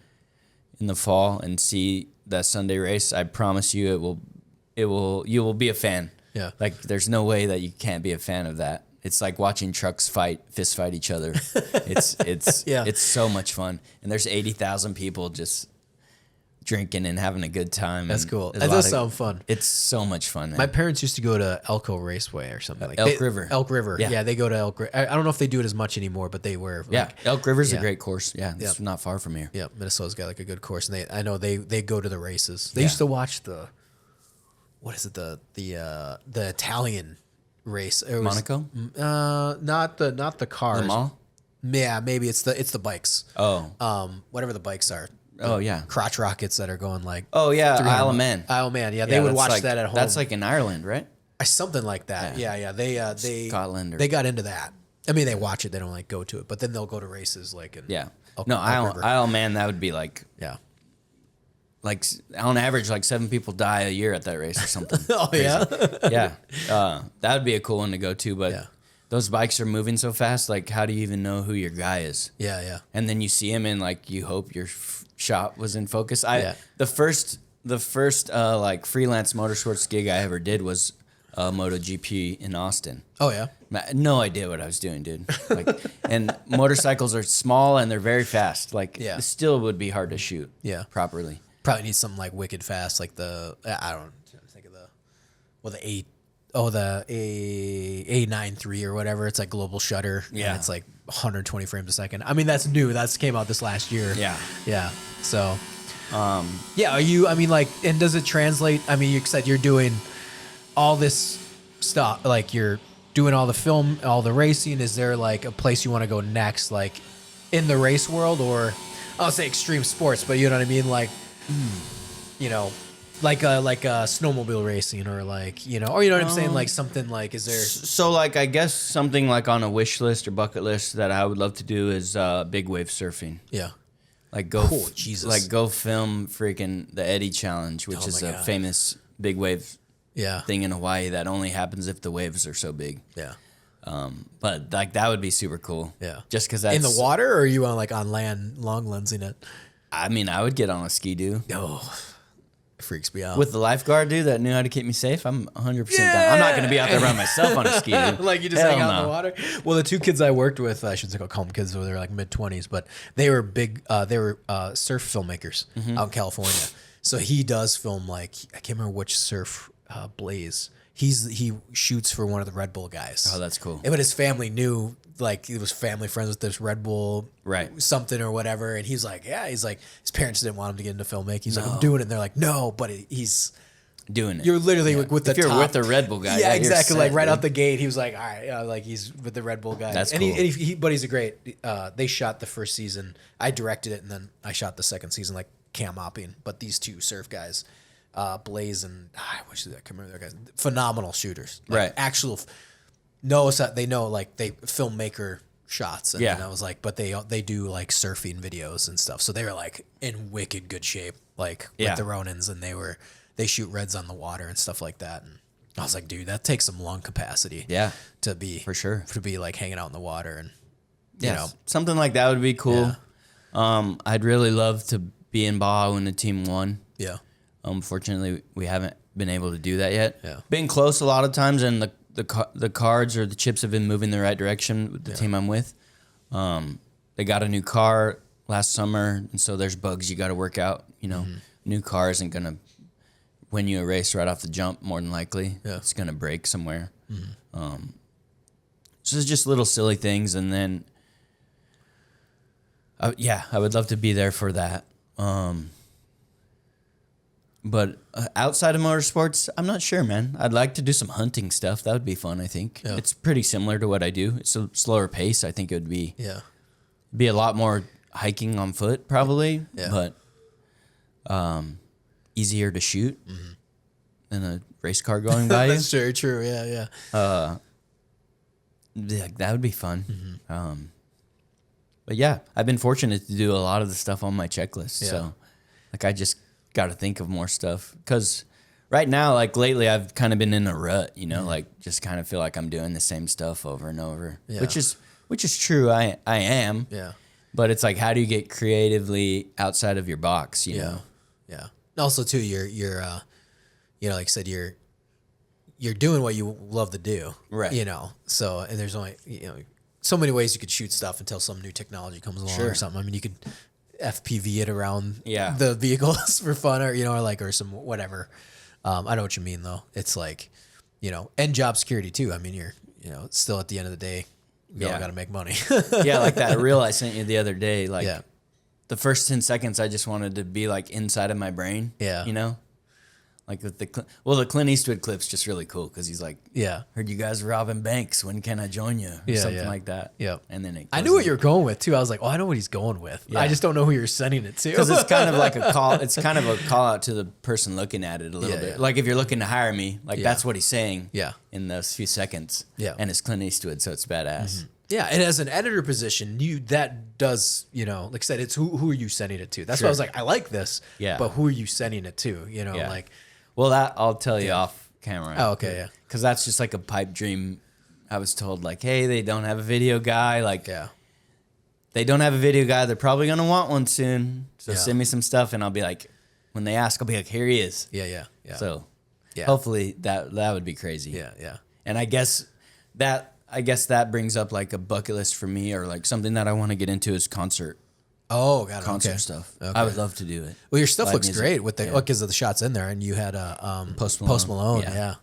S3: in the fall and see that Sunday race, I promise you you will be a fan. Yeah. Like there's no way that you can't be a fan of that. It's like watching trucks fist fight each other. It's so much fun. And there's 80,000 people just drinking and having a good time.
S2: That's
S3: and
S2: cool.
S3: there's
S2: That
S3: a lot
S2: does
S3: of-
S2: sound fun.
S3: It's so much fun, man.
S2: My parents used to go to Elko Raceway or something like
S3: Elk River.
S2: Elk River.
S3: Yeah.
S2: Yeah, they go to Elk River. I don't know if they do it as much anymore, but they were.
S3: yeah,
S2: Like,
S3: Elk River's
S2: yeah.
S3: a great course. Yeah, it's not far from here.
S2: yeah, Minnesota's got like a good course, and I know they go to the races. They
S3: Yeah.
S2: used to watch what is it, the Italian race. It was,
S3: Monaco?
S2: not the cars.
S3: Le Mans?
S2: Yeah, maybe it's the bikes.
S3: Oh.
S2: Whatever the bikes are.
S3: Oh, yeah.
S2: Crotch rockets that are going like.
S3: Oh, yeah,
S2: 300
S3: Isle of Man.
S2: Isle of Man. Yeah, they would
S3: that's
S2: watch
S3: like-
S2: that at home.
S3: That's like in Ireland, right?
S2: Something like that. Yeah. They
S3: Scotland or-
S2: they got into that. I mean, they watch it. They don't like go to it, but then they'll go to races like in
S3: Yeah.
S2: Elk River.
S3: Isle of Man, that would be like
S2: Yeah.
S3: on average, like 7 people die a year at that race or something.
S2: Oh yeah.
S3: Yeah. That would be a cool one to go to, but
S2: Yeah.
S3: those bikes are moving so fast. Like, how do you even know who your guy is?
S2: Yeah.
S3: And then you see him and like you hope your shot was in focus.
S2: Yeah.
S3: The first like freelance motorsports gig I ever did was MotoGP in Austin.
S2: Oh yeah.
S3: No idea what I was doing, dude. Like, and motorcycles are small and they're very fast. Like,
S2: Yeah.
S3: it still would be hard to shoot.
S2: Yeah.
S3: Properly.
S2: Probably need something like wicked fast, like the I don't think of the A93 or whatever. It's like global shutter.
S3: Yeah.
S2: And it's like 120 frames a second. I mean, that's new. That's came out this last year.
S3: Yeah.
S2: Yeah. So, yeah. Are you? I mean, like, and does it translate? I mean, you said you're doing all this stuff. Like, you're doing all the film, all the racing. Is there like a place you want to go next, like in the race world, or I'll say extreme sports, but you know what I mean, like. You know, like a snowmobile racing, or like, you know, or you know what I'm saying, like something like, is there?
S3: So, like, I guess something like on a wish list or bucket list that I would love to do is big wave surfing.
S2: Yeah.
S3: Like go,
S2: Jesus.
S3: like go film freaking the Eddie Challenge, which
S2: Oh
S3: is
S2: my
S3: a
S2: God.
S3: famous big wave
S2: Yeah.
S3: thing in Hawaii that only happens if the waves are so big.
S2: Yeah.
S3: But like that would be super cool.
S2: Yeah.
S3: Just because that's
S2: In the water, or are you on like on land, long lensing it?
S3: I mean, I would get on a ski doo
S2: Oh, it freaks me out.
S3: with the lifeguard dude that knew how to keep me safe. I'm 100% down. I'm not going to be out there by myself on a ski doo.
S2: like you just
S3: Hell
S2: hang out in
S3: no.
S2: the water. Well, the two kids I worked with, I shouldn't say call them kids, they're like mid-20s, but they were big. They were surf filmmakers
S3: Mm-hmm.
S2: out in California. So he does film, like, I can't remember which surf Blaze. He shoots for one of the Red Bull guys.
S3: Oh, that's cool.
S2: But his family knew, like, he was family friends with this Red Bull
S3: Right.
S2: something or whatever, and he's like, yeah, he's like, his parents didn't want him to get into filmmaking. He's like, I'm doing it, and they're like, no, but he's.
S3: Doing it.
S2: You're literally with the
S3: If you're
S2: top.
S3: with the Red Bull guy,
S2: Yeah,
S3: you're
S2: exactly.
S3: set,
S2: Like right
S3: dude.
S2: out the gate, he was like, all right, like he's with the Red Bull guy.
S3: That's
S2: and
S3: cool.
S2: But he's a great. They shot the first season. I directed it, and then I shot the second season, like cam opping. But these two surf guys, Blaze and I wish I could remember their guys. Phenomenal shooters, like,
S3: Right.
S2: Actual. No, they know like they filmmaker shots, and
S3: Yeah.
S2: then I was like, but they do like surfing videos and stuff. So they were like in wicked good shape, like
S3: Yeah.
S2: with the Ronins, and they shoot reds on the water and stuff like that. And I was like, dude, that takes some lung capacity.
S3: Yeah.
S2: To be
S3: For sure.
S2: to be like hanging out in the water, and you know,
S3: something like that would be cool.
S2: Yeah.
S3: I'd really love to be in Baja when the team won.
S2: yeah,
S3: Fortunately, we haven't been able to do that yet.
S2: Yeah.
S3: Been close a lot of times, and the cards or the chips have been moving the right direction with the team I'm with. They got a new car last summer, and so there's bugs you got to work out. You know, new car isn't gonna win you a race right off the jump. More than likely,
S2: Yeah.
S3: it's gonna break somewhere. So it's just little silly things, and then I would love to be there for that. But outside of motorsports, I'm not sure, man. I'd like to do some hunting stuff. That would be fun, I think.
S2: Yeah.
S3: It's pretty similar to what I do. It's a slower pace. I think it would be
S2: yeah,
S3: a lot more hiking on foot, probably.
S2: Yeah.
S3: But easier to shoot than a race car going by you.
S2: that's very true. Yeah, yeah.
S3: Yeah, that would be fun. But yeah, I've been fortunate to do a lot of the stuff on my checklist.
S2: Yeah.
S3: So, like, I just got to think of more stuff. Because right now, like, lately, I've kind of been in a rut, you know, like, just kind of feel like I'm doing the same stuff over and over.
S2: Yeah.
S3: Which is true. I am.
S2: Yeah.
S3: But it's like, how do you get creatively outside of your box, you know?
S2: Yeah. Also, too, you're you know, like I said, you're doing what you love to do,
S3: Right.
S2: You know, so, and there's only, you know, so many ways you could shoot stuff until some new technology comes along or
S3: Sure.
S2: something. I mean, you could, FPV it around
S3: Yeah.
S2: the vehicles for fun, or or like or some whatever. I know what you mean though. It's like, and job security too. I mean, you're still at the end of the day, you all got to make money.
S3: Yeah, like that reel I sent you the other day. Like
S2: Yeah.
S3: the first 10 seconds, I just wanted to be like inside of my brain.
S2: Yeah.
S3: Like with the the Clint Eastwood clip's just really cool because he's like,
S2: Yeah.
S3: heard you guys robbing banks. When can I join you? Or
S2: Yeah,
S3: something
S2: yeah.
S3: like that.
S2: Yeah.
S3: And then
S2: I knew what you were going with too. I was like, oh, I know what he's going with.
S3: Yeah.
S2: I just don't know who you're sending it to.
S3: because it's kind of like a call. It's kind of a call out to the person looking at it a little
S2: Yeah,
S3: bit.
S2: yeah.
S3: Like if you're looking to hire me, like
S2: Yeah.
S3: that's what he's saying.
S2: Yeah.
S3: In those few seconds.
S2: Yeah.
S3: And it's Clint Eastwood, so it's badass.
S2: Yeah, and as an editor position, that does, like I said, it's who are you sending it to? That's why I was like, I like this.
S3: Yeah.
S2: But who are you sending it to?
S3: Yeah.
S2: Like,
S3: Well, that I'll tell you off camera.
S2: Oh, okay, yeah.
S3: Because that's just like a pipe dream. I was told like, hey, they don't have a video guy. Like,
S2: yeah.
S3: they don't have a video guy. They're probably gonna want one soon. So
S2: Yeah.
S3: send me some stuff, and I'll be like, when they ask, I'll be like, here he is.
S2: Yeah.
S3: So,
S2: Yeah.
S3: hopefully that would be crazy.
S2: Yeah.
S3: And I guess that brings up like a bucket list for me, or like something that I want to get into is concert
S2: Oh, got it. Okay.
S3: stuff.
S2: Okay.
S3: I would love to do it.
S2: Well, your stuff
S3: Live
S2: looks
S3: music.
S2: great with the
S3: Yeah.
S2: because of the shots in there, and you had
S3: Post
S2: Post
S3: Malone.
S2: Malone.
S3: Yeah.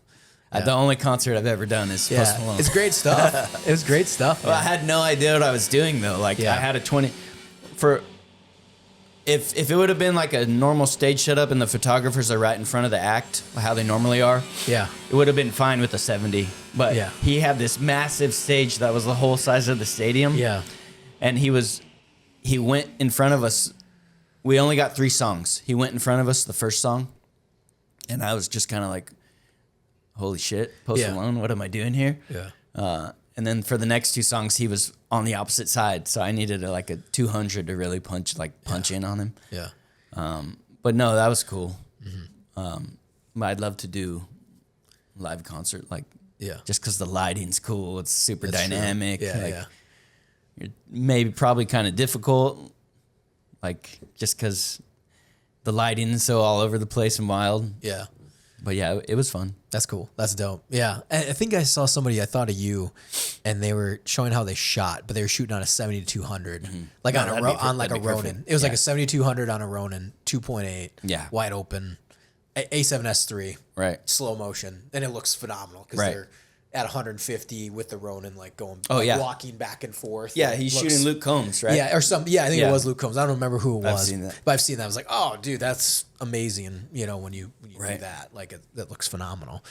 S2: Yeah.
S3: The only concert I've ever done is Post Malone.
S2: It's great stuff. It was great stuff.
S3: Well, I had no idea what I was doing though. Like
S2: Yeah.
S3: I had a 20 for if it would have been like a normal stage setup and the photographers are right in front of the act, how they normally are,
S2: Yeah.
S3: it would have been fine with a 70. But
S2: Yeah.
S3: he had this massive stage that was the whole size of the stadium.
S2: Yeah.
S3: And he went in front of us. We only got 3 songs. He went in front of us the first song, and I was just kind of like, holy shit, Post
S2: Yeah.
S3: Malone, what am I doing here?
S2: Yeah.
S3: And then for the next 2 songs, he was on the opposite side, so I needed a 200 to really punch in on him.
S2: Yeah.
S3: But no, that was cool.
S2: Mm-hmm.
S3: But I'd love to do live concert,
S2: Yeah.
S3: just because the lighting's cool. It's super
S2: That's true.
S3: dynamic.
S2: Yeah. Yeah.
S3: You're maybe probably kind of difficult, just because the lighting is so all over the place and wild.
S2: Yeah.
S3: But yeah, it was fun.
S2: That's cool. That's dope. Yeah. And I think I saw somebody, I thought of you, and they were showing how they shot, but they were shooting on a 70-200, like
S3: No,
S2: on
S3: that'd
S2: a
S3: be
S2: Ronin.
S3: perfect.
S2: It was like
S3: Yeah.
S2: a 70-200 on a Ronin, 2.8,
S3: Yeah.
S2: wide open, A7S3,
S3: Right.
S2: slow motion, and it looks phenomenal because
S3: Right.
S2: they're at 150 with the Ronin, going,
S3: Oh, yeah.
S2: walking back and forth.
S3: Yeah,
S2: It
S3: he's
S2: looks-
S3: shooting Luke Combs, right?
S2: Yeah, or something. Yeah, I think
S3: Yeah.
S2: it was Luke Combs. I don't remember who it was.
S3: seen that.
S2: But I've seen that. I was like, oh, dude, that's amazing. When you do
S3: Right.
S2: that, that looks phenomenal.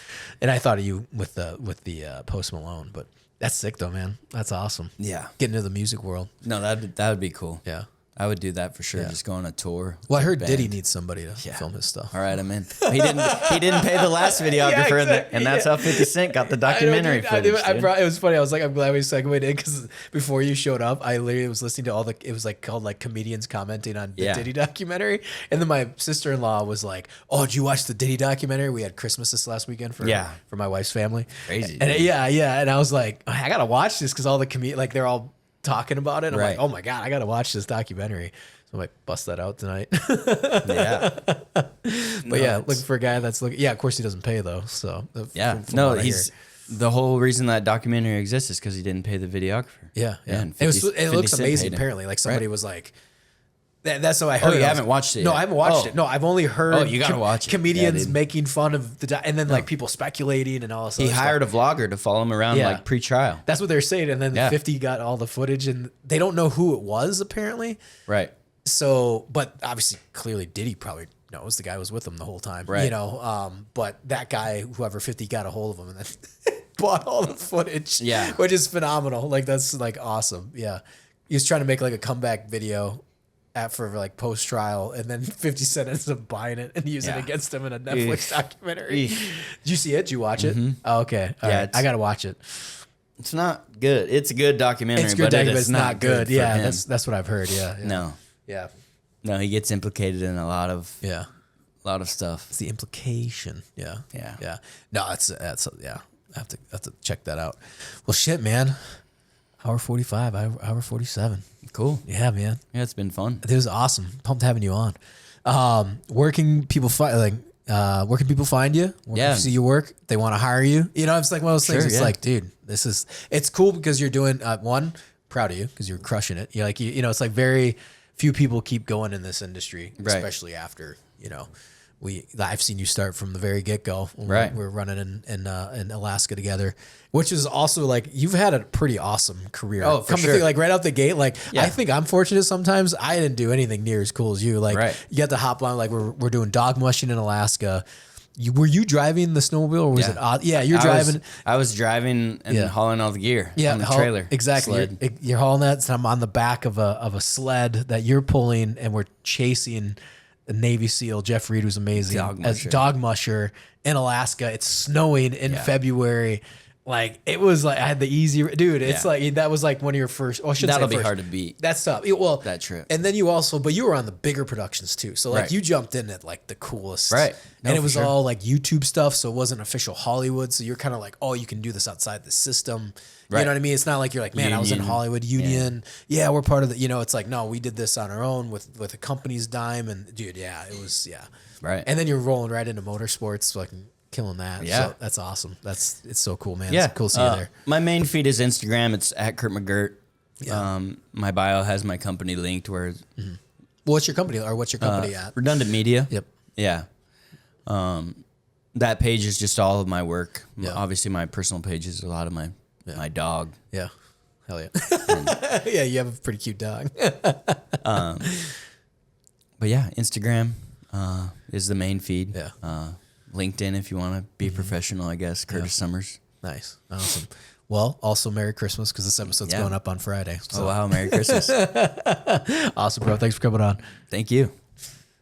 S2: And I thought of you with the Post Malone, but that's sick though, man. That's awesome.
S3: Yeah.
S2: Getting into the music world.
S3: No, that would be cool.
S2: Yeah.
S3: I would do that for sure.
S2: Yeah.
S3: Just go on a tour.
S2: Well, I
S3: with a
S2: heard
S3: band.
S2: Diddy needs somebody to film his stuff.
S3: All right, I'm in. He didn't pay the last videographer,
S2: exactly.
S3: and that's how 50 Cent got the documentary footage. Dude.
S2: It was funny. I was like, I'm glad we segued in because before you showed up, I literally was listening to it was called comedians commenting on the
S3: Yeah.
S2: Diddy documentary. And then my sister-in-law was like, oh, did you watch the Diddy documentary? We had Christmas this last weekend for my wife's family.
S3: Crazy,
S2: And
S3: dude.
S2: yeah. And I was like, I got to watch this because all the they're all talking about it. I'm
S3: Right.
S2: like, oh my God, I got to watch this documentary. So I might bust that out tonight.
S3: Yeah.
S2: But yeah, looking for a guy that's looking. Yeah, of course he doesn't pay though. So
S3: Yeah.
S2: from
S3: No,
S2: what I hear.
S3: the whole reason that documentary exists is because he didn't pay the videographer.
S2: Yeah.
S3: and
S2: It
S3: 50
S2: looks
S3: Cent
S2: amazing.
S3: paid him.
S2: Apparently, somebody
S3: Right.
S2: was like, that's how I heard.
S3: you
S2: it. I
S3: haven't watched it
S2: No,
S3: yet?
S2: I haven't watched
S3: Oh.
S2: it. No, I've only heard.
S3: Oh, you gotta watch it.
S2: Comedians
S3: Yeah, dude.
S2: making fun of and then people speculating and all this.
S3: He
S2: other
S3: hired
S2: stuff.
S3: a vlogger to follow him around
S2: Yeah.
S3: pre-trial.
S2: That's what they're saying, and then
S3: Yeah.
S2: 50 got all the footage, and they don't know who it was apparently.
S3: Right.
S2: So, but obviously, clearly, Diddy probably knows the guy was with him the whole time.
S3: Right.
S2: But that guy, whoever 50 got a hold of him and then bought all the footage.
S3: Yeah.
S2: Which is phenomenal. That's awesome. Yeah. He was trying to make a comeback video for post trial, and then 50 Cent ends up buying it and using it
S3: Yeah.
S2: against him in a Netflix documentary.
S3: Eesh.
S2: Did you see it? Did you watch it? Oh, okay. All right.
S3: it's-
S2: I got to watch it.
S3: It's not good. It's a good documentary,
S2: It's good,
S3: but
S2: documentary,
S3: it
S2: but
S3: is
S2: it's not good.
S3: for
S2: Yeah,
S3: him.
S2: that's what I've heard. Yeah.
S3: No.
S2: Yeah.
S3: No, he gets implicated in a lot of stuff.
S2: It's the implication. Yeah.
S3: Yeah.
S2: Yeah. No, that's yeah. I have to check that out. Well, shit, man. Hour 45, hour 47.
S3: Cool.
S2: Yeah, man.
S3: Yeah, it's been fun.
S2: It was awesome. Pumped having you on. Where can people find where can people find you? Where
S3: Yeah.
S2: can they see your work? They want to hire you. It's like one of those things.
S3: Sure,
S2: It's
S3: yeah.
S2: like, dude, it's cool because you're doing one, proud of you because you're crushing it. You're it's very few people keep going in this industry,
S3: Right.
S2: especially after, I've seen you start from the very get go.
S3: Right.
S2: We're running in Alaska together, which is also like, you've had a pretty awesome career.
S3: Oh, for
S2: Come to
S3: sure.
S2: think, like right out the gate, like
S3: Yeah.
S2: I think I'm fortunate sometimes. I didn't do anything near as cool as you. Like
S3: Right.
S2: you got the hop line, like we're doing dog mushing in Alaska. Were you driving the snowmobile or was it odd? Yeah, you're driving.
S3: I was driving and hauling all the gear on the trailer.
S2: Exactly.
S3: sled.
S2: You're hauling that. So I'm on the back of a sled that you're pulling, and we're chasing a Navy SEAL, Jeff Reed, who's amazing,
S3: Dog
S2: as
S3: musher.
S2: dog musher in Alaska. It's snowing in February. Like it was like I had the easy dude. It's like that was like one of your first. Oh, I shouldn't
S3: That'll
S2: say
S3: be
S2: first.
S3: hard to beat.
S2: That's tough. Well,
S3: That trip.
S2: and then you were on the bigger productions too. So like
S3: Right.
S2: you jumped in at like the coolest,
S3: Right. No,
S2: and it
S3: for
S2: was
S3: sure.
S2: all like YouTube stuff. So it wasn't official Hollywood. So you're kind of like, oh, you can do this outside the system. You
S3: Right.
S2: know what I mean? It's not like you're like, man, I was in
S3: Union.
S2: Hollywood Union. Yeah, we're part of the. It's like, no, we did this on our own with a company's dime, and dude, it was
S3: Right.
S2: And then you're rolling right into motorsports, like killing that.
S3: Yeah.
S2: So that's awesome. It's so cool, man.
S3: Yeah,
S2: It's cool to see you there.
S3: My main feed is Instagram. It's at Kurt McGirt.
S2: Yeah.
S3: My bio has my company linked where
S2: What's your company at?
S3: Redundant Media.
S2: Yep.
S3: Yeah. That page is just all of my work.
S2: Yeah.
S3: Obviously, my personal page is a lot of my dog.
S2: Yeah. Hell yeah. Yeah, you have a pretty cute dog.
S3: But yeah, Instagram is the main feed.
S2: Yeah.
S3: LinkedIn if you want to be professional, I guess. Curtis Summers.
S2: Nice. Awesome. Well, also Merry Christmas because this episode's
S3: Yeah.
S2: going up on Friday.
S3: Oh wow, Merry Christmas.
S2: Awesome, bro. Thanks for coming on.
S3: Thank you.